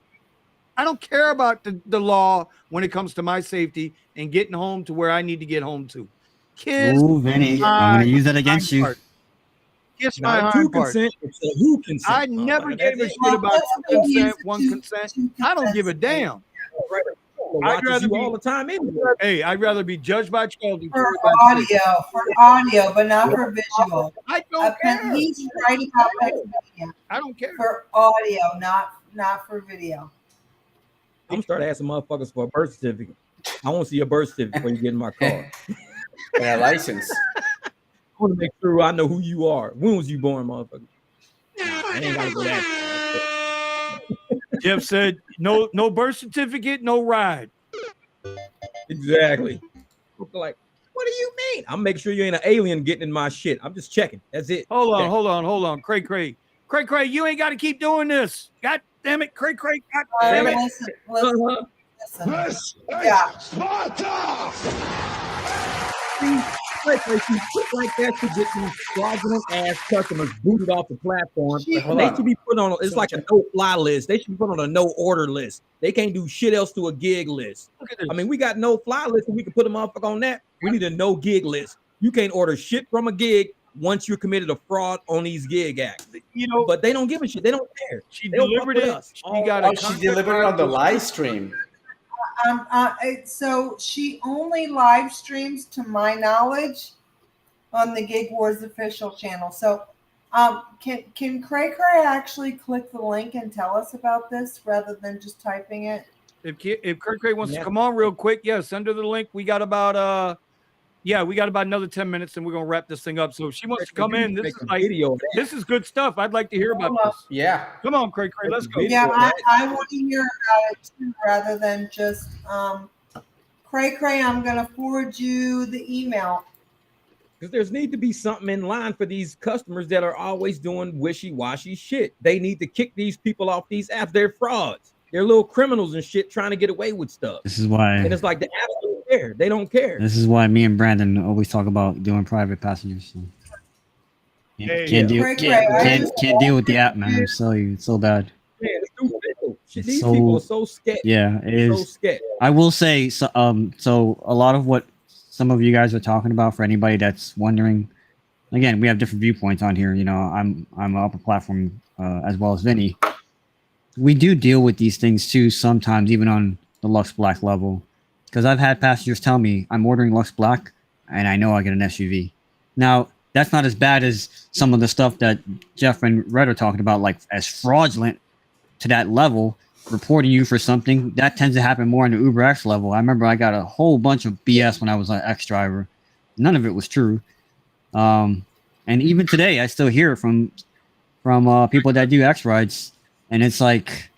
I don't care about the law when it comes to my safety and getting home to where I need to get home to. Kiss. Ooh, Vinny, I'm going to use that against you. Kiss my hind part. It's a who consent. I never gave a shit about consent, one consent. I don't give a damn. I'd rather you all the time anyway. Hey, I'd rather be judged by 12 for audio, but not for visual. I don't care. He's right about Pennsylvania. I don't care. For audio, not for video. I'm starting asking motherfuckers for a birth certificate. I want to see a birth certificate before you get in my car. Yeah, license. I want to make sure I know who you are. When was you born, motherfucker? I ain't gotta go that far. Jeff said, no birth certificate, no ride. Exactly. Like, what do you mean? I'm making sure you ain't an alien getting in my shit. I'm just checking. That's it. Hold on. Cray, you ain't got to keep doing this. God damn it, Cray. God damn it. Listen. Yeah. Like that to get these fraudulent ass customers booted off the platform. They should be put on. It's like a no-fly list. They should be put on a no-order list. They can't do shit else to a gig list. I mean, we got no-fly list, and we can put a motherfucker on that. We need a no-gig list. You can't order shit from a gig once you're committed a fraud on these gig acts. You know, but they don't give a shit. They don't care. She delivered it. She delivered it on the live stream. So she only live streams, to my knowledge, on the Gig Wars official channel. So, can Cray actually click the link and tell us about this rather than just typing it? If Cray wants to come on real quick, send her the link. We got about another 10 minutes and we're gonna wrap this thing up. So if she wants to come in, this is good stuff. I'd like to hear about this. Yeah. Come on, Cray, let's go. Yeah, I want to hear about it too, rather than just Cray, I'm gonna forward you the email. Because there's need to be something in line for these customers that are always doing wishy-washy shit. They need to kick these people off these apps. They're frauds. They're little criminals and shit trying to get away with stuff. This is why. And it's like the apps don't care. They don't care. This is why me and Brandon always talk about doing private passengers. So. Can't deal with the app, man. I'm telling you, it's so bad. Man, these people are so scared. Yeah, it is. So scared. I will say, so a lot of what some of you guys are talking about, for anybody that's wondering, again, we have different viewpoints on here. You know, I'm an upper platform as well as Vinny. We do deal with these things too sometimes, even on the Lux Black level, because I've had passengers tell me I'm ordering Lux Black and I know I get an SUV. Now, that's not as bad as some of the stuff that Jeff and Red are talking about, like as fraudulent to that level, reporting you for something. That tends to happen more on the Uber X level. I remember I got a whole bunch of BS when I was an X driver. None of it was true. And even today, I still hear it from people that do X rides. And it's like,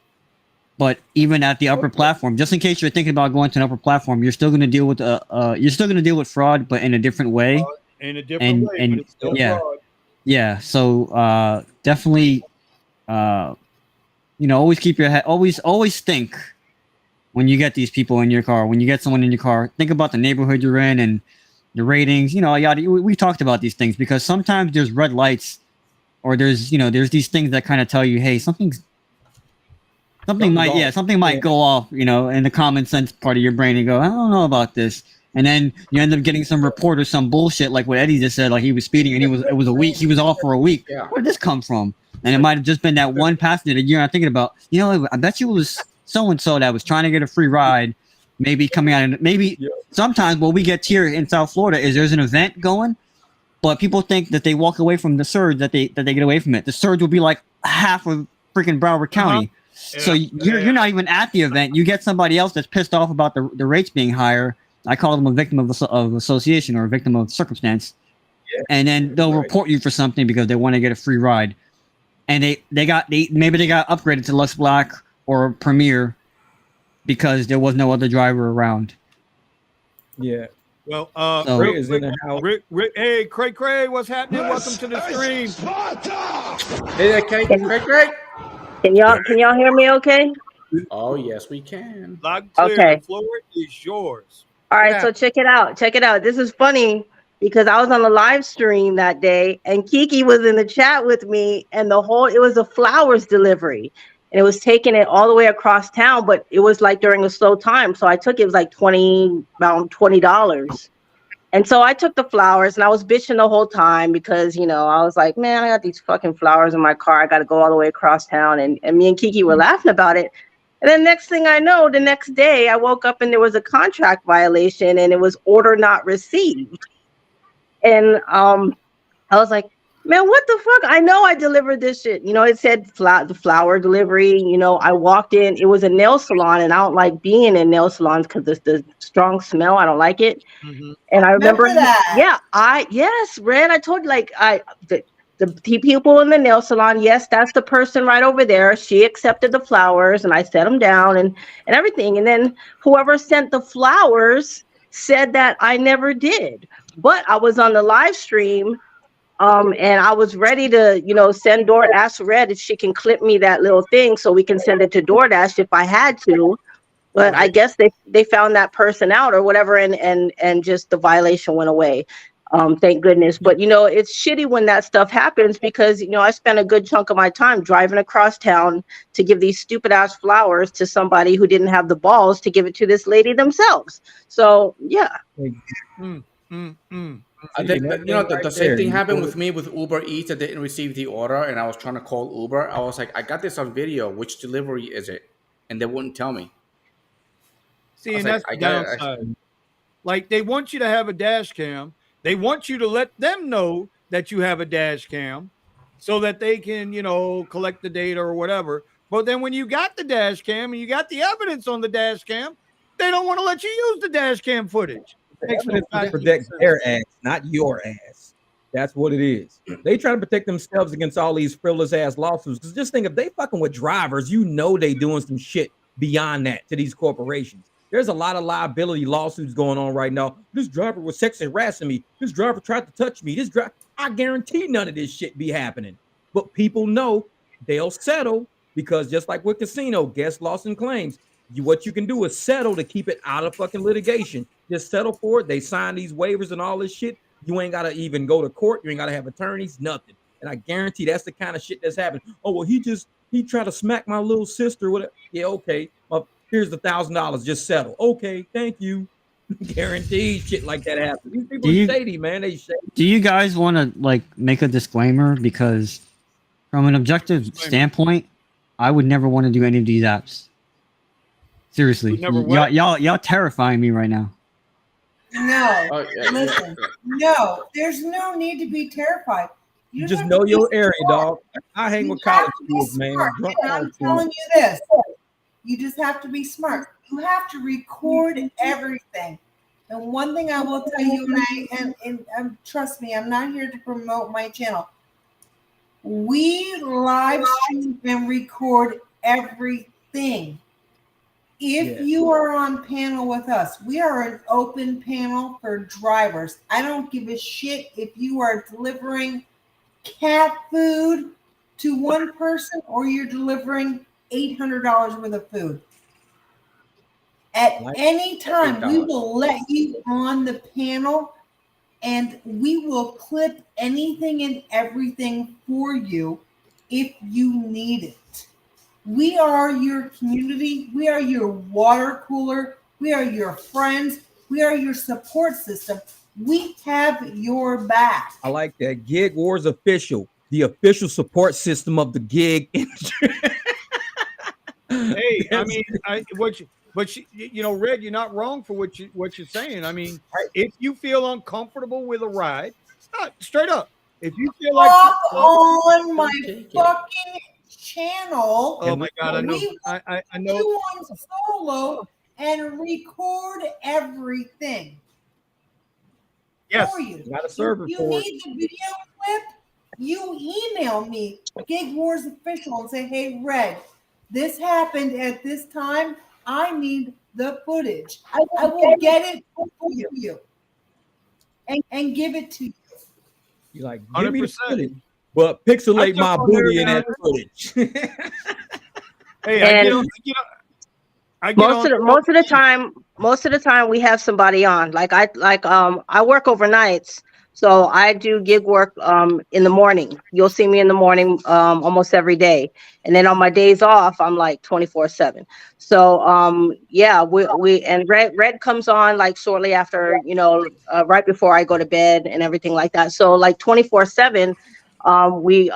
but even at the upper platform, just in case you're thinking about going to an upper platform, you're still going to deal with fraud, but in a different way. In a different way, but it's still fraud. Yeah. So definitely, always keep your head. Always think when you get these people in your car. When you get someone in your car, think about the neighborhood you're in and the ratings. We talked about these things because sometimes there's red lights, or there's these things that kind of tell you, hey, something might go off, in the common sense part of your brain and go, I don't know about this. And then you end up getting some report or some bullshit like what Eddie just said, like he was speeding and it was a week. He was off for a week. Yeah. Where did this come from? And it might have just been that one passenger that you're not thinking about. I bet you it was so-and-so that was trying to get a free ride, maybe coming out. And maybe sometimes what we get here in South Florida is there's an event going, but people think that they walk away from the surge, that they get away from it. The surge will be like half of freaking Broward County. Yeah. So you're not even at the event. You get somebody else that's pissed off about the rates being higher, I call them a victim of association or a victim of circumstance. Yeah, and then they'll right. report you for something because they want to get a free ride. And they got upgraded to Lux Black or Premier because there was no other driver around. Yeah. Well, So- Ray is in the house. Rick, hey, Cray, what's happening? Welcome to the stream. Hey there, Kate. Great. Can y'all hear me okay? Oh, yes, we can. Loud and clear. Okay. The floor is yours. All right, What so check it out. This is funny because I was on the live stream that day and Kiki was in the chat with me and it was a flowers delivery. And it was taking it all the way across town, but it was like during a slow time. So I took it was like around $20. And so I took the flowers and I was bitching the whole time because, I was like, man, I got these fucking flowers in my car. I got to go all the way across town. And me and Kiki were laughing about it. And then next thing I know, the next day I woke up and there was a contract violation and it was order not received. And I was like, man, what the fuck? I know I delivered this shit. It said the flower delivery. I walked in. It was a nail salon and I don't like being in nail salons because it's the strong smell. I don't like it. Mm-hmm. And I remember that. Yeah, Red, I told you the people in the nail salon, yes, that's the person right over there. She accepted the flowers and I set them down and everything. And then whoever sent the flowers said that I never did. But I was on the live stream and I was ready to, send DoorDash Red if she can clip me that little thing so we can send it to DoorDash if I had to. But I guess they found that person out or whatever and just the violation went away. Thank goodness. But, it's shitty when that stuff happens because, I spent a good chunk of my time driving across town to give these stupid ass flowers to somebody who didn't have the balls to give it to this lady themselves. So, yeah. I think the same thing happened with me with Uber Eats. I didn't receive the order and I was trying to call Uber. I was like, I got this on video. Which delivery is it? And they wouldn't tell me. See, and that's the downside. Like they want you to have a dash cam. They want you to let them know that you have a dash cam so that they can, collect the data or whatever. But then when you got the dash cam and you got the evidence on the dash cam, they don't want to let you use the dash cam footage. The evidence to protect their ass, not your ass. That's what it is. They try to protect themselves against all these frivolous ass lawsuits. Because just think, if they fucking with drivers, they doing some shit beyond that to these corporations. There's a lot of liability lawsuits going on right now. This driver was sexually harassing me. This driver tried to touch me. I guarantee none of this shit be happening. But people know they'll settle because just like with casino, guess loss and claims. What you can do is settle to keep it out of fucking litigation. Just settle for it. They sign these waivers and all this shit. You ain't got to even go to court. You ain't got to have attorneys, nothing. And I guarantee that's the kind of shit that's happening. Oh, well, he tried to smack my little sister. Whatever. Yeah, okay. Here's the $1,000. Just settle. Okay, thank you. Guaranteed shit like that happens. These people are shady, man. They shady. Do you guys want to make a disclaimer? Because from an objective standpoint, I would never want to do any of these apps. Seriously, y'all terrifying me right now. No, listen, no, there's no need to be terrified. You just know your area, dog. I hang with college students, man. And I'm telling you this. You just have to be smart. You have to record everything. And one thing I will tell you, and trust me, I'm not here to promote my channel. We live stream and record everything. If you are on panel with us, we are an open panel for drivers. I don't give a shit if you are delivering cat food to one person or you're delivering $800 worth of food. At any time, we will let you on the panel and we will clip anything and everything for you if you need it. We are your community. We are your water cooler. We are your friends. We are your support system. We have your back. I like that. Gig Wars official, the official support system of the gig industry. Hey, I mean, Red, you're not wrong for what you're saying. I mean, if you feel uncomfortable with a ride, straight up. If you feel like on my fucking channel, oh my god, I know. You on solo, and record everything Yes. for you. Got a server You for it. need the video clip, you email me, Gig Wars Official, and say, hey, Red, this happened at this time. I need the footage. I will get it for you and give it to you. You like, give me the 100%. footage, but pixelate my jump on there, booty in man. that footage. Hey, And I get most on. of the time we have somebody on. I work overnights, so I do gig work in the morning. You'll see me in the morning almost every day, and then on my days off I'm like 24/7. So yeah, we and Red comes on like shortly after, right before I go to bed and everything like that. So like 24/7. We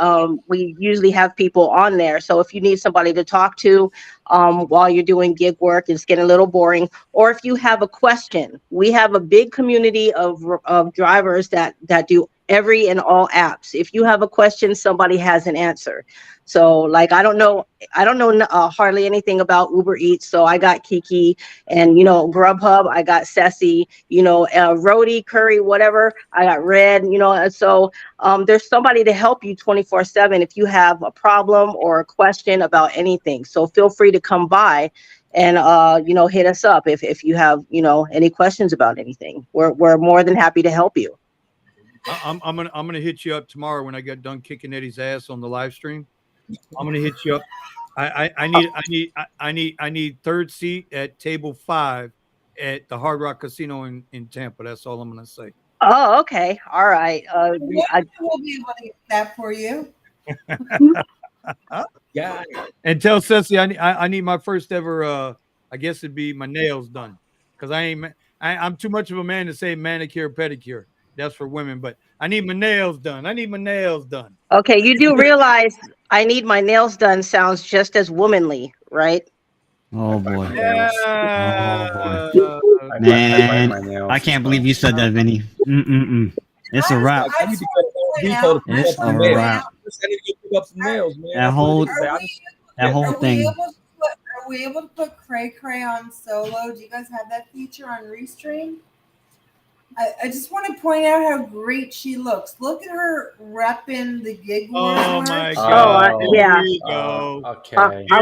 usually have people on there. So if you need somebody to talk to while you're doing gig work, it's getting a little boring, or if you have a question, we have a big community of drivers that do every and all apps. If you have a question, somebody has an answer. So like I don't know hardly anything about Uber Eats, so I got Kiki, and Grubhub I got Ceci, Rody, Curry, whatever I got Red, and so there's somebody to help you 24/7 if you have a problem or a question about anything. So feel free to come by and hit us up if you have any questions about anything. We're more than happy to help you. I'm gonna hit you up tomorrow when I get done kicking Eddie's ass on the live stream. I'm gonna hit you up. I need third seat at table 5 at the Hard Rock Casino in Tampa. That's all I'm gonna say. Oh, okay, all right. We'll be able to get that for you. Yeah. And tell Ceci I need my first ever. I guess it'd be my nails done, because I'm too much of a man to say manicure pedicure. That's for women, but I need my nails done. Okay, you do realize I need my nails done sounds just as womanly, right? Oh boy. Yeah. Man, I can't believe you said that, Vinny. It's a wrap. I need to go to Home Depot to pick It's up some a nails. wrap. I need to go pick up some nails, man. That whole thing. Are we able to put Cray Cray on solo? Do you guys have that feature on Restream? I just want to point out how great she looks. Look at her repping the gig wars. Oh my merch. God! Yeah. Here we go. Okay. I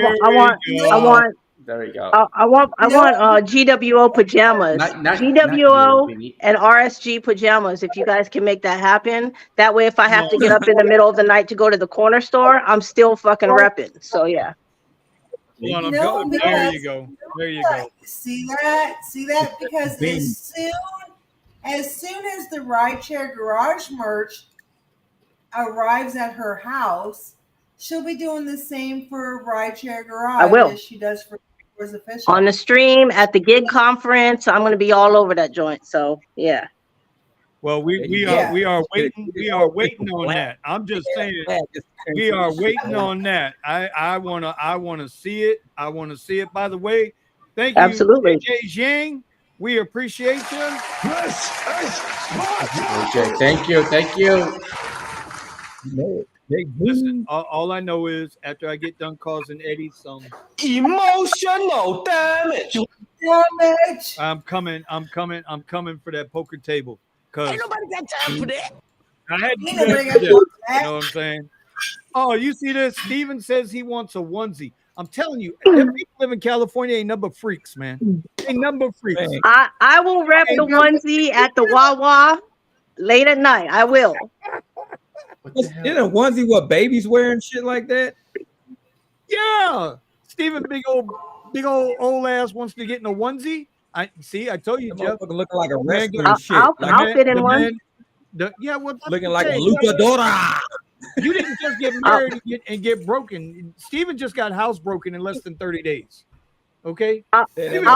want There we go. I want GWO pajamas, Not GWO you, Vinny. and RSG pajamas. If you guys can make that happen, that way if I have to get up in the middle of the night to go to the corner store, I'm still fucking repping. So yeah. Hold on, No, there you go. There you go. See that? Because as soon as the Rideshare Garage merch arrives at her house, she'll be doing the same for Rideshare Garage I will. as she does for Wars Official. On the stream, at the gig conference, I'm gonna be all over that joint. So yeah. Well, we are waiting on that. I'm just saying we are waiting on that. I wanna see it. I wanna see it. By the way, thank you, Absolutely. AJ Zhang. We appreciate you. Okay, thank you. Listen, all I know is after I get done causing Eddie some Emotional damage. I'm coming for that poker table. Ain't nobody got time for that. I had to do that. You know what I'm saying? Oh, you see this? Steven says he wants a onesie. I'm telling you, them people live in California ain't number freaks, man. Ain't number freaks. I will rep the onesie at the Wawa late at night. I will. Isn't a onesie what babies wear and shit like that? Yeah. Steven, big old ass wants to get in a onesie. I told you, Jeff. Looking like a wrestler and shit. I'll fit in one. Looking like a luchadora. You didn't just get married and get broken. Steven just got house broken in less than 30 days. Okay? I'll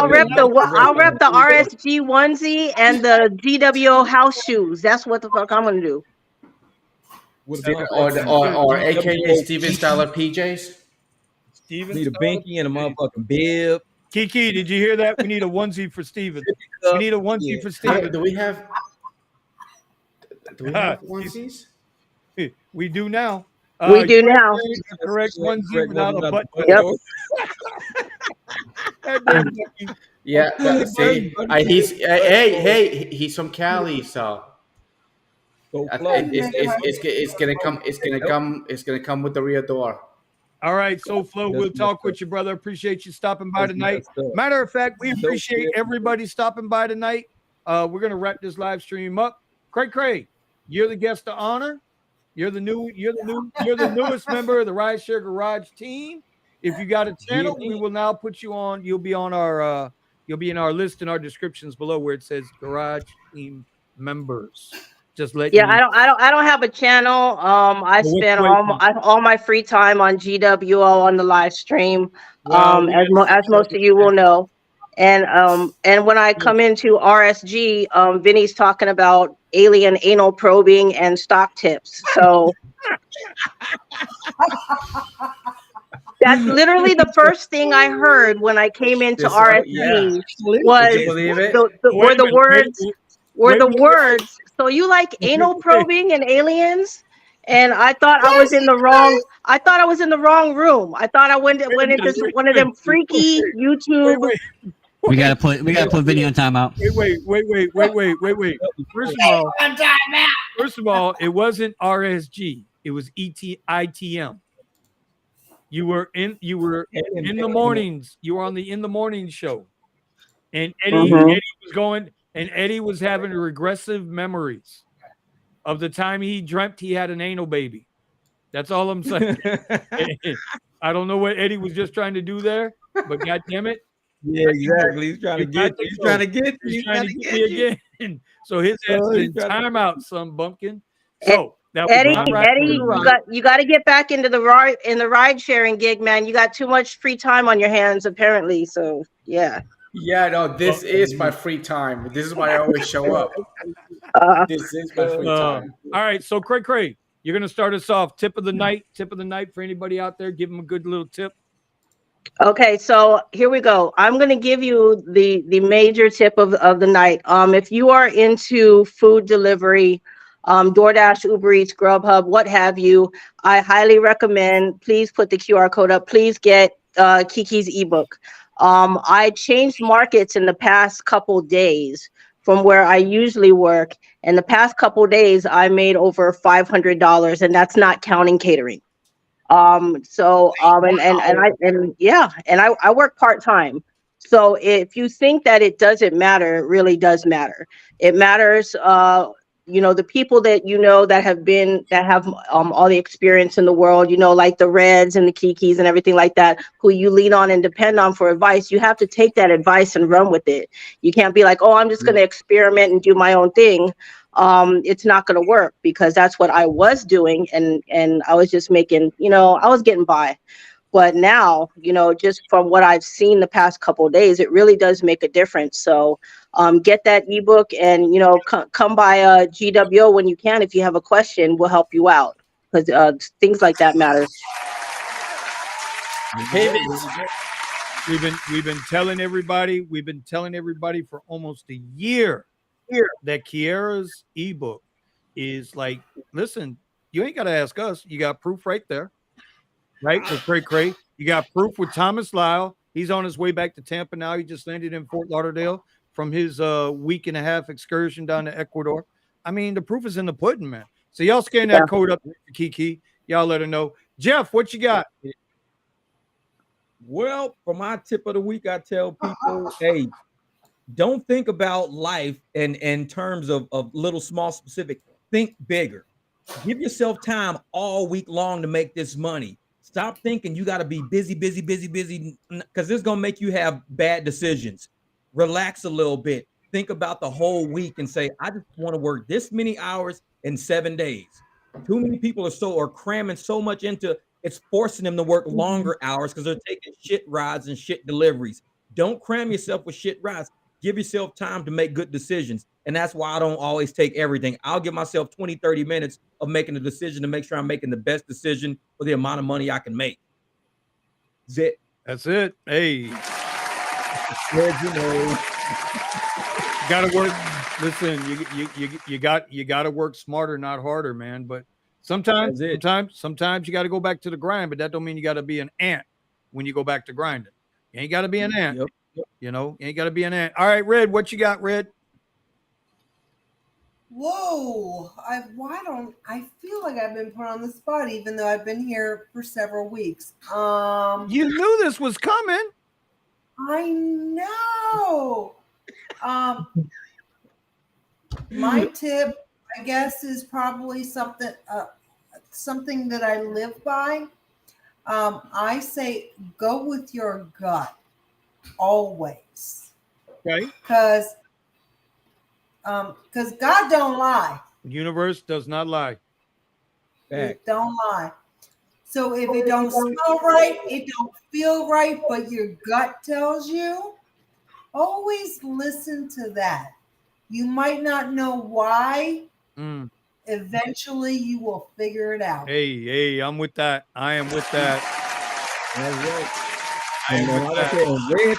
rep the RSG onesie and the GWO house shoes. That's what the fuck I'm gonna do. Or AKA Steven Styler PJs. Steven need a binky and a motherfucking bib. Kiki, did you hear that? We need a onesie for Steven. We need a onesie for Steven. Do we have onesies? We do now. We do now. The correct onesie without a button. Yep. Yeah, see, he's from Cali, so So it's gonna come with the rear door. All right, so Flo, we'll talk with you, brother. Appreciate you stopping by tonight. Matter of fact, we appreciate everybody stopping by tonight. We're gonna wrap this live stream up. Craig, you're the guest of honor. You're the newest member of the Rideshare Garage team. If you got a channel, we will now put you on. You'll be on our you'll be in our list in our descriptions below where it says Garage Team Members. Just let Yeah, I don't have a channel. I spend all my free time on GWO on the live stream. As most of you will know. And when I come into RSG, Vinny's talking about alien anal probing and stock tips. So that's literally the first thing I heard when I came into RSG were the words. So you like anal probing and aliens? And I thought I was in the wrong. I thought I was in the wrong room. I thought I went into one of them freaky YouTube. We gotta put Vinny on timeout. Wait. First of all, it wasn't RSG. It was ITM. You were in the mornings. You were on the In the Morning show, and Eddie was going, and Eddie was having regressive memories of the time he dreamt he had an anal baby. That's all I'm saying. I don't know what Eddie was just trying to do there, but God damn it. Yeah, exactly. He's trying to get me again. So his ass is in timeout, some bumpkin. So Eddie, you got to get back into the ride sharing gig, man. You got too much free time on your hands, apparently. So yeah. Yeah, no, this is my free time. This is why I always show up. This is my free time. All right, so Craig, you're gonna start us off. Tip of the night for anybody out there. Give them a good little tip. Okay, so here we go. I'm going to give you the major tip of the night. If you are into food delivery, DoorDash, Uber Eats, Grubhub, what have you, I highly recommend, please put the QR code up. Please get Kiki's ebook. I changed markets in the past couple days from where I usually work. In the past couple days, I made over $500, and that's not counting catering. I work part-time. So if you think that it doesn't matter, it really does matter. It matters, the people that that have all the experience in the world, like the Reds and the Kikis and everything like that, who you lean on and depend on for advice. You have to take that advice and run with it. You can't be like, oh, I'm just going to experiment and do my own thing. It's not going to work, because that's what I was doing. And I was just making, I was getting by. But now, just from what I've seen the past couple of days, it really does make a difference. So get that ebook and, come by GWO when you can. If you have a question, we'll help you out, because things like that matter. We've been telling everybody for almost a year that Kiera's ebook is like, listen, you ain't got to ask us. You got proof right there. Right? With Cray. You got proof with Thomas Lyle. He's on his way back to Tampa now. He just landed in Fort Lauderdale from his week and a half excursion down to Ecuador. I mean, the proof is in the pudding, man. So y'all scan that code up for Kiki. Y'all let her know. Jeff, what you got? Well, for my tip of the week, I tell people, hey, don't think about life in terms of little, small, specific. Think bigger. Give yourself time all week long to make this money. Stop thinking you got to be busy, because it's going to make you have bad decisions. Relax a little bit. Think about the whole week and say, I just want to work this many hours in 7 days. Too many people are cramming so much into it's, forcing them to work longer hours because they're taking shit rides and shit deliveries. Don't cram yourself with shit rides. Give yourself time to make good decisions. And that's why I don't always take everything. I'll give myself 20, 30 minutes of making a decision to make sure I'm making the best decision for the amount of money I can make. That's it. Hey. Gotta work. Listen, you gotta work smarter, not harder, man. But sometimes you gotta go back to the grind, but that don't mean you gotta be an ant when you go back to grinding. You ain't gotta be an ant. You know, ain't got to be an ant. All right, Red, what you got, Red? Whoa! I feel like I've been put on the spot, even though I've been here for several weeks. You knew this was coming. I know. My tip, I guess, is probably something that I live by. I say go with your gut always, Okay. because God don't lie. The universe does not lie. It don't lie. So if it don't smell right, it don't feel right, but your gut tells you, always listen to that. You might not know why. Eventually you will figure it out. Hey, I'm with that. I am with that. Red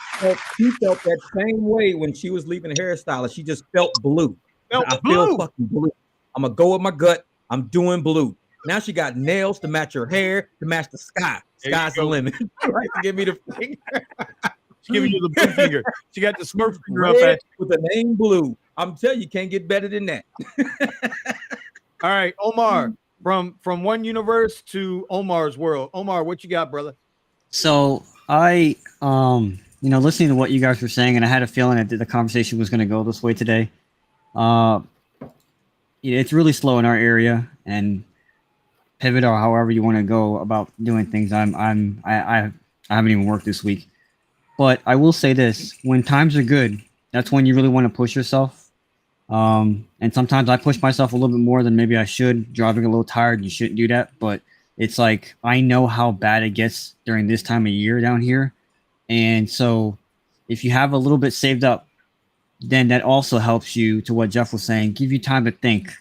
she felt that same way when she was leaving the hairstylist. She just felt blue. I feel fucking blue. I'm gonna go with my gut. I'm doing blue. Now she got nails to match her hair, to match the sky. Sky's the limit. Right? Give me the finger. She's giving you the blue finger. She got the Smurf finger up Red at with the name blue. I'm telling you, can't get better than that. All right, Omar, from one universe to Omar's world. Omar, what you got, brother? So I, listening to what you guys were saying, and I had a feeling that the conversation was going to go this way today. It's really slow in our area, and pivot or however you want to go about doing things. I haven't even worked this week, but I will say this: when times are good, that's when you really want to push yourself. And sometimes I push myself a little bit more than maybe I should. Driving a little tired, you shouldn't do that, but it's like I know how bad it gets during this time of year down here, and so if you have a little bit saved up, then that also helps you. To what Jeff was saying, give you time to think,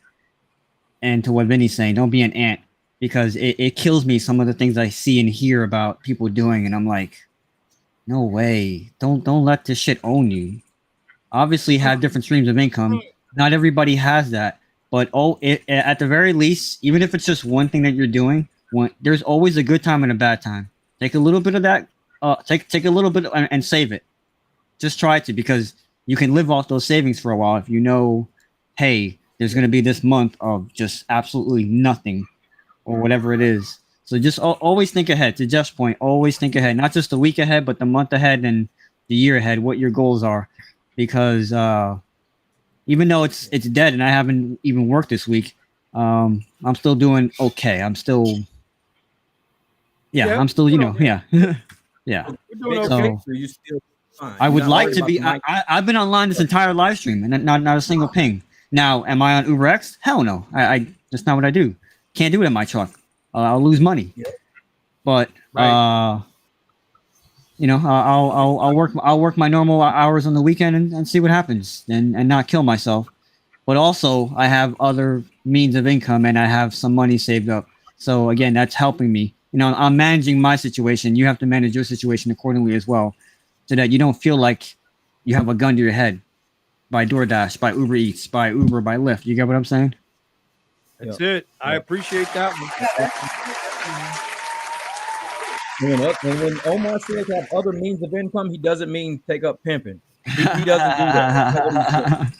and to what Vinny's saying, don't be an ant, because it kills me some of the things I see and hear about people doing, and I'm like, no way, don't let this shit own you. Obviously, have different streams of income. Not everybody has that, but at the very least, even if it's just one thing that you're doing, there's always a good time and a bad time. Take a little bit of that, take a little bit and save it. Just try to, because you can live off those savings for a while if you know, hey, there's going to be this month of just absolutely nothing or whatever it is. So just always think ahead. To Jeff's point, always think ahead, not just the week ahead, but the month ahead and the year ahead, what your goals are, because even though it's dead and I haven't even worked this week, I'm still doing okay. I'm still, I'm still, yeah. You're doing okay. So you still fine. I would like to be. I've been online this entire live stream and not a single ping. Now, am I on UberX? Hell no. I that's not what I do. Can't do it in my truck. I'll lose money. Yeah. But I'll work my normal hours on the weekend and see what happens, and not kill myself. But also, I have other means of income, and I have some money saved up. So again, that's helping me. I'm managing my situation. You have to manage your situation accordingly as well, so that you don't feel like you have a gun to your head by DoorDash, by Uber Eats, by Uber, by Lyft. You get what I'm saying? That's it. I appreciate that one. When Omar says have other means of income, he doesn't mean take up pimping. He doesn't do that.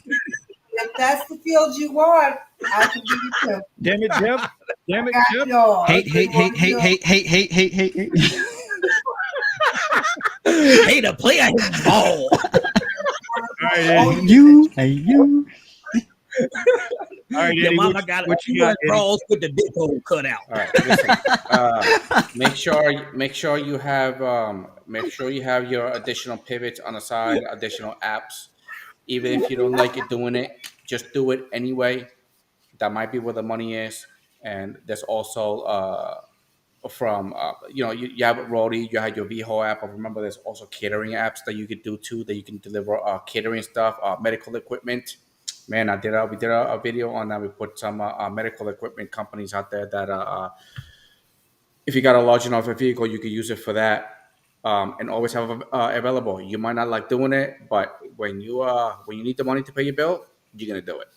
If that's the field you want, I can do it too. Damn it, Jeff. Damn it, Jeff. Hate. Hate to play a ball. You. All right, your Eddie, mama got what you got, balls with the dick hole cut out. All right, listen. Make sure you have your additional pivots on the side, additional apps. Even if you don't like it doing it, just do it anyway. That might be where the money is. And there's also from you have Roadie, you have your VHO app. I remember there's also catering apps that you could do too, that you can deliver catering stuff, medical equipment. Man, we did a video on that. We put some medical equipment companies out there that if you got a large enough vehicle, you could use it for that, and always have available. You might not like doing it, but when you need the money to pay your bill, you're gonna do it.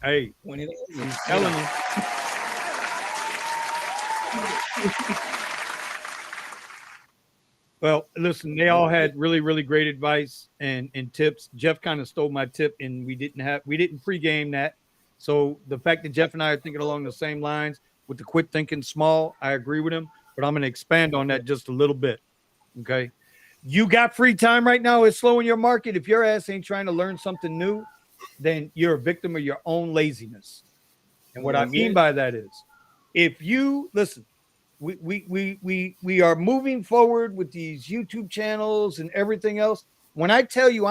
He's telling you. Well, listen, they all had really, really great advice and tips. Jeff kind of stole my tip, and we didn't pregame that. So the fact that Jeff and I are thinking along the same lines with the quit thinking small, I agree with him. But I'm going to expand on that just a little bit. Okay, you got free time right now. It's slow in your market. If your ass ain't trying to learn something new, then you're a victim of your own laziness. And what I mean by that is, if you listen. We are moving forward with these YouTube channels and everything else. When I tell you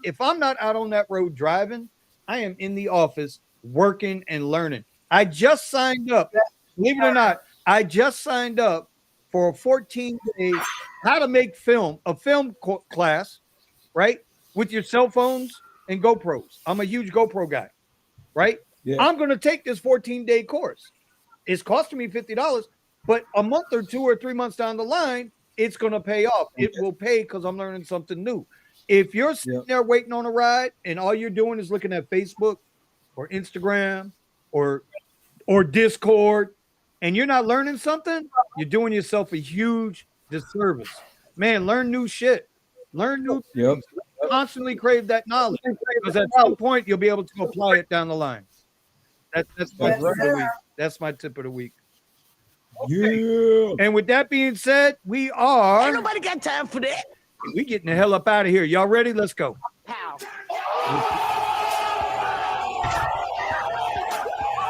if I'm not out on that road driving, I am in the office working and learning. I just signed up, believe it or not, I just signed up for a 14-day how to make a film class, right? With your cell phones and GoPros. I'm a huge GoPro guy, right? Yeah. I'm going to take this 14-day course. It's costing me $50. But a month or 2 or 3 months down the line, it's going to pay off. It will pay because I'm learning something new. If you're sitting there waiting on a ride and all you're doing is looking at Facebook or Instagram or Discord and you're not learning something, you're doing yourself a huge disservice. Man, learn new shit. Learn new things. Constantly crave that knowledge because at some point you'll be able to apply it down the line. That's my tip of the week. That's my tip of the week. Yeah. And with that being said, we are. Ain't nobody got time for that. We getting the hell up out of here. Y'all ready? Let's go. Pow.